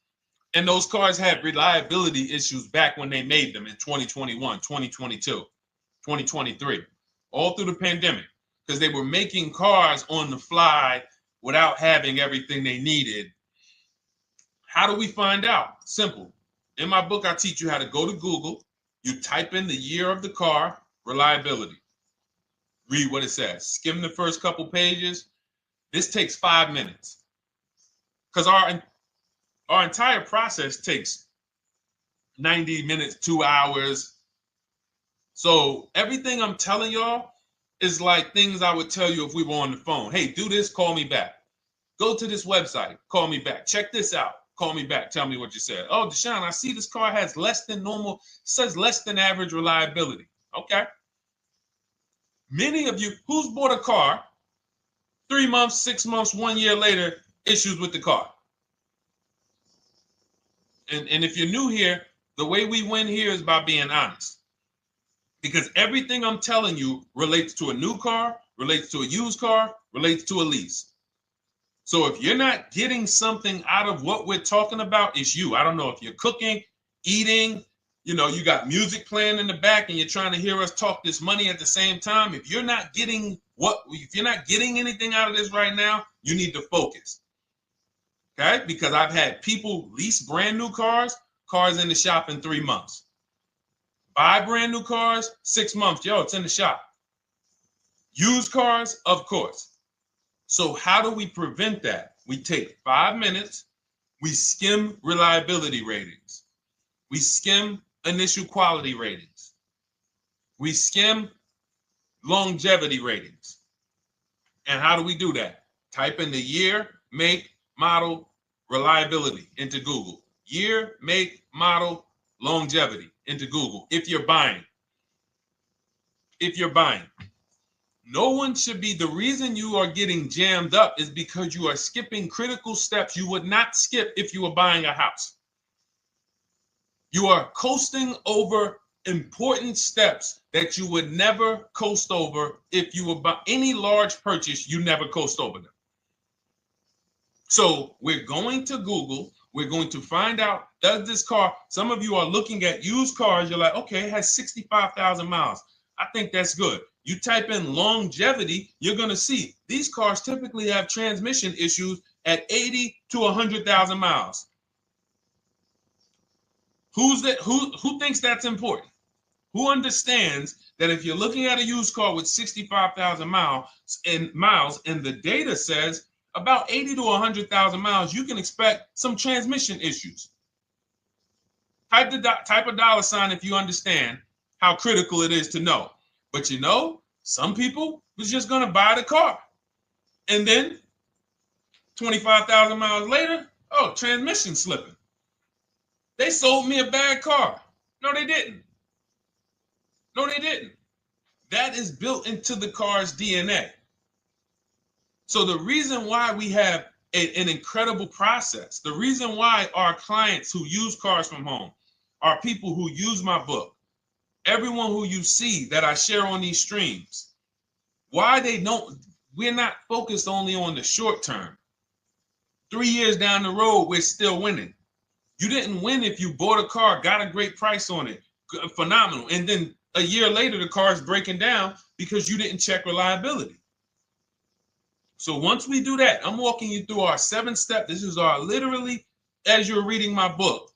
and those cars had reliability issues back when they made them in 2021, 2022, 2023, all through the pandemic, because they were making cars on the fly without having everything they needed. How do we find out? Simple. In my book, I teach you how to go to Google. You type in the year of the car, reliability. Read what it says. Skim the first couple pages. This takes 5 minutes, because our entire process takes 90 minutes, 2 hours. So everything I'm telling y'all is like things I would tell you if we were on the phone. Hey, do this, call me back. Go to this website, call me back. Check this out, call me back. Tell me what you said. Oh, Deshone, I see this car has less than normal, says less than average reliability. Okay. Many of you, who's bought a car 3 months, 6 months, 1 year later, issues with the car? And if you're new here, the way we win here is by being honest. Because everything I'm telling you relates to a new car, relates to a used car, relates to a lease. So if you're not getting something out of what we're talking about, it's you. I don't know if you're cooking, eating, you got music playing in the back and you're trying to hear us talk this money at the same time. If you're not getting anything out of this right now, you need to focus. Okay? Because I've had people lease brand new cars in the shop in 3 months. Buy brand new cars, 6 months. Yo, it's in the shop. Used cars, of course. So how do we prevent that? We take 5 minutes. We skim reliability ratings. We skim initial quality ratings. We skim longevity ratings. And how do we do that? Type in the year, make, model, reliability into Google. Year, make, model, longevity into Google. If you're buying. No one should be, the reason you are getting jammed up is because you are skipping critical steps you would not skip if you were buying a house. You are coasting over important steps that you would never coast over if you were buying any large purchase. You never coast over them. So we're going to Google. We're going to find out, does this car, some of you are looking at used cars. You're like, okay, it has 65,000 miles. I think that's good. You type in longevity, you're going to see these cars typically have transmission issues at 80 to 100,000 miles. Who thinks that's important? Who understands that if you're looking at a used car with 65,000 miles and the data says about 80 to 100,000 miles, you can expect some transmission issues. Type a dollar sign if you understand how critical it is to know. But some people was just going to buy the car. And then 25,000 miles later, transmission slipping. They sold me a bad car. No, they didn't. That is built into the car's DNA. So the reason why we have an incredible process, the reason why our clients who use cars from home are people who use my book, everyone who you see that I share on these streams, we're not focused only on the short term. 3 years down the road, we're still winning. You didn't win if you bought a car, got a great price on it, phenomenal, and then a year later the car is breaking down because you didn't check reliability. So once we do that, I'm walking you through our 7-step. This is our literally, as you're reading my book,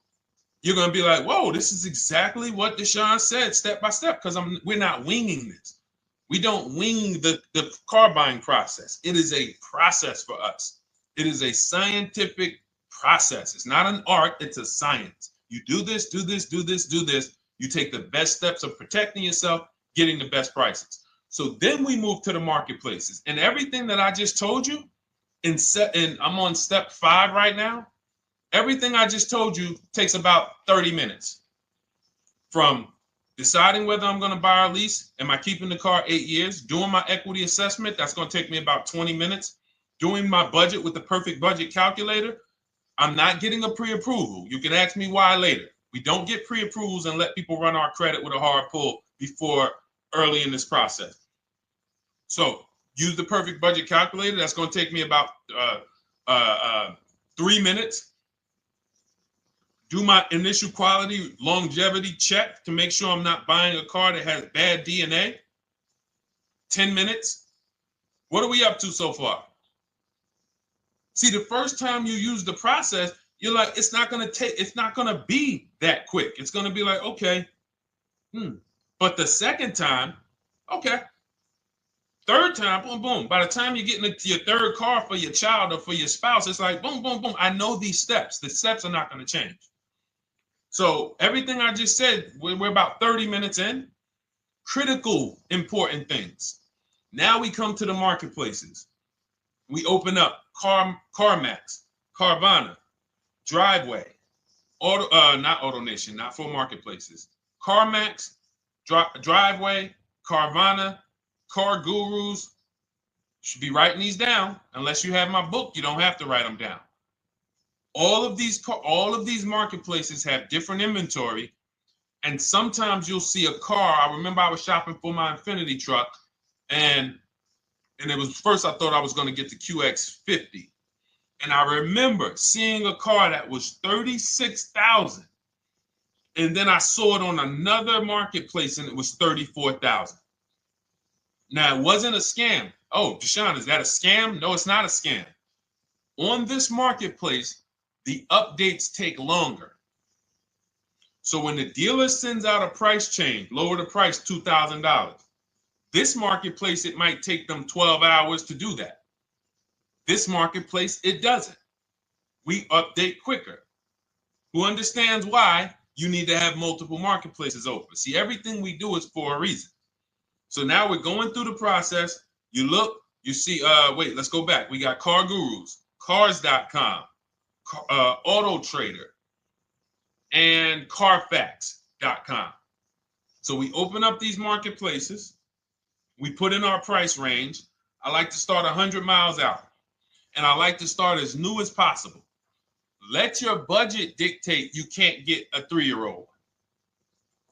you're going to be like, whoa, this is exactly what Deshone said, step by step, because we're not winging this. We don't wing the car buying process. It is a process for us. It is a scientific process. It's not an art, it's a science. You do this, do this, do this, do this. You take the best steps of protecting yourself, getting the best prices. So then we move to the marketplaces. And everything that I just told you, and I'm on step 5 right now, everything I just told you takes about 30 minutes. From deciding whether I'm going to buy or lease, am I keeping the car 8 years, doing my equity assessment, that's going to take me about 20 minutes, doing my budget with the perfect budget calculator. I'm not getting a pre-approval. You can ask me why later. We don't get pre-approvals and let people run our credit with a hard pull before early in this process. So use the perfect budget calculator. That's going to take me about 3 minutes. Do my initial quality longevity check to make sure I'm not buying a car that has bad DNA. 10 minutes. What are we up to so far? See, the first time you use the process, you're like, it's not going to be that quick. It's going to be like, okay. But the second time, okay. Third time, boom, boom. By the time you're getting into your third car for your child or for your spouse, it's like, boom, boom, boom. I know these steps. The steps are not going to change. So everything I just said, we're about 30 minutes in. Critical, important things. Now we come to the marketplaces. We open up CarMax, Carvana, Driveway, not AutoNation, not for marketplaces. CarMax, Driveway, Carvana, Car Gurus. Should be writing these down. Unless you have my book, you don't have to write them down. All of these marketplaces have different inventory, and sometimes you'll see a car. I remember I was shopping for my Infinity truck, and it was first I thought I was going to get the QX50. And I remember seeing a car that was $36,000. And then I saw it on another marketplace and it was $34,000. Now, it wasn't a scam. Oh, Deshone, is that a scam? No, it's not a scam. On this marketplace, the updates take longer. So when the dealer sends out a price change, lower the price $2,000. This marketplace, it might take them 12 hours to do that. This marketplace, it doesn't. We update quicker. Who understands why you need to have multiple marketplaces open? See, everything we do is for a reason. So now we're going through the process. You look, you see, wait, let's go back. We got Car Gurus, Cars.com, Auto Trader, and Carfax.com. So we open up these marketplaces. We put in our price range. I like to start 100 miles out. And I like to start as new as possible. Let your budget dictate you can't get a 3-year-old.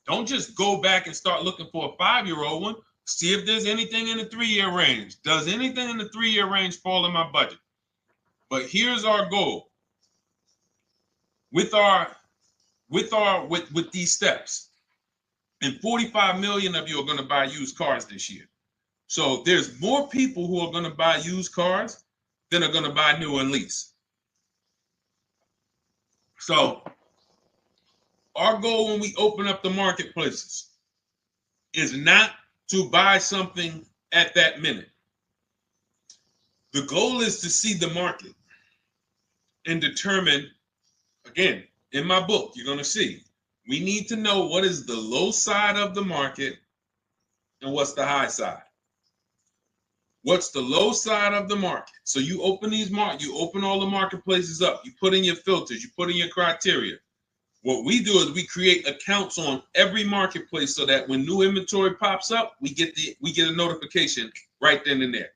Don't just go back and start looking for a 5-year-old one. See if there's anything in the 3-year range. Does anything in the 3-year range fall in my budget? But here's our goal. With these steps, and 45 million of you are going to buy used cars this year. So there's more people who are going to buy used cars than are going to buy new and lease. So our goal when we open up the marketplaces is not to buy something at that minute. The goal is to see the market and determine, again, in my book, you're going to see, we need to know what is the low side of the market and what's the high side. What's the low side of the market? So you open you open all the marketplaces up. You put in your filters. You put in your criteria. What we do is we create accounts on every marketplace so that when new inventory pops up, we get a notification right then and there.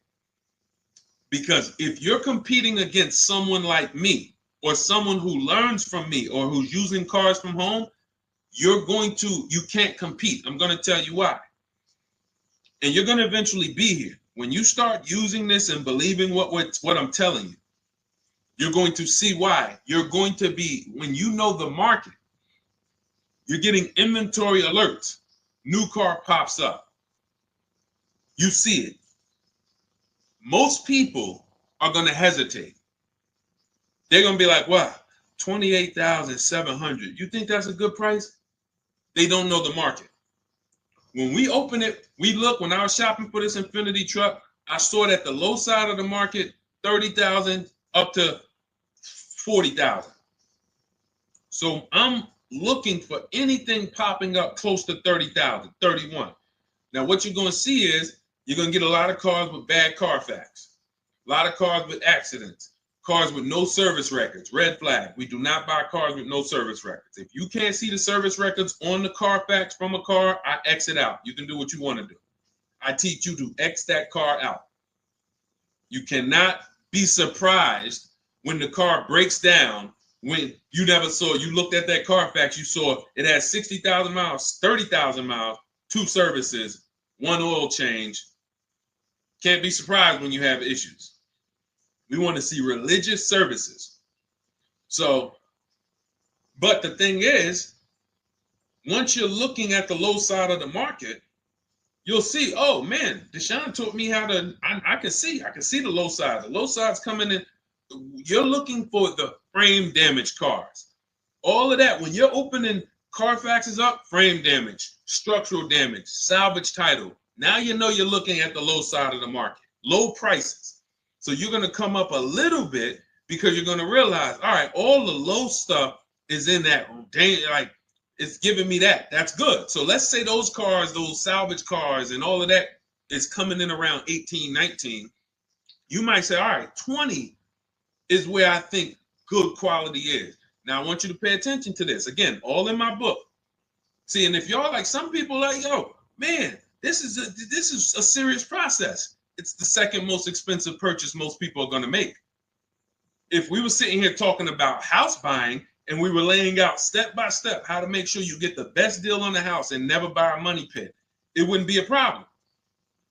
Because if you're competing against someone like me or someone who learns from me or who's using cars from home, you can't compete. I'm going to tell you why. And you're going to eventually be here. When you start using this and believing what I'm telling you, You're going to see why. You're going to be, when you know the market, you're getting inventory alerts. New car pops up. You see it. Most people are going to hesitate. They're going to be like, wow, 28,700. You think that's a good price? They don't know the market. When we open it, we look, when I was shopping for this Infinity truck, I saw it at the low side of the market, 30,000 up to 40,000. So I'm looking for anything popping up close to 30,000, 31. Now, what you're going to see is you're going to get a lot of cars with bad Carfax, a lot of cars with accidents, cars with no service records, red flag. We do not buy cars with no service records. If you can't see the service records on the Carfax from a car, I exit out. You can do what you want to do. I teach you to X that car out. You cannot be surprised when the car breaks down, when you never saw, you looked at that Carfax, you saw it had 60,000 miles, 30,000 miles, 2 services, 1 oil change. Can't be surprised when you have issues. We want to see religious services. So, but the thing is, once you're looking at the low side of the market, you'll see, oh man, Deshone taught me how to, I can see the low side. The low side's coming in. You're looking for the frame damage cars. All of that, when you're opening Carfaxes up, frame damage, structural damage, salvage title. Now you know you're looking at the low side of the market, low prices. So you're going to come up a little bit because you're going to realize, all right, all the low stuff is in that, like, it's giving me that. That's good. So let's say those cars, those salvage cars and all of that is coming in around 18, 19. You might say, all right, 20 is where I think good quality is. Now I want you to pay attention to this. Again, all in my book. See, and if y'all like, some people like, yo, man, this is a serious process. It's the second most expensive purchase most people are going to make. If we were sitting here talking about house buying and we were laying out step by step how to make sure you get the best deal on the house and never buy a money pit, it wouldn't be a problem.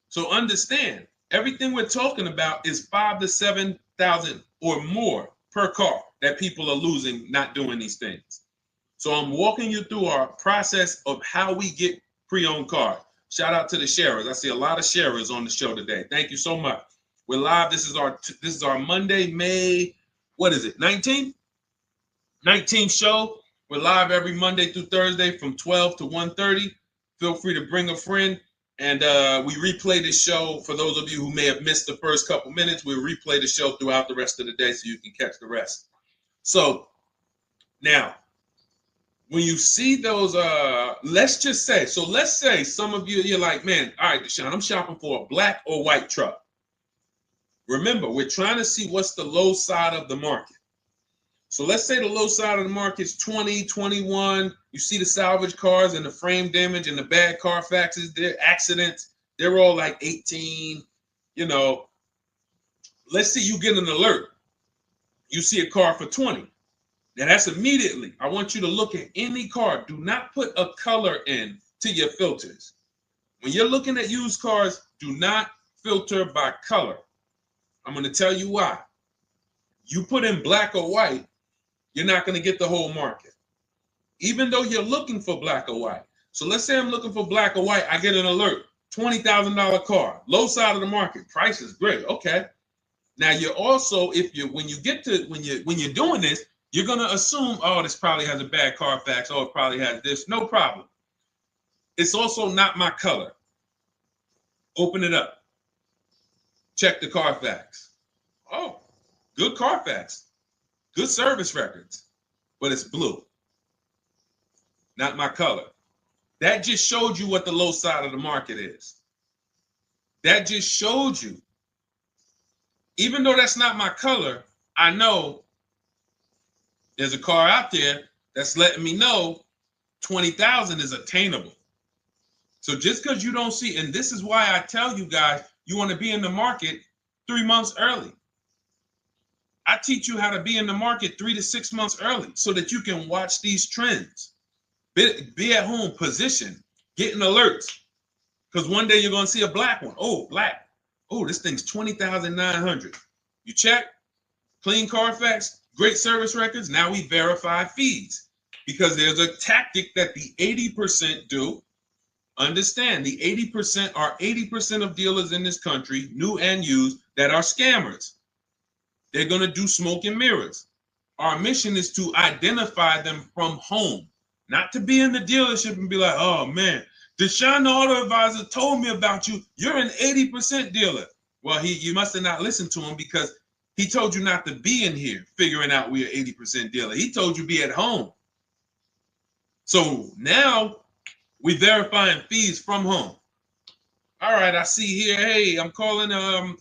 So understand, everything we're talking about is 5,000 to 7,000 or more per car that people are losing not doing these things. So I'm walking you through our process of how we get pre-owned cars. Shout out to the sharers. I see a lot of sharers on the show today. Thank you so much. We're live. This is our Monday, May, what is it, 19th? 19th show. We're live every Monday through Thursday from 12 to 1:30. Feel free to bring a friend. And we replay this show. For those of you who may have missed the first couple minutes, we'll replay the show throughout the rest of the day so you can catch the rest. So now, when you see those, let's say some of you, you're like, man, all right, Deshone, I'm shopping for a black or white truck. Remember, we're trying to see what's the low side of the market. So let's say the low side of the market is 20, 21. You see the salvage cars and the frame damage and the bad Carfaxes, their accidents, they're all like 18, you know. Let's say you get an alert. You see a car for 20. Now that's immediately, I want you to look at any car. Do not put a color in to your filters. When you're looking at used cars, do not filter by color. I'm going to tell you why. You put in black or white, you're not going to get the whole market, even though you're looking for black or white. So let's say I'm looking for black or white. I get an alert, $20,000 car, low side of the market. Price is great. Okay. Now you're also, when you're doing this, you're going to assume, oh, this probably has a bad Carfax. Oh, it probably has this. No problem. It's also not my color. Open it up. Check the Carfax. Oh, good Carfax. Good service records. But it's blue. Not my color. That just showed you what the low side of the market is. That just showed you. Even though that's not my color, I know there's a car out there that's letting me know 20,000 is attainable. So just because you don't see, and this is why I tell you guys, you want to be in the market 3 months early. I teach you how to be in the market 3 to 6 months early so that you can watch these trends. Be at home, position, getting alerts. Because one day you're going to see a black one. Oh, black. Oh, this thing's 20,900. You check. clean Carfax, great service records. Now we verify fees because there's a tactic that the 80% do. Understand, the 80% are 80% of dealers in this country, new and used, that are scammers. They're going to do smoke and mirrors. Our mission is to identify them from home, not to be in the dealership and be like, oh man, Deshone the Auto Advisor told me about you. You're an 80% dealer. Well, you must have not listened to him because he told you not to be in here figuring out we're 80% dealer. He told you be at home. So now we verifying fees from home. All right, I see here. Hey, I'm calling.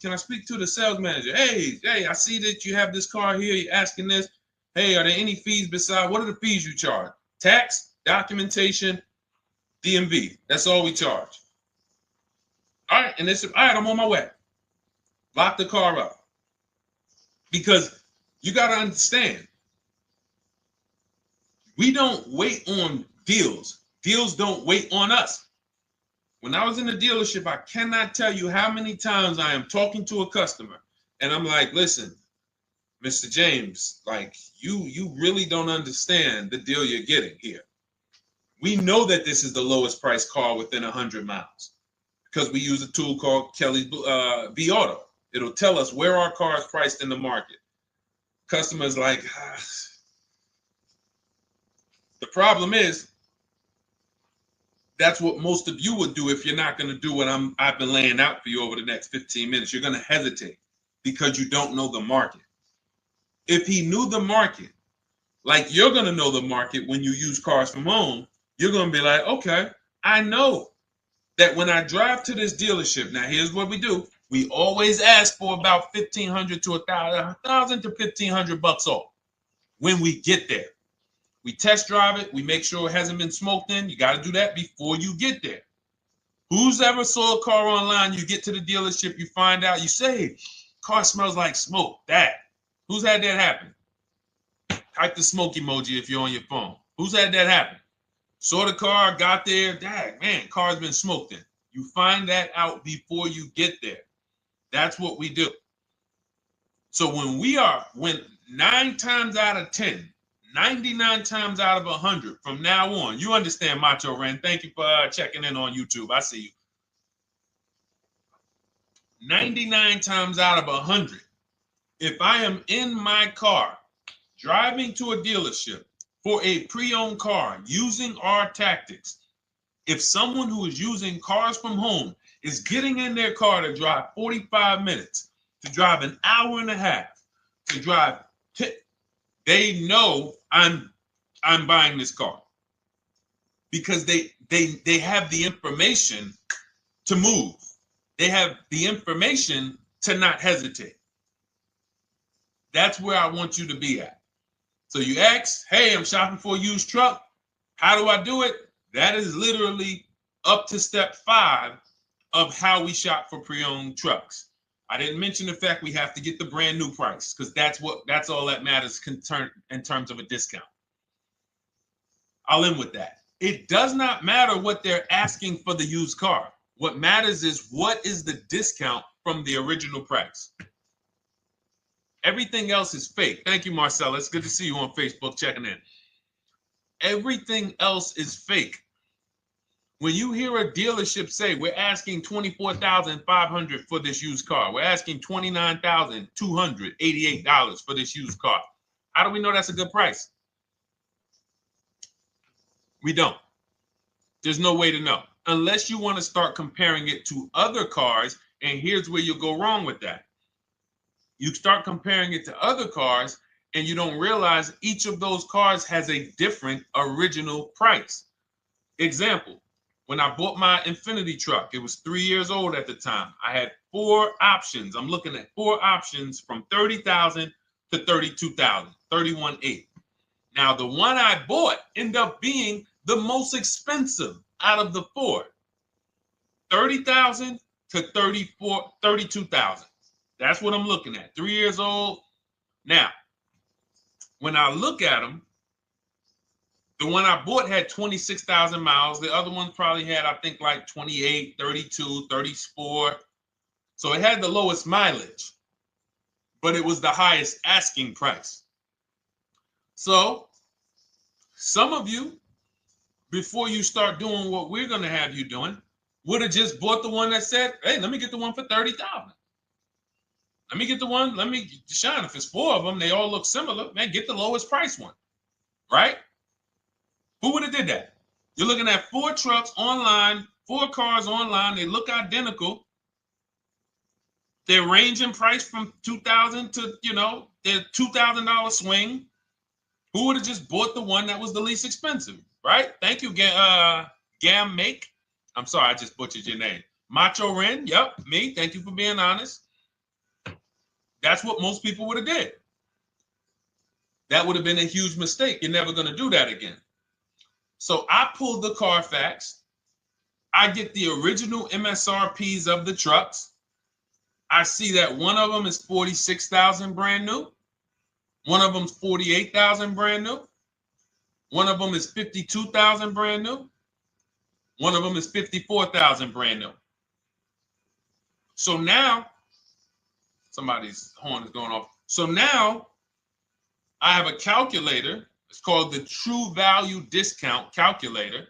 Can I speak to the sales manager? Hey, I see that you have this car here. You're asking this. Hey, are there any fees besides? What are the fees you charge? Tax, documentation, DMV. That's all we charge. All right, and they said, all right, I'm on my way. Lock the car up. Because you got to understand, we don't wait on deals. Deals don't wait on us. When I was in the dealership, I cannot tell you how many times I am talking to a customer and I'm like, listen, Mr. James, like you really don't understand the deal you're getting here. We know that this is the lowest price car within 100 miles because we use a tool called Kelly's V Auto. It'll tell us where our car is priced in the market. Customers like, the problem is, that's what most of you would do if you're not going to do what I've been laying out for you over the next 15 minutes. You're going to hesitate because you don't know the market. If he knew the market, like you're going to know the market when you use cars from home, you're going to be like, okay, I know that when I drive to this dealership, now here's what we do. We always ask for about $1,500 to $1,000 to $1,500 off when we get there. We test drive it. We make sure it hasn't been smoked in. You got to do that before you get there. Who's ever saw a car online? You get to the dealership, you find out, you say, car smells like smoke. That. Who's had that happen? Type the smoke emoji if you're on your phone. Who's had that happen? Saw the car, got there, dang, man, car's been smoked in. You find that out before you get there. That's what we do. So when 9 times out of 10, 99 times out of 100 from now on, you understand, Macho Ren. Thank you for checking in on YouTube. I see you. 99 times out of 100, if I am in my car driving to a dealership for a pre-owned car using our tactics, if someone who is using cars from home is getting in their car to drive 45 minutes, to drive an hour and a half, to drive, they know I'm buying this car because they have the information to move. They have the information to not hesitate. That's where I want you to be at. So you ask, hey, I'm shopping for a used truck. How do I do it? That is literally up to step 5 of how we shop for pre-owned trucks. I didn't mention the fact we have to get the brand new price because that's all that matters in terms of a discount. I'll end with that. It does not matter what they're asking for the used car. What matters is what is the discount from the original price. Everything else is fake. Thank you, Marcella. It's good to see you on Facebook checking in. Everything else is fake. When you hear a dealership say, we're asking $24,500 for this used car, we're asking $29,288 for this used car, how do we know that's a good price? We don't. There's no way to know. Unless you want to start comparing it to other cars, and here's where you'll go wrong with that. You start comparing it to other cars, and you don't realize each of those cars has a different original price. Example. When I bought my Infinity truck, it was 3 years old at the time. I had 4 options. I'm looking at 4 options from $30,000 to $32,000, $31,800. Now, the one I bought ended up being the most expensive out of the 4. $30,000 to $32,000. That's what I'm looking at. 3 years old. Now, when I look at them, the one I bought had 26,000 miles. The other one probably had, I think, like 28, 32, 34. So it had the lowest mileage. but it was the highest asking price. So some of you, before you start doing what we're going to have you doing, would have just bought the one that said, hey, let me get the one for 30,000. Let me get the one, Deshone, if it's 4 of them, they all look similar, man, get the lowest price one, right? Who would have did that? You're looking at 4 trucks online, 4 cars online, they look identical. They're ranging price from $2,000 to, their $2,000 swing. Who would have just bought the one that was the least expensive, right? Thank you, Gam Make. I'm sorry, I just butchered your name. Macho Ren, yep, me. Thank you for being honest. That's what most people would have did. That would have been a huge mistake. You're never going to do that again. So I pulled the Carfax. I get the original MSRPs of the trucks. I see that one of them is 46,000 brand new. One of them's 48,000 brand new. One of them is 52,000 brand new. One of them is 54,000 brand new. So now, somebody's horn is going off. So now I have a calculator. It's called the True Value Discount Calculator.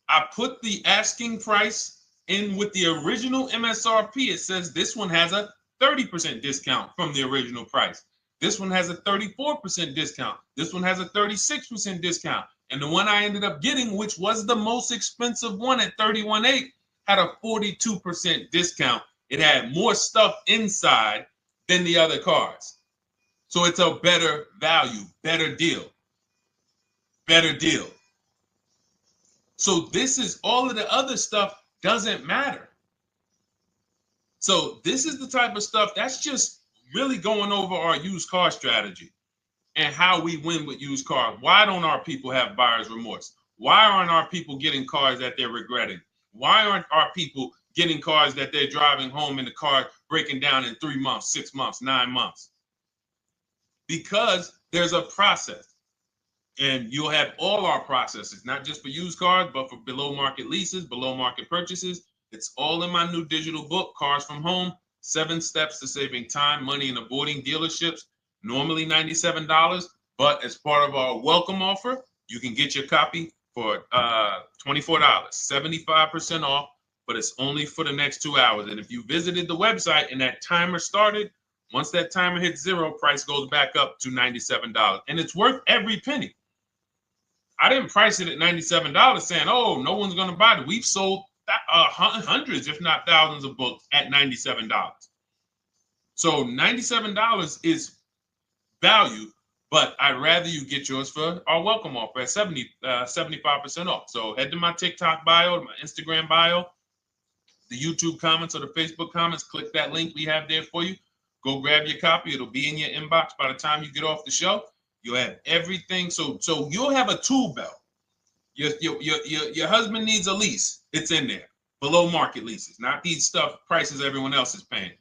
I put the asking price in with the original MSRP. It says this one has a 30% discount from the original price. This one has a 34% discount. This one has a 36% discount. And the one I ended up getting, which was the most expensive one at $31,800, had a 42% discount. It had more stuff inside than the other cars. So it's a better value, better deal. Better deal. So this is all of the other stuff doesn't matter. So this is the type of stuff that's just really going over our used car strategy and how we win with used cars. Why don't our people have buyer's remorse? Why aren't our people getting cars that they're regretting? Why aren't our people getting cars that they're driving home and the car breaking down in 3 months, 6 months, 9 months? Because there's a process. And you'll have all our processes, not just for used cars, but for below market leases, below market purchases. It's all in my new digital book, Cars from Home, 7 Steps to Saving Time, Money, and Avoiding Dealerships. Normally $97, but as part of our welcome offer, you can get your copy for $24, 75% off, but it's only for the next 2 hours. And if you visited the website and that timer started, once that timer hits 0, price goes back up to $97. And it's worth every penny. I didn't price it at $97 saying, oh, no one's going to buy it. We've sold hundreds, if not thousands of books at $97. So $97 is value, but I'd rather you get yours for our welcome offer at 75% off. So head to my TikTok bio, my Instagram bio, the YouTube comments or the Facebook comments. Click that link we have there for you. Go grab your copy. It'll be in your inbox by the time you get off the show. You'll have everything. So you'll have a tool belt. Your husband needs a lease. It's in there. Below market leases, not these stuff prices everyone else is paying.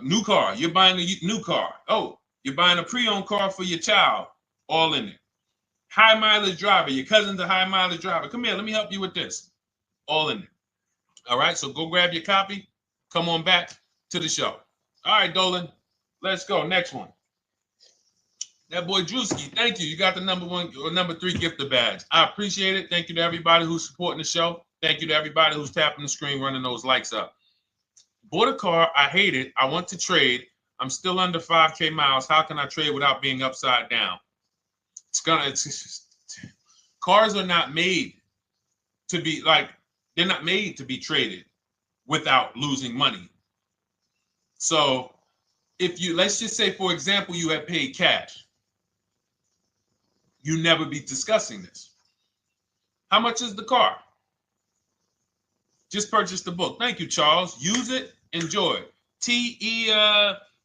New car. You're buying a new car. Oh, you're buying a pre-owned car for your child. All in there. High mileage driver. Your cousin's a high mileage driver. Come here. Let me help you with this. All in there. All right. So go grab your copy. Come on back to the show. All right, Dolan. Let's go. Next one. That boy Drewski, thank you. You got the number 1 or number 3 gifter badge. I appreciate it. Thank you to everybody who's supporting the show. Thank you to everybody who's tapping the screen, running those likes up. Bought a car. I hate it. I want to trade. I'm still under 5K miles. How can I trade without being upside down? Cars are not made to be they're not made to be traded without losing money. So if you, let's just say, for example, you have paid cash, you never be discussing this. How much is the car? Just purchase the book. Thank you, Charles. Use it, enjoy it.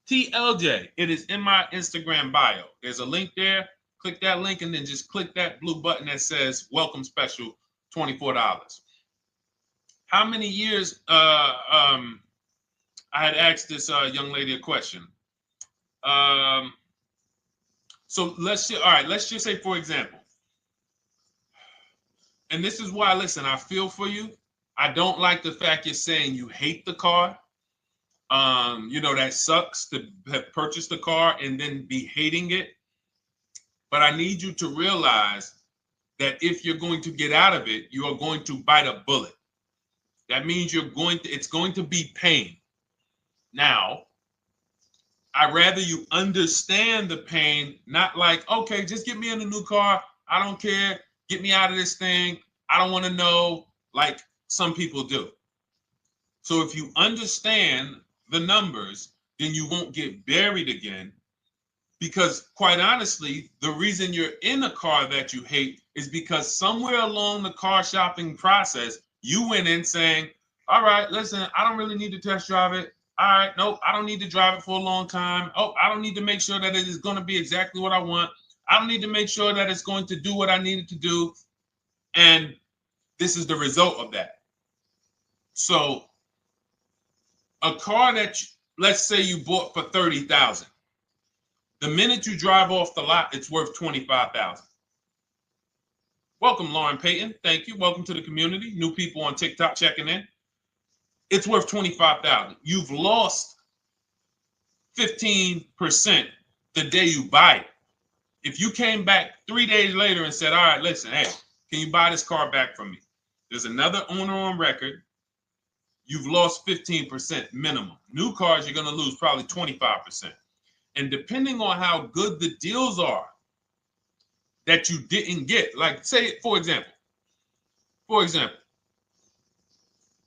TLJ. It is in my Instagram bio. There's a link there. Click that link and then just click that blue button that says welcome special, $24. How many years I had asked this young lady a question. So let's just say, for example, and this is why, listen, I feel for you. I don't like the fact you're saying you hate the car. That sucks to have purchased a car and then be hating it. But I need you to realize that if you're going to get out of it, you are going to bite a bullet. That means it's going to be pain. Now, I'd rather you understand the pain, not like, okay, just get me in a new car. I don't care. Get me out of this thing. I don't want to know, like some people do. So if you understand the numbers, then you won't get buried again. Because quite honestly, the reason you're in a car that you hate is because somewhere along the car shopping process, you went in saying, all right, listen, I don't really need to test drive it. All right, nope, I don't need to drive it for a long time. Oh, I don't need to make sure that it is going to be exactly what I want. I don't need to make sure that it's going to do what I need it to do. And this is the result of that. So a car that, let's say you bought for $30,000. The minute you drive off the lot, it's worth $25,000. Welcome, Lauren Payton. Thank you. Welcome to the community. New people on TikTok checking in. It's worth $25,000. You've lost 15% the day you buy it. If you came back 3 days later and said, all right, listen, hey, can you buy this car back from me? There's another owner on record. You've lost 15% minimum. New cars, you're going to lose probably 25%. And depending on how good the deals are that you didn't get, like say, for example,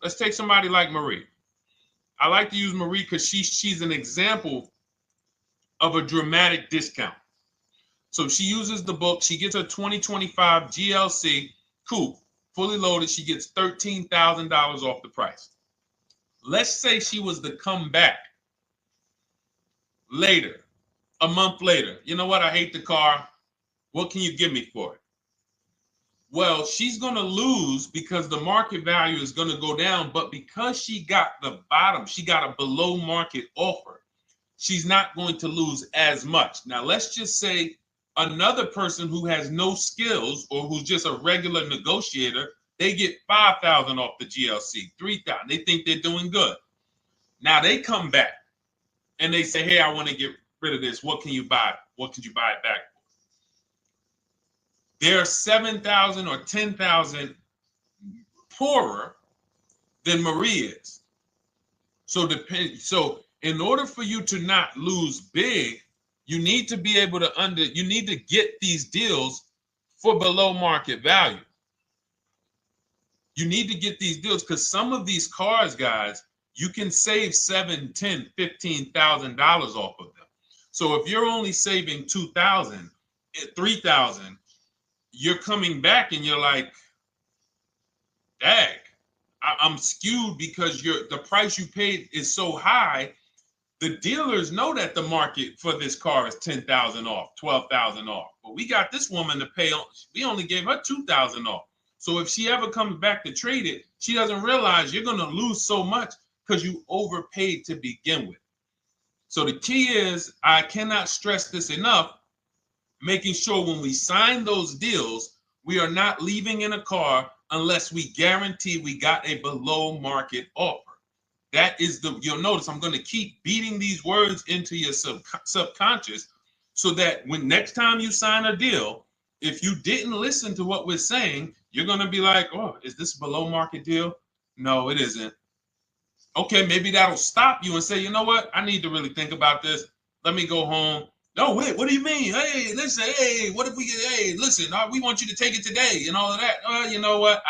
let's take somebody like Marie. I like to use Marie because she's an example of a dramatic discount. So she uses the book. She gets her 2025 GLC coupe, fully loaded. She gets $13,000 off the price. Let's say she was to come back later, a month later. You know what? I hate the car. What can you give me for it? Well, she's going to lose because the market value is going to go down. But because she got the bottom, she got a below market offer, she's not going to lose as much. Now, let's just say another person who has no skills or who's just a regular negotiator, they get $5,000 off the GLC, $3,000. They think they're doing good. Now they come back and they say, hey, I want to get rid of this. What can you buy? What could you buy it back for? They're 7,000 or 10,000 poorer than Marie is. So in order for you to not lose big, you need to be able to you need to get these deals for below market value. You need to get these deals because some of these cars, guys, you can save $7,000, $10,000, $15,000 off of them. So if you're only saving $2,000, $3,000, you're coming back and you're like, dag, I'm skewed because the price you paid is so high. The dealers know that the market for this car is $10,000 off, $12,000 off. But we got this woman to pay. We only gave her $2,000 off. So if she ever comes back to trade it, she doesn't realize you're going to lose so much because you overpaid to begin with. So the key is, I cannot stress this enough, making sure when we sign those deals, we are not leaving in a car unless we guarantee we got a below market offer. That is you'll notice I'm going to keep beating these words into your subconscious so that when next time you sign a deal, if you didn't listen to what we're saying, you're going to be like, oh, is this a below market deal? No, it isn't. Okay, maybe that'll stop you and say, you know what? I need to really think about this. Let me go home. No, wait, what do you mean? Hey, listen, hey, what if we get, hey, listen, we want you to take it today and all of that. You know what?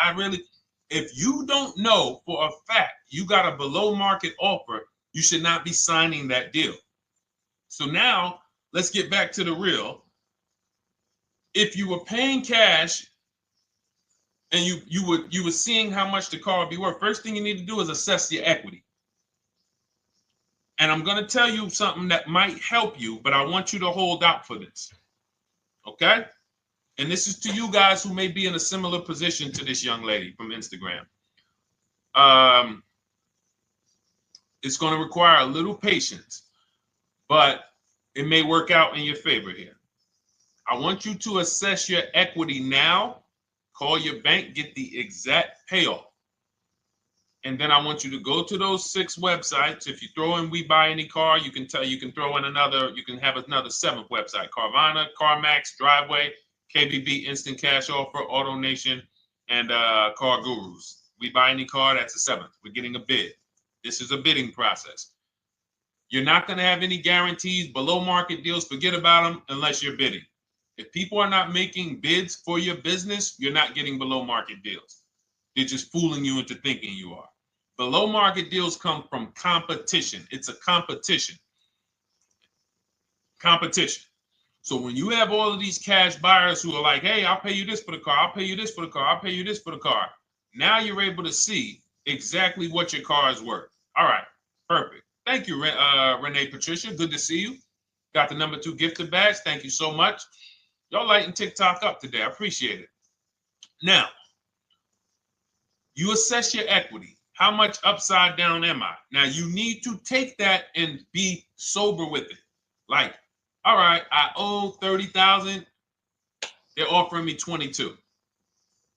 If you don't know for a fact you got a below market offer, you should not be signing that deal. So now let's get back to the real. If you were paying cash and you were seeing how much the car would be worth, first thing you need to do is assess your equity. And I'm going to tell you something that might help you, but I want you to hold out for this. Okay? And this is to you guys who may be in a similar position to this young lady from Instagram. It's going to require a little patience, but it may work out in your favor here. I want you to assess your equity now. Call your bank, get the exact payoff. And then I want you to go to those 6 websites. If you throw in We Buy Any Car, you can throw in another, you can have another 7th website: Carvana, CarMax, Driveway, KBB, Instant Cash Offer, AutoNation, and Car Gurus. We Buy Any Car, that's the 7th. We're getting a bid. This is a bidding process. You're not going to have any guarantees, below market deals. Forget about them unless you're bidding. If people are not making bids for your business, you're not getting below market deals. They're just fooling you into thinking you are. Below market deals come from competition. It's a competition. Competition. So when you have all of these cash buyers who are like, hey, I'll pay you this for the car, I'll pay you this for the car, I'll pay you this for the car. Now you're able to see exactly what your car is worth. All right, perfect. Thank you, Renee Patricia. Good to see you. Got the number 2 gifted badge. Thank you so much. Y'all lighting TikTok up today. I appreciate it. Now, you assess your equity. How much upside down am I? Now, you need to take that and be sober with it. Like, all right, I owe $30,000. They're offering me 22.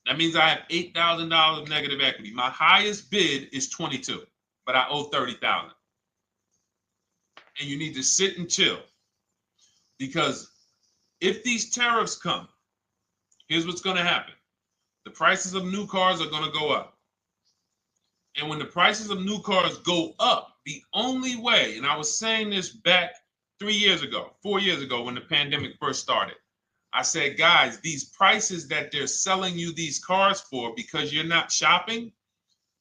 That means I have $8,000 of negative equity. My highest bid is 22, but I owe 30,000. And you need to sit and chill, because if these tariffs come, here's what's going to happen. The prices of new cars are going to go up. And when the prices of new cars go up, the only way, and I was saying this back 4 years ago, when the pandemic first started, I said, guys, these prices that they're selling you these cars for because you're not shopping,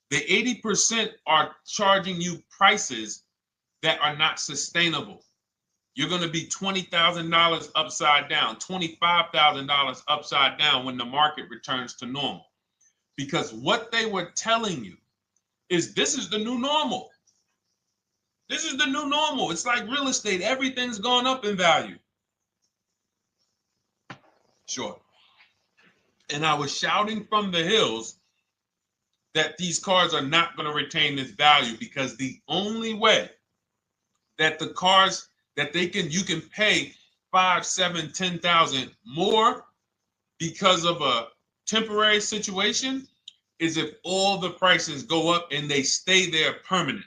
the 80% are charging you prices that are not sustainable. You're going to be $20,000 upside down, $25,000 upside down when the market returns to normal. Because what they were telling you is this is the new normal. This is the new normal. It's like real estate. Everything's gone up in value. Sure. And I was shouting from the hills that these cars are not going to retain this value, because the only way that the cars that you can pay 5, 7, 10,000 more because of a temporary situation is if all the prices go up and they stay there permanently.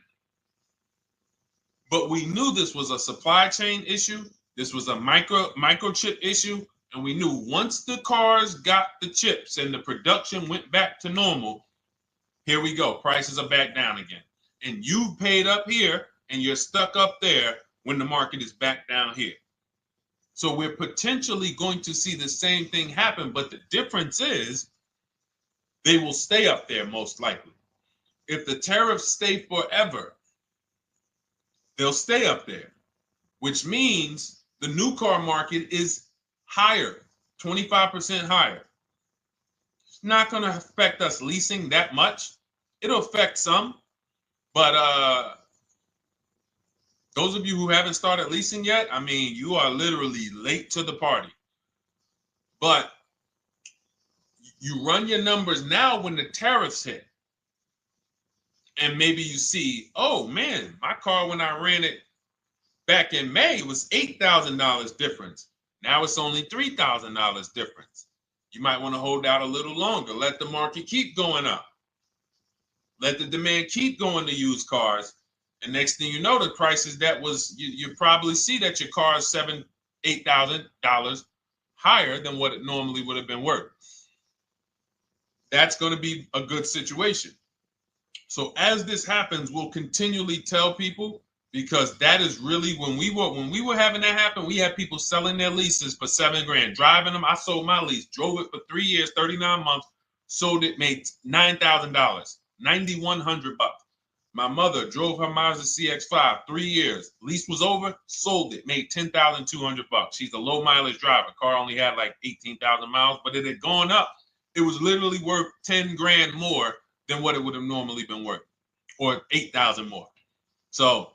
But we knew this was a supply chain issue. This was a microchip issue. And we knew once the cars got the chips and the production went back to normal, here we go. Prices are back down again. And you paid up here and you're stuck up there when the market is back down here. So we're potentially going to see the same thing happen. But the difference is they will stay up there most likely. If the tariffs stay forever, they'll stay up there, which means the new car market is higher, 25% higher. It's not going to affect us leasing that much. It'll affect some, but those of you who haven't started leasing yet, I mean, you are literally late to the party. But you run your numbers now when the tariffs hit. And maybe you see, oh man, my car when I ran it back in May was $8,000 difference. Now it's only $3,000 difference. You might want to hold out a little longer. Let the market keep going up. Let the demand keep going to used cars. And next thing you know, the prices that was, you probably see that your car is $7,000, $8,000 higher than what it normally would have been worth. That's going to be a good situation. So as this happens, we'll continually tell people, because that is really when we were having that happen, we had people selling their leases for $7,000, driving them. I sold my lease, drove it for 3 years, 39 months, sold it, made $9,000, $9,100. My mother drove her Mazda CX-5, 3 years, lease was over, sold it, made $10,200. She's a low mileage driver. Car only had like 18,000 miles, but it had gone up. It was literally worth $10,000 more than what it would have normally been worth, or 8,000 more. So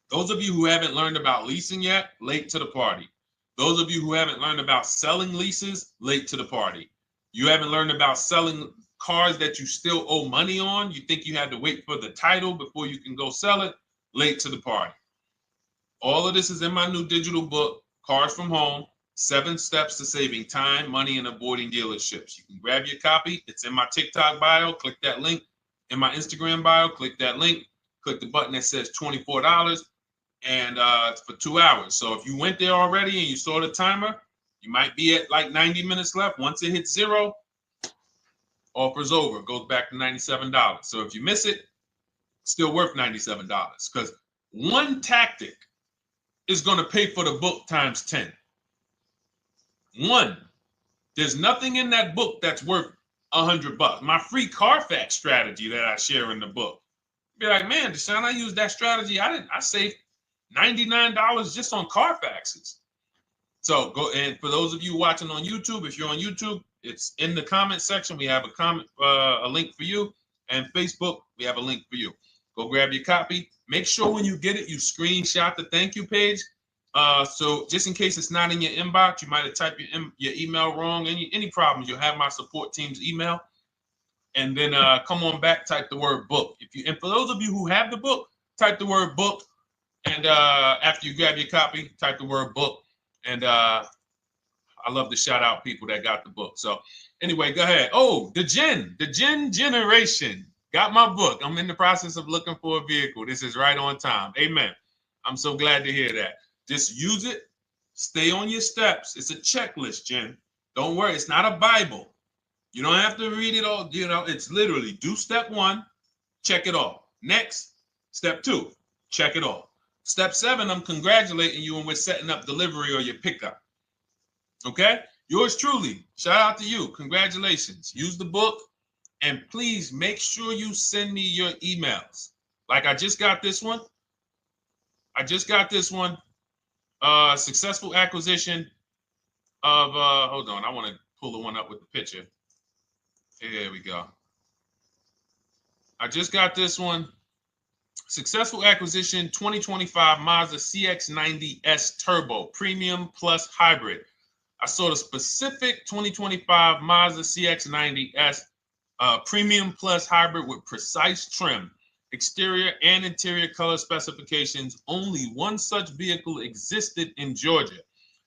those of you who haven't learned about leasing yet, late to the party. Those of you who haven't learned about selling leases, late to the party. You haven't learned about selling cars that you still owe money on. You think you had to wait for the title before you can go sell it, late to the party. All of this is in my new digital book, Cars from Home, 7 Steps to Saving Time, Money, and Avoiding Dealerships. You can grab your copy. It's in my TikTok bio. Click that link in my Instagram bio. Click that link. Click the button that says $24, and it's for 2 hours. So if you went there already and you saw the timer, you might be at like 90 minutes left. Once it hits 0, offer's over. It goes back to $97. So if you miss it, still worth $97, because one tactic is going to pay for the book times 10. One. There's nothing in that book that's worth $100. My free Carfax strategy that I share in the book. Be like, man, Deshone, I used that strategy. I saved $99 just on Carfaxes. So go, and for those of you watching on YouTube, if you're on YouTube, it's in the comment section. We have a link for you, and Facebook, we have a link for you. Go grab your copy. Make sure when you get it, you screenshot the thank you page. So just in case it's not in your inbox, you might have typed your email wrong. Any problems, you'll have my support team's email. And then come on back, type the word book. And for those of you who have the book, type the word book. And after you grab your copy, type the word book. And I love to shout out people that got the book. So anyway, go ahead. Oh, the Gen Generation got my book. I'm in the process of looking for a vehicle. This is right on time. Amen. I'm so glad to hear that. Just use it. Stay on your steps. It's a checklist, Jen. Don't worry. It's not a Bible. You don't have to read it all. You know, it's literally do step 1, check it off. Next, step 2, check it off. Step 7, I'm congratulating you and we're setting up delivery or your pickup. Okay? Yours truly. Shout out to you. Congratulations. Use the book, and please make sure you send me your emails. Like I just got this one. Successful acquisition of, hold on, I want to pull the one up with the picture. There we go. I just got this one. Successful acquisition 2025 Mazda CX-90S Turbo Premium Plus Hybrid. I saw the specific 2025 Mazda CX-90S Premium Plus Hybrid with precise trim, exterior and interior color specifications. Only one such vehicle existed in Georgia.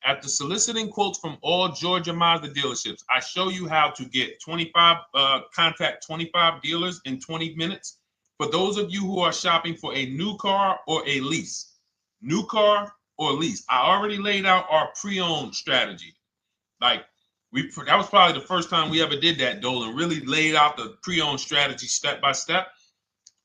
After soliciting quotes from all Georgia Mazda dealerships, I show you how to get contact 25 dealers in 20 minutes. For those of you who are shopping for a new car or a lease, new car or lease, I already laid out our pre-owned strategy. Like that was probably the first time we ever did that, Dolan, really laid out the pre-owned strategy step by step.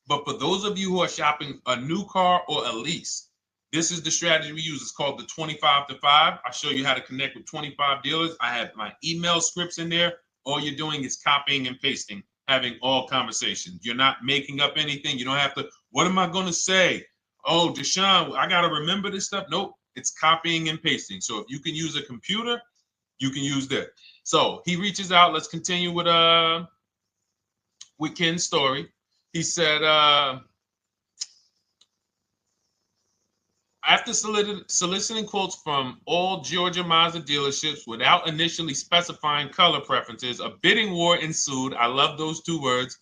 But for those of you who are shopping a new car or a lease, this is the strategy we use. It's called the 25 to 5. I show you how to connect with 25 dealers. I have my email scripts in there. All you're doing is copying and pasting, having all conversations. You're not making up anything. You don't have to, what am I going to say? Oh, Deshone, I got to remember this stuff. Nope, it's copying and pasting. So if you can use a computer, you can use that. So he reaches out. Let's continue with Ken's story. He said, after soliciting quotes from all Georgia Mazda dealerships without initially specifying color preferences, a bidding war ensued. I love those 2 words.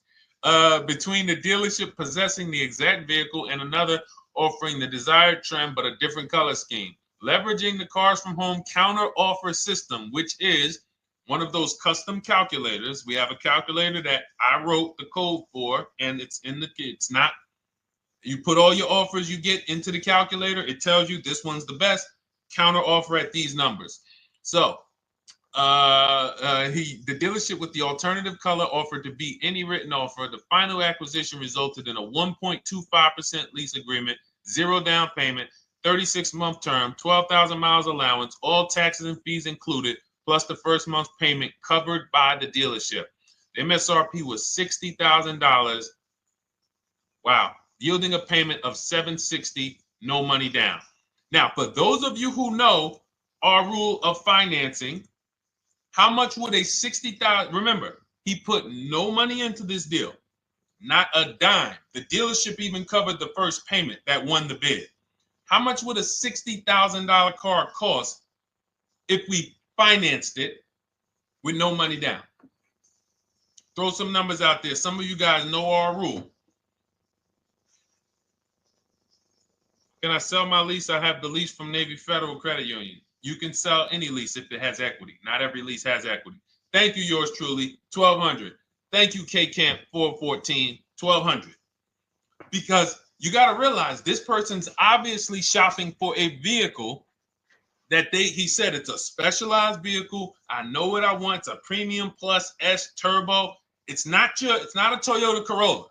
Between the dealership possessing the exact vehicle and another offering the desired trim but a different color scheme. Leveraging the Cars from Home counter offer system, which is one of those custom calculators. We have a calculator that I wrote the code for, and it's not. You put all your offers you get into the calculator. It tells you this one's the best. Counter offer at these numbers. So the dealership with the alternative color offered to beat any written offer. The final acquisition resulted in a 1.25% lease agreement, 0 down payment, 36-month term, 12,000 miles allowance, all taxes and fees included, plus the first month's payment covered by the dealership. The MSRP was $60,000. Wow. Yielding a payment of $760, no money down. Now, for those of you who know our rule of financing, how much would a $60,000, remember, he put no money into this deal, not a dime. The dealership even covered the first payment that won the bid. How much would a $60,000 car cost if we financed it with no money down? Throw some numbers out there. Some of you guys know our rule. Can I sell my lease? I have the lease from Navy Federal Credit Union. You can sell any lease if it has equity. Not every lease has equity. Thank you, yours truly, 1200. Thank you, K Camp 414. $1,200. Because you got to realize this person's obviously shopping for a vehicle that he said it's a specialized vehicle. I know what I want. It's a premium plus S turbo. It's not a Toyota Corolla.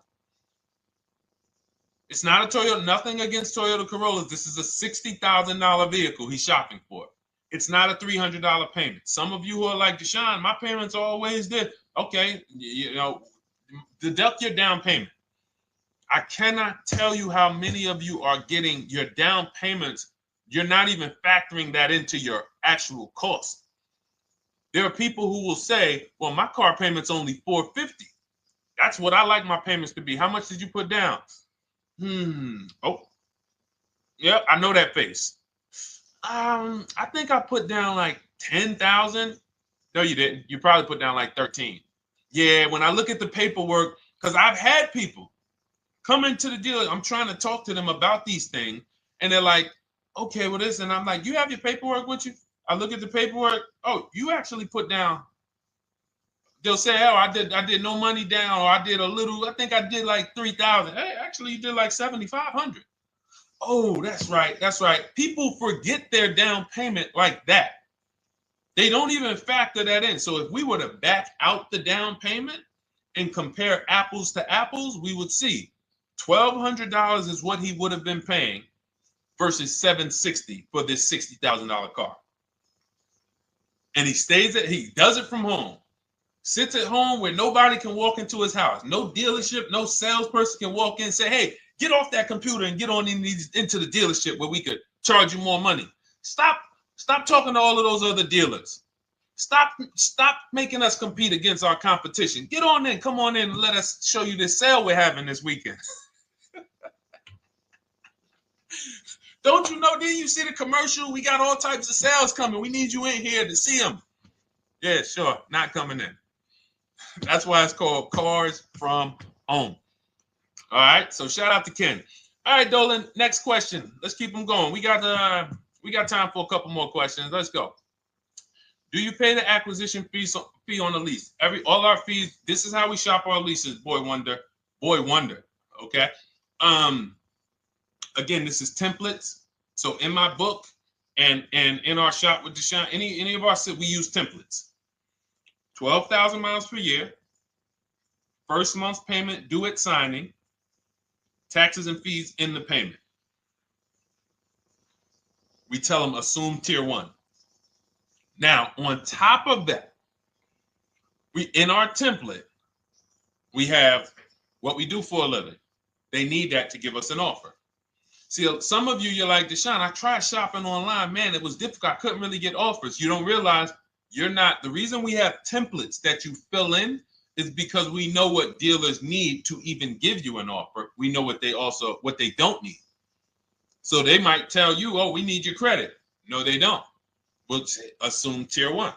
It's not a Toyota, nothing against Toyota Corollas. This is a $60,000 vehicle he's shopping for. It's not a $300 payment. Some of you who are like, Deshone, my payments always did. Okay, deduct your down payment. I cannot tell you how many of you are getting your down payments. You're not even factoring that into your actual cost. There are people who will say, well, my car payment's only $450. That's what I like my payments to be. How much did you put down? Oh, yeah, I know that face. I think I put down like 10,000. No, you didn't. You probably put down like 13. Yeah, when I look at the paperwork, because I've had people come into the dealer, I'm trying to talk to them about these things, and they're like, okay, well, this, and I'm like, you have your paperwork with you? I look at the paperwork. Oh, you actually put down. They'll say, oh, I did no money down, or I did a little. I think I did like 3,000. Hey, actually, you did like 7,500. Oh, that's right. That's right. People forget their down payment like that. They don't even factor that in. So if we were to back out the down payment and compare apples to apples, we would see $1,200 is what he would have been paying versus $760 for this $60,000 car. And he does it from home. Sits at home where nobody can walk into his house. No dealership, no salesperson can walk in and say, hey, get off that computer and get on into the dealership where we could charge you more money. Stop talking to all of those other dealers. Stop making us compete against our competition. Get on in, come on in and let us show you this sale we're having this weekend. Don't you know, didn't you see the commercial? We got all types of sales coming. We need you in here to see them. Yeah, sure, not coming in. That's why it's called Cars from Home. All right, so shout out to Ken. All right, Dolan, next question. Let's keep them going. We got time for a couple more questions. Let's go. Do you pay the acquisition fee on the lease? All our fees, this is how we shop our leases, Boy Wonder. Okay. Again, this is templates. So in my book and in our shop with Deshone, any of our, we use templates. 12,000 miles per year, first month's payment due at signing, taxes and fees in the payment. We tell them assume tier 1. Now, on top of that, in our template, we have what we do for a living. They need that to give us an offer. See, some of you, you're like, Deshone, I tried shopping online. Man, it was difficult. I couldn't really get offers. You don't realize you're not. The reason we have templates that you fill in is because we know what dealers need to even give you an offer. We know what they don't need. So they might tell you, oh, we need your credit. No, they don't. We'll assume tier 1.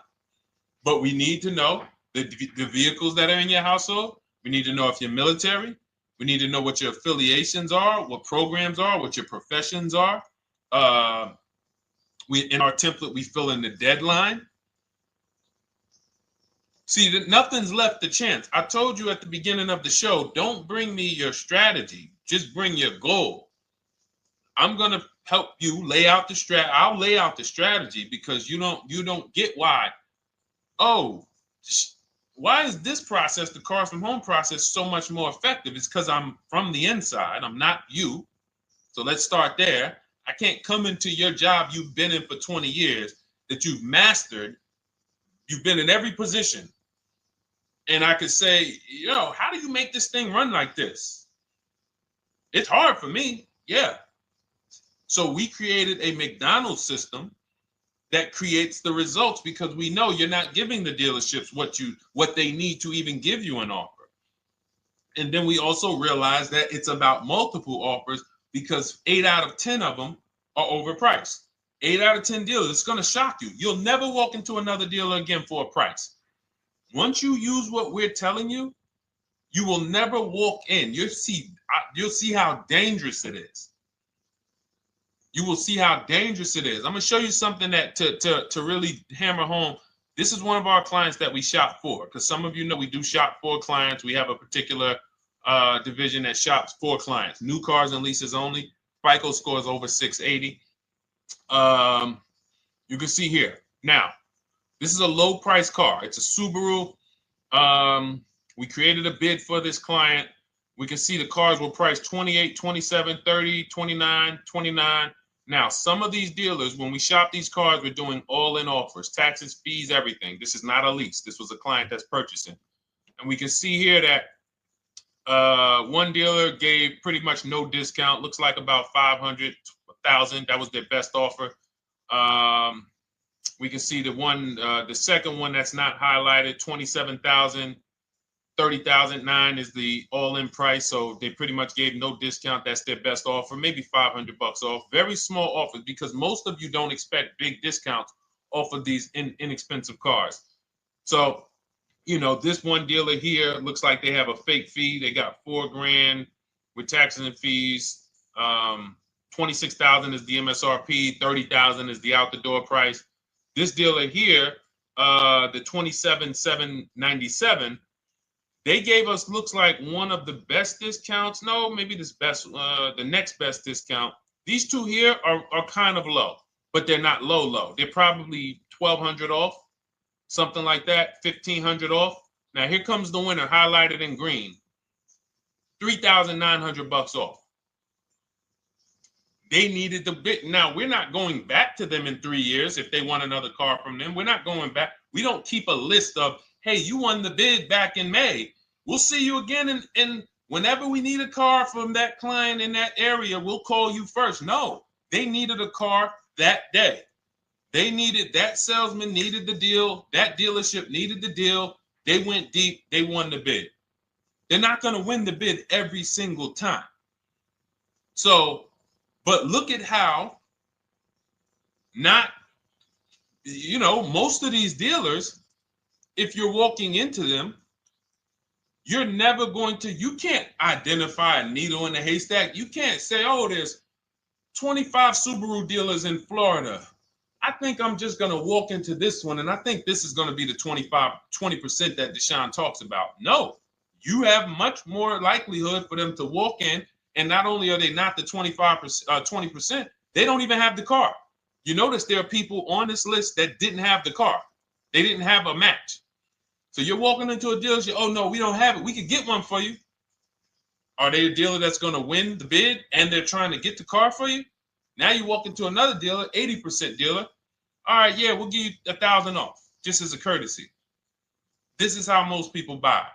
But we need to know the vehicles that are in your household. We need to know if you're military. We need to know what your affiliations are, what programs are, what your professions are. In our template, we fill in the deadline. See, nothing's left to chance. I told you at the beginning of the show, don't bring me your strategy. Just bring your goal. I'm going to help you lay out the strat. I'll lay out the strategy because you don't get why. Oh, why is this process, the Cars from Home process, so much more effective? It's because I'm from the inside. I'm not you. So let's start there. I can't come into your job you've been in for 20 years that you've mastered. You've been in every position. And I could say, how do you make this thing run like this? It's hard for me. Yeah. So we created a McDonald's system that creates the results because we know you're not giving the dealerships what they need to even give you an offer. And then we also realize that it's about multiple offers because 8 out of 10 of them are overpriced. 8 out of 10 dealers, it's going to shock you. You'll never walk into another dealer again for a price. Once you use what we're telling you, you will never walk in. You'll see how dangerous it is. You will see how dangerous it is. I'm going to show you something that to really hammer home. This is one of our clients that we shop for, because some of you know we do shop for clients. We have a particular division that shops for clients. New cars and leases only. FICO scores over 680. You can see here. Now, this is a low price car. It's a Subaru. We created a bid for this client. We can see the cars were priced 28, 27, 30, 29, 29. Now, some of these dealers, when we shop these cars, we're doing all-in offers, taxes, fees, everything. This is not a lease. This was a client that's purchasing. And we can see here that one dealer gave pretty much no discount. Looks like about 500,000. That was their best offer. We can see the second one that's not highlighted, 27,000. 30,009 is the all-in price, so they pretty much gave no discount. That's their best offer, maybe $500 off. Very small offers, because most of you don't expect big discounts off of these inexpensive cars. So, you know, this one dealer here looks like they have a fake fee. They got $4,000 with taxes and fees. 26,000 is the MSRP. 30,000 is the out the door price. This dealer here, the 27,797. They gave us, looks like, one of the best discounts. No, maybe the next best discount. These two here are kind of low, but they're not low. They're probably 1,200 off, something like that, 1,500 off. Now here comes the winner, highlighted in green, 3,900 off. They needed the bid. Now we're not going back to them in 3 years if they want another car from them. We're not going back. We don't keep a list of, hey, you won the bid back in May. We'll see you again. And whenever we need a car from that client in that area, we'll call you first. No, they needed a car that day. They needed, that salesman needed the deal. That dealership needed the deal. They went deep. They won the bid. They're not going to win the bid every single time. So, but look at how most of these dealers, if you're walking into them, you're never going to, you can't identify a needle in the haystack. You can't say, oh, there's 25 Subaru dealers in Florida. I think I'm just going to walk into this one, and I think this is going to be the 20% that Deshone talks about. No, you have much more likelihood for them to walk in, and not only are they not the 20%, they don't even have the car. You notice there are people on this list that didn't have the car. They didn't have a match. So you're walking into a dealership, oh no, we don't have it. We could get one for you. Are they a dealer that's going to win the bid and they're trying to get the car for you? Now you walk into another dealer, 80% dealer. All right, yeah, we'll give you 1,000 off, just as a courtesy. This is how most people buy.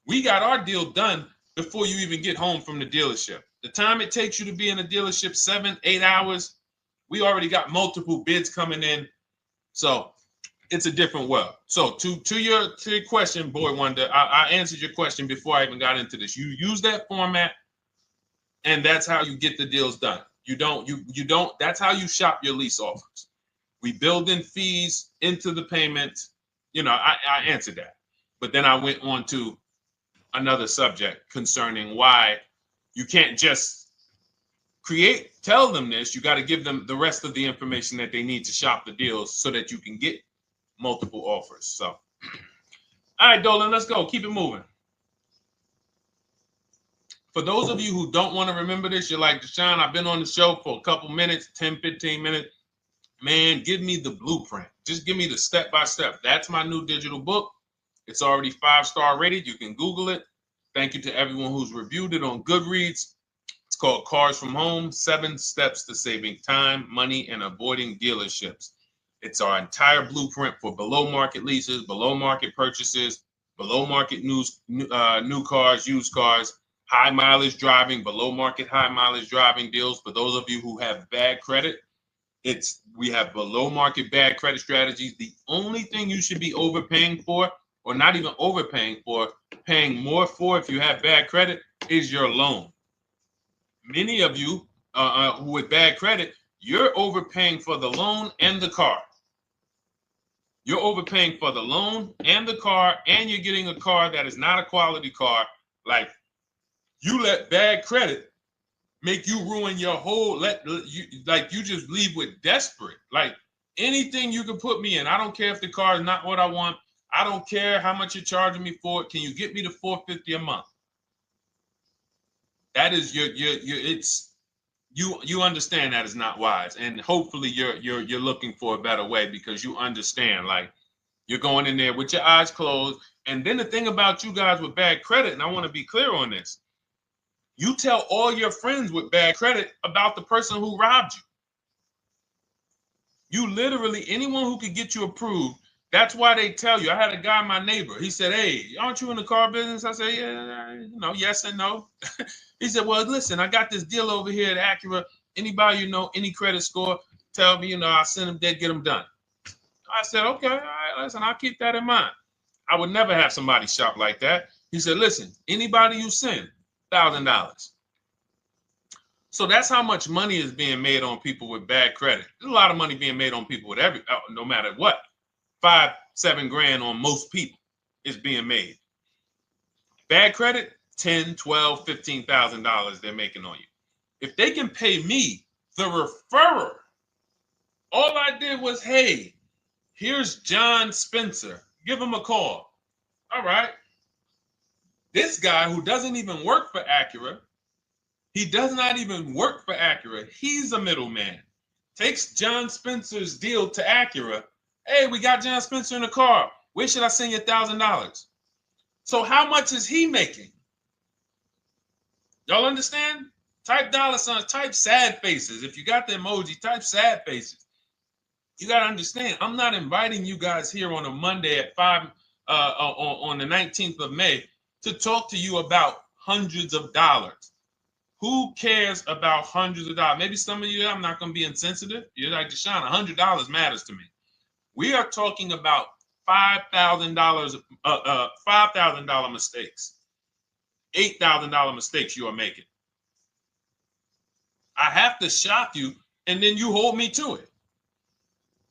We got our deal done before you even get home from the dealership. The time it takes you to be in a dealership, 7-8 hours, we already got multiple bids coming in. So it's a different world. So to your question, Boy Wonder, I answered your question before I even got into this. You use that format, and that's how you get the deals done. You don't, that's how you shop your lease offers. We build in fees into the payments. I answered that. But then I went on to another subject concerning why you can't just tell them this. You got to give them the rest of the information that they need to shop the deals so that you can get multiple offers. So, all right, Dolan, let's go. Keep it moving. For those of you who don't want to remember this, you're like, Deshone, I've been on the show for a couple minutes, 10, 15 minutes. Man, give me the blueprint. Just give me the step-by-step. That's my new digital book. It's already 5-star rated. You can Google it. Thank you to everyone who's reviewed it on Goodreads. It's called Cars from Home, 7 Steps to Saving Time, Money, and Avoiding Dealerships. It's our entire blueprint for below market leases, below market purchases, below market new cars, used cars, high mileage driving, below market high mileage driving deals. For those of you who have bad credit, we have below market bad credit strategies. The only thing you should be overpaying for, or not even overpaying for, paying more for if you have bad credit, is your loan. Many of you with bad credit, you're overpaying for the loan and the car. You're overpaying for the loan and the car, and you're getting a car that is not a quality car. Like, you let bad credit make you ruin your whole, you just leave with desperate. Like, anything you can put me in. I don't care if the car is not what I want. I don't care how much you're charging me for it. Can you get me to $450 a month? That is you understand that is not wise, and hopefully you're looking for a better way, because you understand, like, you're going in there with your eyes closed. And then the thing about you guys with bad credit, and I want to be clear on this, you tell all your friends with bad credit about the person who robbed you. You literally, anyone who could get you approved, that's why they tell you. I had a guy, my neighbor, he said, "Hey, aren't you in the car business?" I said, "Yeah, yes and no." He said, "Well, listen, I got this deal over here at Acura. Anybody any credit score, tell me, I'll send them there, get them done." I said, "Okay, all right, listen, I'll keep that in mind." I would never have somebody shop like that. He said, "Listen, anybody you send, $1,000. So that's how much money is being made on people with bad credit. There's a lot of money being made on people with no matter what. 5-7 grand on most people is being made. Bad credit, $10, $12, $15,000 they're making on you. If they can pay me, the referrer, all I did was, hey, here's John Spencer. Give him a call. All right. This guy who doesn't even work for Acura, he does not even work for Acura. He's a middleman. Takes John Spencer's deal to Acura. Hey, we got John Spencer in the car. Where should I send you $1,000? So how much is he making? Y'all understand? Type dollar signs, type sad faces. If you got the emoji, type sad faces. You got to understand, I'm not inviting you guys here on a Monday at 5 on the 19th of May to talk to you about hundreds of dollars. Who cares about hundreds of dollars? Maybe some of you, I'm not going to be insensitive. You're like, Deshone, $100 matters to me. We are talking about $5,000 mistakes, $8,000 mistakes you are making. I have to shock you, and then you hold me to it.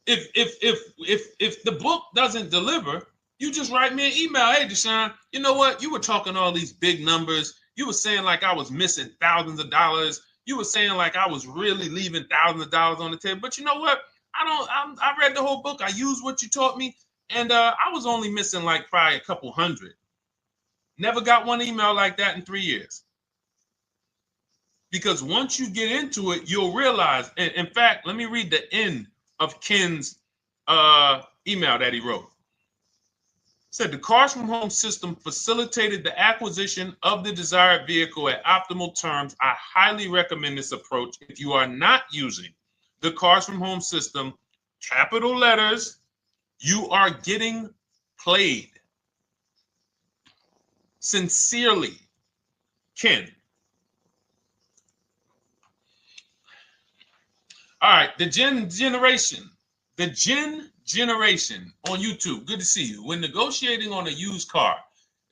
If the book doesn't deliver, you just write me an email. Hey, Deshone, you know what? You were talking all these big numbers. You were saying like I was missing thousands of dollars. You were saying like I was really leaving thousands of dollars on the table. But you know what? I read the whole book. I used what you taught me. And I was only missing like probably a couple hundred. Never got one email like that in 3 years. Because once you get into it, you'll realize. In fact, let me read the end of Ken's email that he wrote. Said the Cars from Home system facilitated the acquisition of the desired vehicle at optimal terms. I highly recommend this approach. If you are not using the Cars from Home system, capital letters, you are getting played. Sincerely, Ken. All right, the Gen Generation on YouTube. Good to see you. When negotiating on a used car,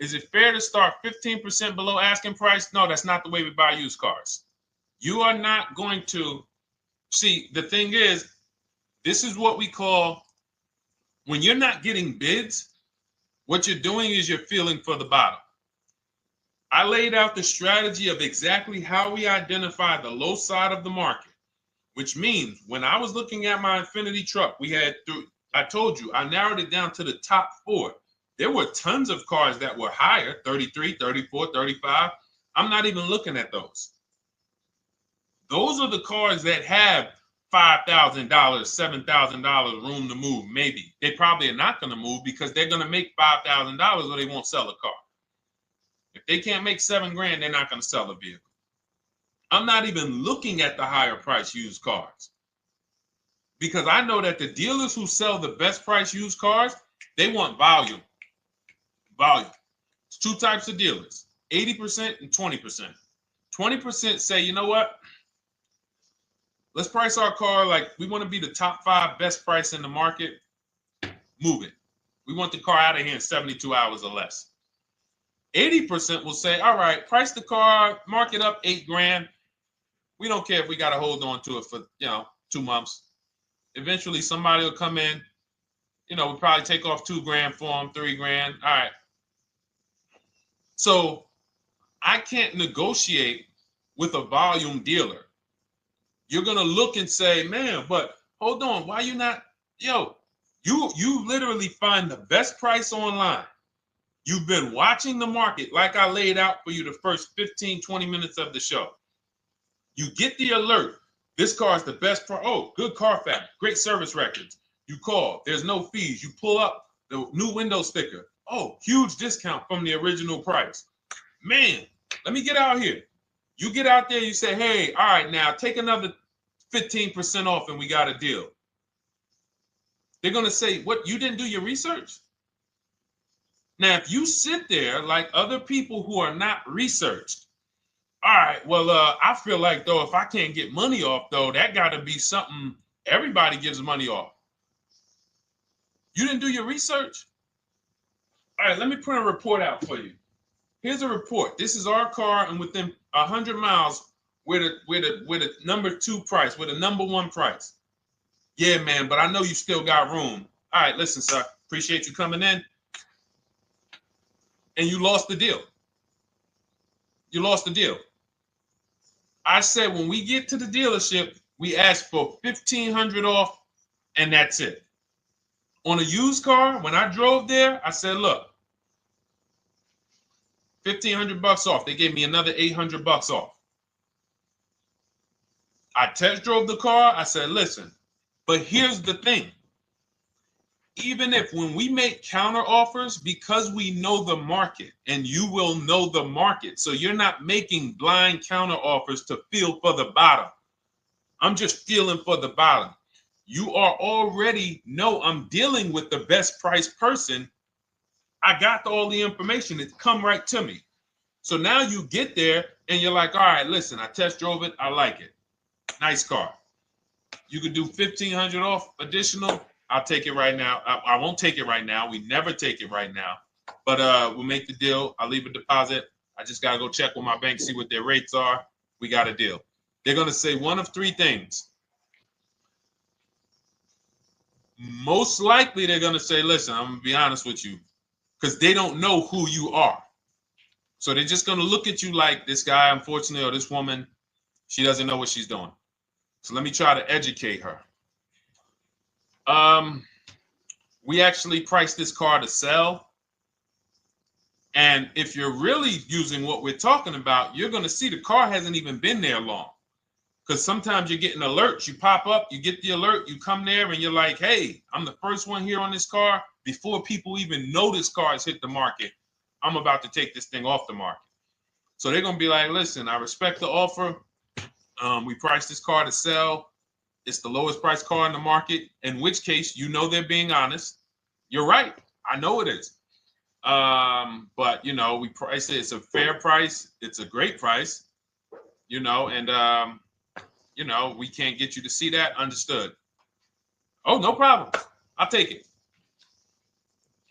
is it fair to start 15% below asking price? No, that's not the way we buy used cars. You are not going to see. The thing is, this is what we call, when you're not getting bids, what you're doing is you're feeling for the bottom. I laid out the strategy of exactly how we identify the low side of the market, which means when I was looking at my Infiniti truck, I told you, I narrowed it down to the top 4. There were tons of cars that were higher, 33, 34, 35. I'm not even looking at those. Those are the cars that have $5,000, $7,000 room to move, maybe. They probably are not going to move because they're going to make $5,000 or they won't sell a car. If they can't make $7 grand, they're not going to sell a vehicle. I'm not even looking at the higher price used cars, because I know that the dealers who sell the best price used cars, they want volume. Volume. It's 2 types of dealers, 80% and 20%. 20% say, you know what? Let's price our car like we want to be the top 5 best price in the market. Move it. We want the car out of here in 72 hours or less. 80% will say, all right, price the car, mark it up 8 grand. We don't care if we got to hold on to it for, 2 months. Eventually, somebody will come in. We'll probably take off 2 grand for them, 3 grand. All right. So I can't negotiate with a volume dealer. You're going to look and say, man, but hold on. Why you not? You literally find the best price online. You've been watching the market like I laid out for you the first 15, 20 minutes of the show. You get the alert. This car is the best. Oh, good Carfax, great service records. You call. There's no fees. You pull up the new window sticker. Oh, huge discount from the original price. Man, let me get out here. You get out there. You say, hey, all right, now take another 15% off and we got a deal. They're going to say, what, you didn't do your research? Now, if you sit there like other people who are not researched, all right, well, I feel like, though, if I can't get money off, though, that got to be something everybody gives money off. You didn't do your research? All right, let me print a report out for you. Here's a report. This is our car, and within 100 miles, we're the number 2 price, we're the number 1 price. Yeah, man, but I know you still got room. All right, listen, sir, appreciate you coming in. And you lost the deal. You lost the deal. I said when we get to the dealership, we ask for $1,500 off, and that's it. On a used car, when I drove there, I said, look, $1,500 off. They gave me another $800 off. I test drove the car. I said, listen, but here's the thing. Even if when we make counter offers, because we know the market, and you will know the market, so you're not making blind counter offers to feel for the bottom. I'm just feeling for the bottom. You are already know I'm dealing with the best price person. I got all the information. It come right to me. So now you get there and you're like, all right, listen, I test drove it. I like it. Nice car. You could do $1,500 off additional. I'll take it right now. I won't take it right now. We never take it right now. But we'll make the deal. I'll leave a deposit. I just got to go check with my bank, see what their rates are. We got a deal. They're going to say one of 3 things. Most likely they're going to say, listen, I'm going to be honest with you, because they don't know who you are. So they're just going to look at you like this guy, unfortunately, or this woman, she doesn't know what she's doing. So let me try to educate her. We actually priced this car to sell. And if you're really using what we're talking about, you're going to see the car hasn't even been there long. Because sometimes you're getting alerts. You pop up, you get the alert, you come there, and you're like, hey, I'm the first one here on this car. Before people even know this car has hit the market, I'm about to take this thing off the market. So they're going to be like, listen, I respect the offer. We priced this car to sell. It's the lowest price car in the market, in which case, you know they're being honest. You're right. I know it is. But, you know, we price it. It's a fair price. It's a great price, you know, and, you know, we can't get you to see that. Understood. Oh, no problem. I'll take it.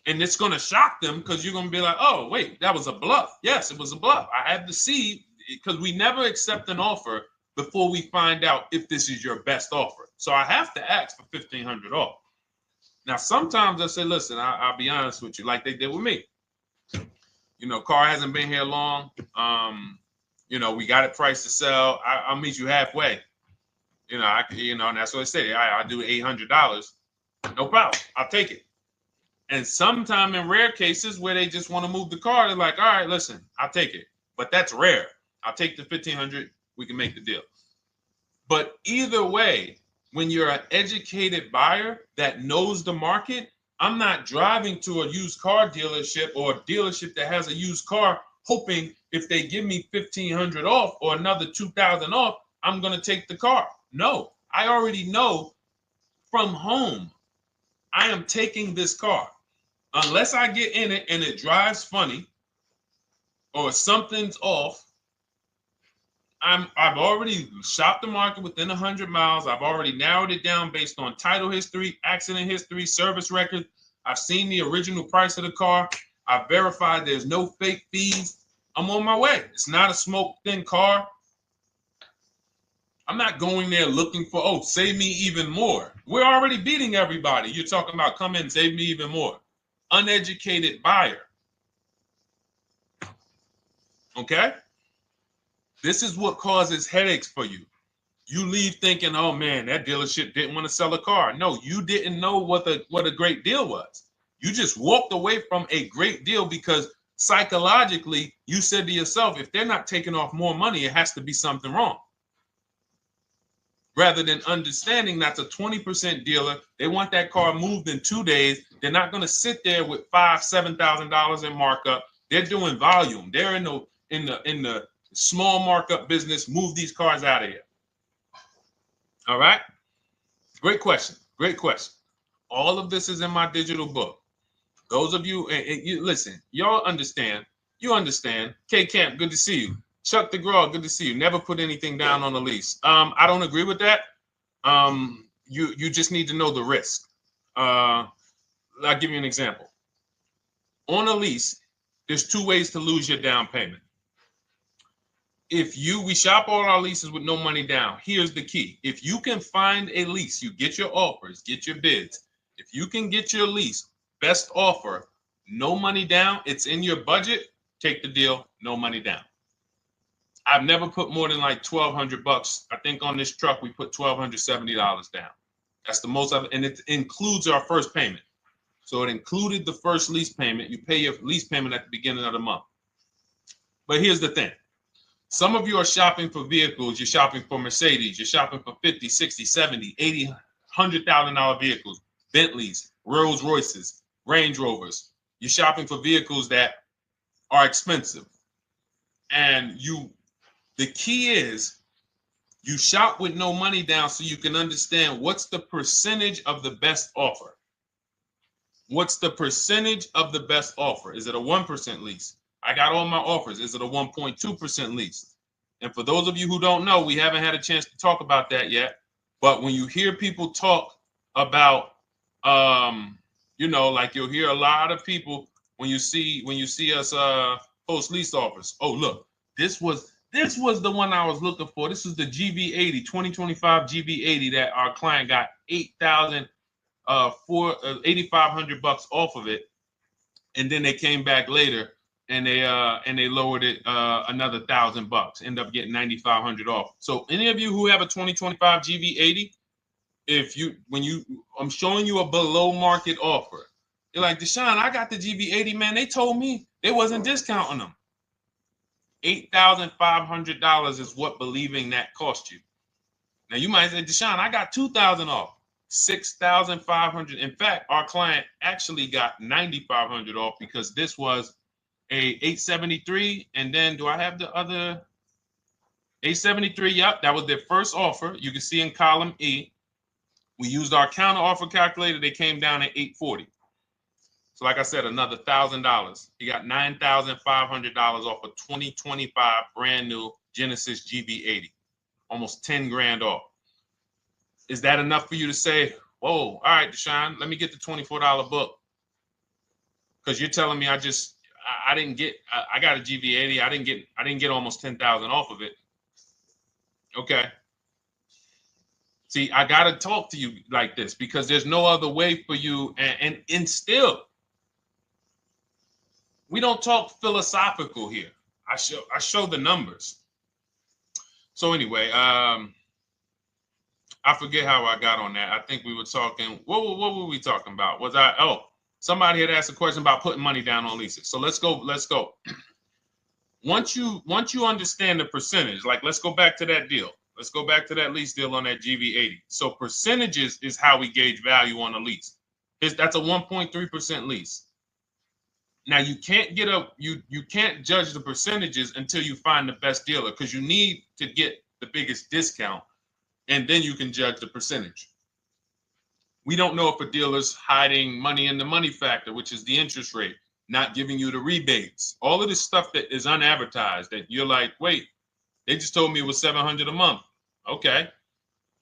And it's going to shock them because you're going to be like, oh, wait, that was a bluff. Yes, it was a bluff. I had to see, because we never accept an offer before we find out if this is your best offer. So I have to ask for $1,500 off. Now, sometimes I say, listen, I'll be honest with you, like they did with me. You know, car hasn't been here long. You know, we got it priced to sell. I'll meet you halfway. You know, and that's what I say. I'll do $800. No problem. I'll take it. And sometime in rare cases where they just want to move the car, they're like, all right, listen, I'll take it. But that's rare. I'll take the $1,500. We can make the deal. But either way, when you're an educated buyer that knows the market, I'm not driving to a used car dealership or a dealership that has a used car hoping if they give me $1,500 off or another $2,000 off, I'm going to take the car. No, I already know from home, I am taking this car. Unless I get in it and it drives funny or something's off, I've already shopped the market within 100 miles. I've already narrowed it down based on title history, accident history, service record. I've seen the original price of the car. I've verified there's no fake fees. I'm on my way. It's not a smoke thin car. I'm not going there looking for, oh, save me even more. We're already beating everybody. You're talking about come in, save me even more. Uneducated buyer. Okay? This is what causes headaches for you. You leave thinking, oh man, that dealership didn't want to sell a car. No, you didn't know what a great deal was. You just walked away from a great deal because psychologically you said to yourself, if they're not taking off more money, it has to be something wrong. Rather than understanding that's a 20% dealer, they want that car moved in 2 days. They're not going to sit there with $5,000-$7,000 in markup. They're doing volume. They're in the small markup business. Move these cars out of here. All right. Great question. Great question. All of this is in my digital book. Those of you, and you listen, y'all understand. You understand. K Camp, good to see you. Chuck DeGraw, good to see you. Never put anything down on a lease. I don't agree with that. You just need to know the risk. I'll give you an example. On a lease, there's 2 ways to lose your down payment. We shop all our leases with no money down. Here's the key. If you can find a lease, you get your offers, get your bids. If you can get your lease, best offer, no money down, it's in your budget, take the deal, no money down. I've never put more than like $1,200. I think on this truck, we put $1,270 down. That's the most of it. And it includes our first payment. So it included the first lease payment. You pay your lease payment at the beginning of the month. But here's the thing. Some of you are shopping for vehicles. You're shopping for Mercedes. You're shopping for 50, 60, 70, 80, $100,000 vehicles, Bentleys, Rolls Royces, Range Rovers. You're shopping for vehicles that are expensive. And the key is you shop with no money down so you can understand what's the percentage of the best offer. What's the percentage of the best offer? Is it a 1% lease? I got all my offers. Is it a 1.2% lease? And for those of you who don't know, we haven't had a chance to talk about that yet. But when you hear people talk about, like you'll hear a lot of people when you see us post lease offers. Oh, look, this was the one I was looking for. This is the GV80, 2025 GV80 that our client got $8,500 off of it, and then they came back later and they lowered it another $1,000. End up getting $9,500 off. So any of you who have a 2025 GV80, I'm showing you a below market offer. You're like, Deshone, I got the GV80, man. They told me they wasn't discounting them. $8,500 is what believing that cost you. Now you might say, Deshone, I got $2,000 off. $6,500. In fact, our client actually got $9,500 off because this was a 873. And then do I have the other 873? Yep, that was their first offer. You can see in column E. We used our counter offer calculator. They came down at 840. So like I said, another $1,000. He got $9,500 off a 2025 brand new Genesis GV80. Almost 10 grand off. Is that enough for you to say, whoa, all right, Deshone, let me get the $24 book? Because you're telling me I got a GV80. I didn't get almost 10,000 off of it. Okay. See, I got to talk to you like this because there's no other way for you. And still, we don't talk philosophical here. I show the numbers. So anyway, I forget how I got on that. I think we were talking. What were we talking about? Somebody had asked a question about putting money down on leases. So let's go. Once you understand the percentage, like let's go back to that deal. Let's go back to that lease deal on that GV80. So percentages is how we gauge value on a lease. That's a 1.3% lease. Now you can't you can't judge the percentages until you find the best dealer because you need to get the biggest discount, and then you can judge the percentage. We don't know if a dealer's hiding money in the money factor, which is the interest rate, not giving you the rebates, all of this stuff that is unadvertised that you're like, wait, they just told me it was $700 a month. Okay.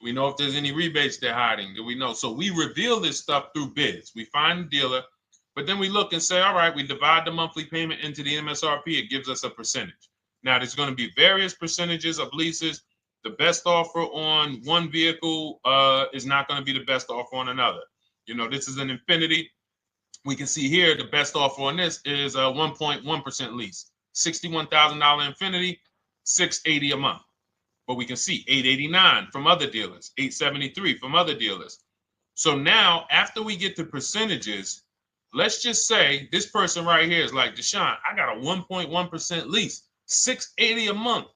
We know if there's any rebates they're hiding. Do we know? So we reveal this stuff through bids. We find the dealer, but then we look and say, all right, we divide the monthly payment into the MSRP. It gives us a percentage. Now, there's going to be various percentages of leases. The best offer on one vehicle is not going to be the best offer on another. This is an Infinity. We can see here the best offer on this is a 1.1% lease. $61,000 Infinity, $680 a month. But we can see $889 from other dealers, $873 from other dealers. So now, after we get the percentages, let's just say this person right here is like, Deshone, I got a 1.1% lease, $680 a month.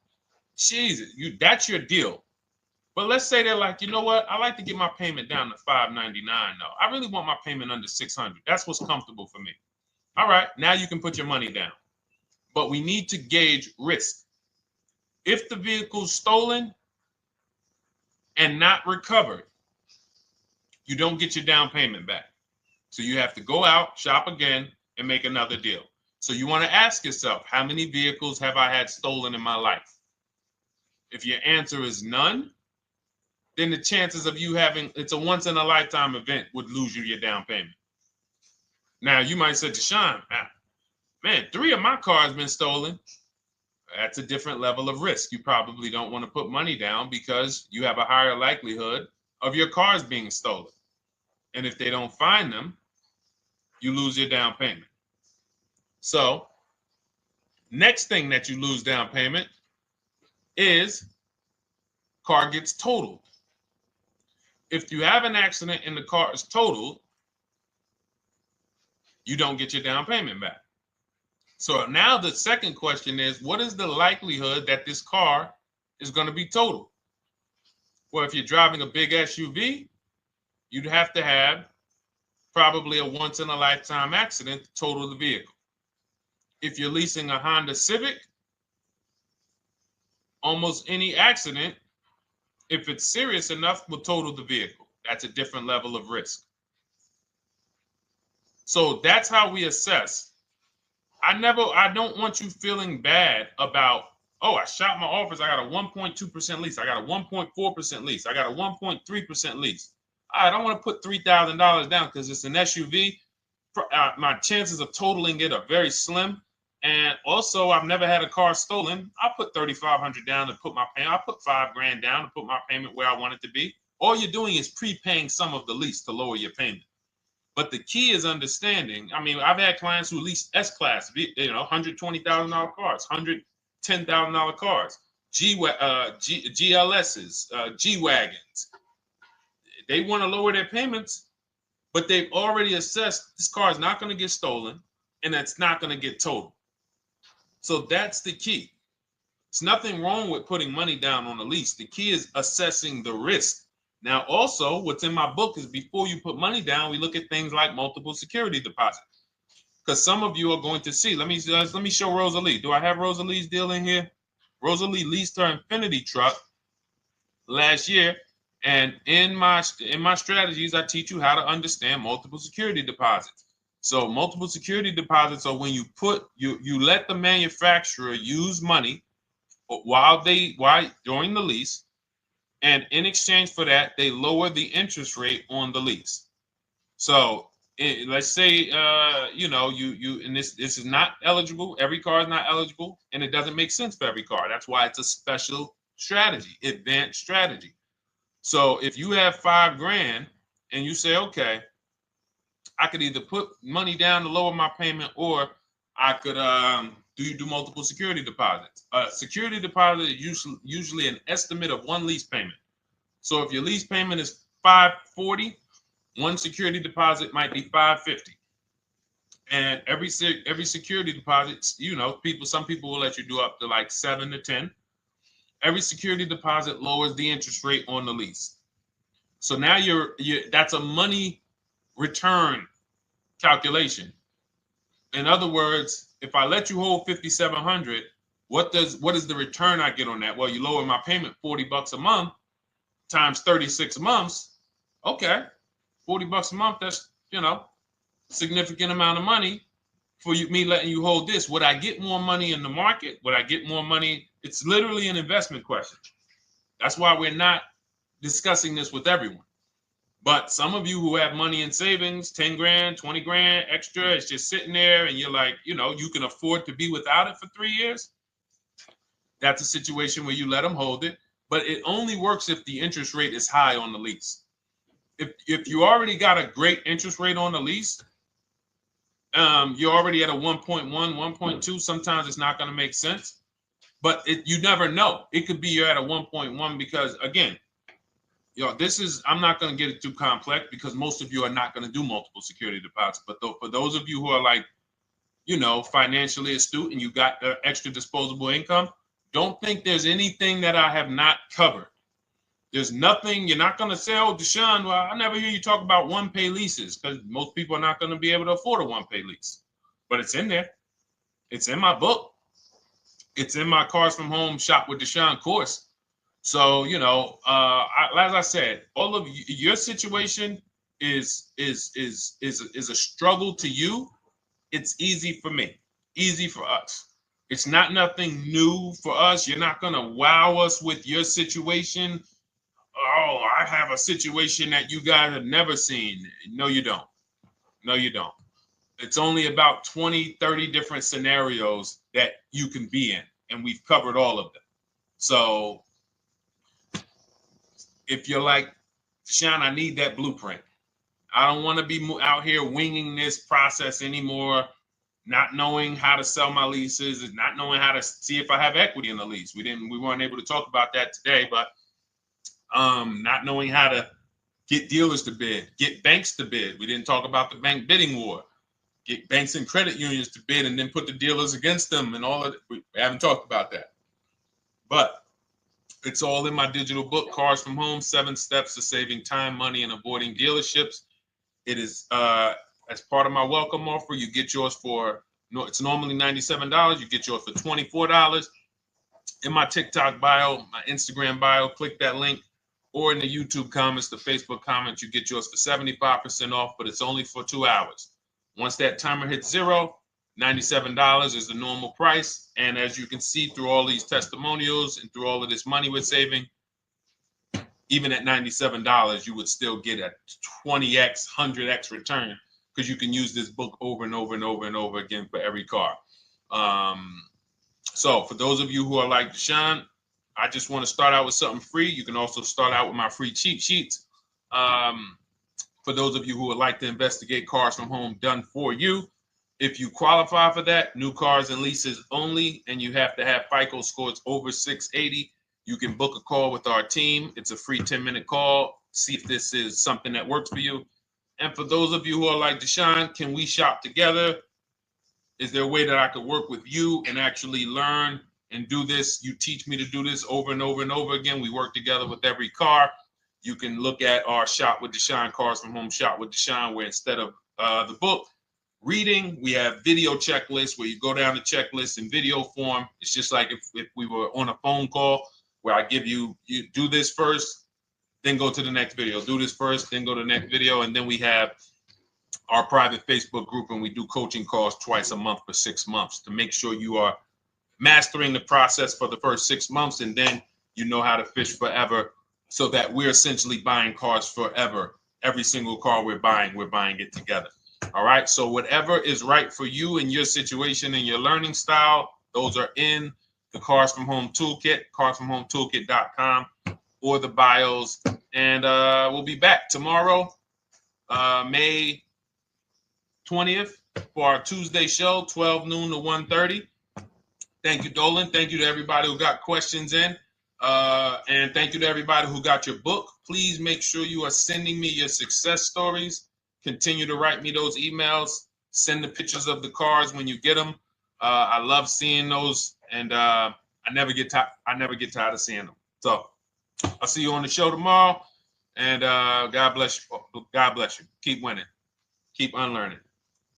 Jesus, that's your deal. But let's say they're like, you know what? I like to get my payment down to $599 though. I really want my payment under $600. That's what's comfortable for me. All right, now you can put your money down. But we need to gauge risk. If the vehicle's stolen and not recovered, you don't get your down payment back. So you have to go out, shop again, and make another deal. So you want to ask yourself, how many vehicles have I had stolen in my life? If your answer is none, then the chances of you having, it's a once in a lifetime event, would lose you your down payment. Now you might say, Deshone, man, 3 of my cars been stolen. That's a different level of risk. You probably don't want to put money down because you have a higher likelihood of your cars being stolen. And if they don't find them, you lose your down payment. So next thing that you lose down payment is car gets totaled. If you have an accident and the car is totaled, you don't get your down payment back. So now the second question is, what is the likelihood that this car is going to be totaled? Well, if you're driving a big SUV, you'd have to have probably a once in a lifetime accident to total the vehicle. If you're leasing a Honda Civic, almost any accident, if it's serious enough, will total the vehicle. That's a different level of risk. So that's how we assess. I don't want you feeling bad about, oh, I shot my office, I got a 1.2% lease, I got a 1.4% lease, I got a 1.3% lease. I don't want to put $3,000 down because it's an SUV. My chances of totaling it are very slim. And also, I've never had a car stolen. I put $3,500 down to put my payment. I put $5,000 down to put my payment where I want it to be. All you're doing is prepaying some of the lease to lower your payment. But the key is understanding. I mean, I've had clients who lease S-Class, $120,000 cars, $110,000 cars, GLSs, G-Wagons. They want to lower their payments, but they've already assessed this car is not going to get stolen and it's not going to get totaled. So that's the key. There's nothing wrong with putting money down on a lease. The key is assessing the risk. Now, also, what's in my book is before you put money down, we look at things like multiple security deposits. Because some of you are going to see, let me show Rosalie. Do I have Rosalie's deal in here? Rosalie leased her Infinity truck last year. And in my strategies, I teach you how to understand multiple security deposits. So multiple security deposits are when you let the manufacturer use money during the lease, and in exchange for that, they lower the interest rate on the lease. So let's say and this is not eligible. Every car is not eligible, and it doesn't make sense for every car. That's why it's a special strategy, advanced strategy. So if you have $5,000 and you say, okay, I could either put money down to lower my payment, or I could do multiple security deposits. Security deposit is usually an estimate of one lease payment. So if your lease payment is $540, one security deposit might be $550. And every security deposit, some people will let you do up to like 7 to 10. Every security deposit lowers the interest rate on the lease. So now that's a money return calculation. In other words, if I let you hold $5,700, what is the return I get on that? Well, you lower my payment $40 a month times 36 months. Okay, $40 a month. That's significant amount of money for me letting you hold this. Would I get more money in the market? Would I get more money? It's literally an investment question. That's why we're not discussing this with everyone. But some of you who have money in savings, 10 grand, 20 grand extra, it's just sitting there and you're like, you can afford to be without it for 3 years. That's a situation where you let them hold it, but it only works if the interest rate is high on the lease. If you already got a great interest rate on the lease, you're already at a 1.1, 1.2. Sometimes it's not going to make sense, but you never know. It could be you're at a 1.1 because, again, I'm not going to get it too complex because most of you are not going to do multiple security deposits. But for those of you who are like, financially astute and you got the extra disposable income, don't think there's anything that I have not covered. There's nothing. You're not going to say, oh, Deshone, well, I never hear you talk about one-pay leases, because most people are not going to be able to afford a one-pay lease. But it's in there. It's in my book. It's in my Cars from Home Shop with Deshone course. So, as I said, all of your situation is a struggle to you. It's easy for me, easy for us. It's not nothing new for us. You're not going to wow us with your situation. Oh, I have a situation that you guys have never seen. No, you don't. No, you don't. It's only about 20, 30 different scenarios that you can be in, and we've covered all of them. So if you're like, Deshone, I need that blueprint. I don't want to be out here winging this process anymore, not knowing how to sell my leases and not knowing how to see if I have equity in the lease. We weren't able to talk about that today, but not knowing how to get dealers to bid, get banks to bid. We didn't talk about the bank bidding war. Get banks and credit unions to bid and then put the dealers against them and all of it. We haven't talked about that. But it's all in my digital book, Cars from Home, 7 Steps to Saving Time, Money, and Avoiding Dealerships. It is as part of my welcome offer. You get yours it's normally $97. You get yours for $24. In my TikTok bio, my Instagram bio, click that link, or in the YouTube comments, the Facebook comments, you get yours for 75% off, but it's only for 2 hours. Once that timer hits 0, $97 is the normal price. And as you can see through all these testimonials and through all of this money we're saving, even at $97, you would still get a 20x, 100x return, because you can use this book over and over and over and over again for every car. So for those of you who are like, Deshone, I just want to start out with something free, you can also start out with my free cheat sheets. For those of you who would like to investigate Cars from Home done for you, if you qualify for that, new cars and leases only, and you have to have FICO scores over 680, you can book a call with our team. It's a free 10-minute call. See if this is something that works for you. And for those of you who are like, Deshone, can we shop together? Is there a way that I could work with you and actually learn and do this? You teach me to do this over and over and over again. We work together with every car. You can look at our Shop with Deshone, Cars from Home Shop with Deshone, where instead of the book reading, we have video checklists where you go down the checklist in video form. It's just like if we were on a phone call, where I give you do this first, then go to the next video. Do this first, then go to the next video. And then we have our private Facebook group, and we do coaching calls twice a month for 6 months to make sure you are mastering the process for the first 6 months, and then you know how to fish forever, so that we're essentially buying cars forever. Every single car we're buying it together. All right. So whatever is right for you in your situation and your learning style, those are in the Cars from Home Toolkit, carsfromhometoolkit.com, or the bios. And we'll be back tomorrow, May 20th, for our Tuesday show, 12 noon to 1:30. Thank you, Dolan. Thank you to everybody who got questions in. And thank you to everybody who got your book. Please make sure you are sending me your success stories. Continue to write me those emails. Send the pictures of the cars when you get them. I love seeing those, and I never get tired of seeing them. So I'll see you on the show tomorrow, and God bless you. God bless you. Keep winning. Keep unlearning.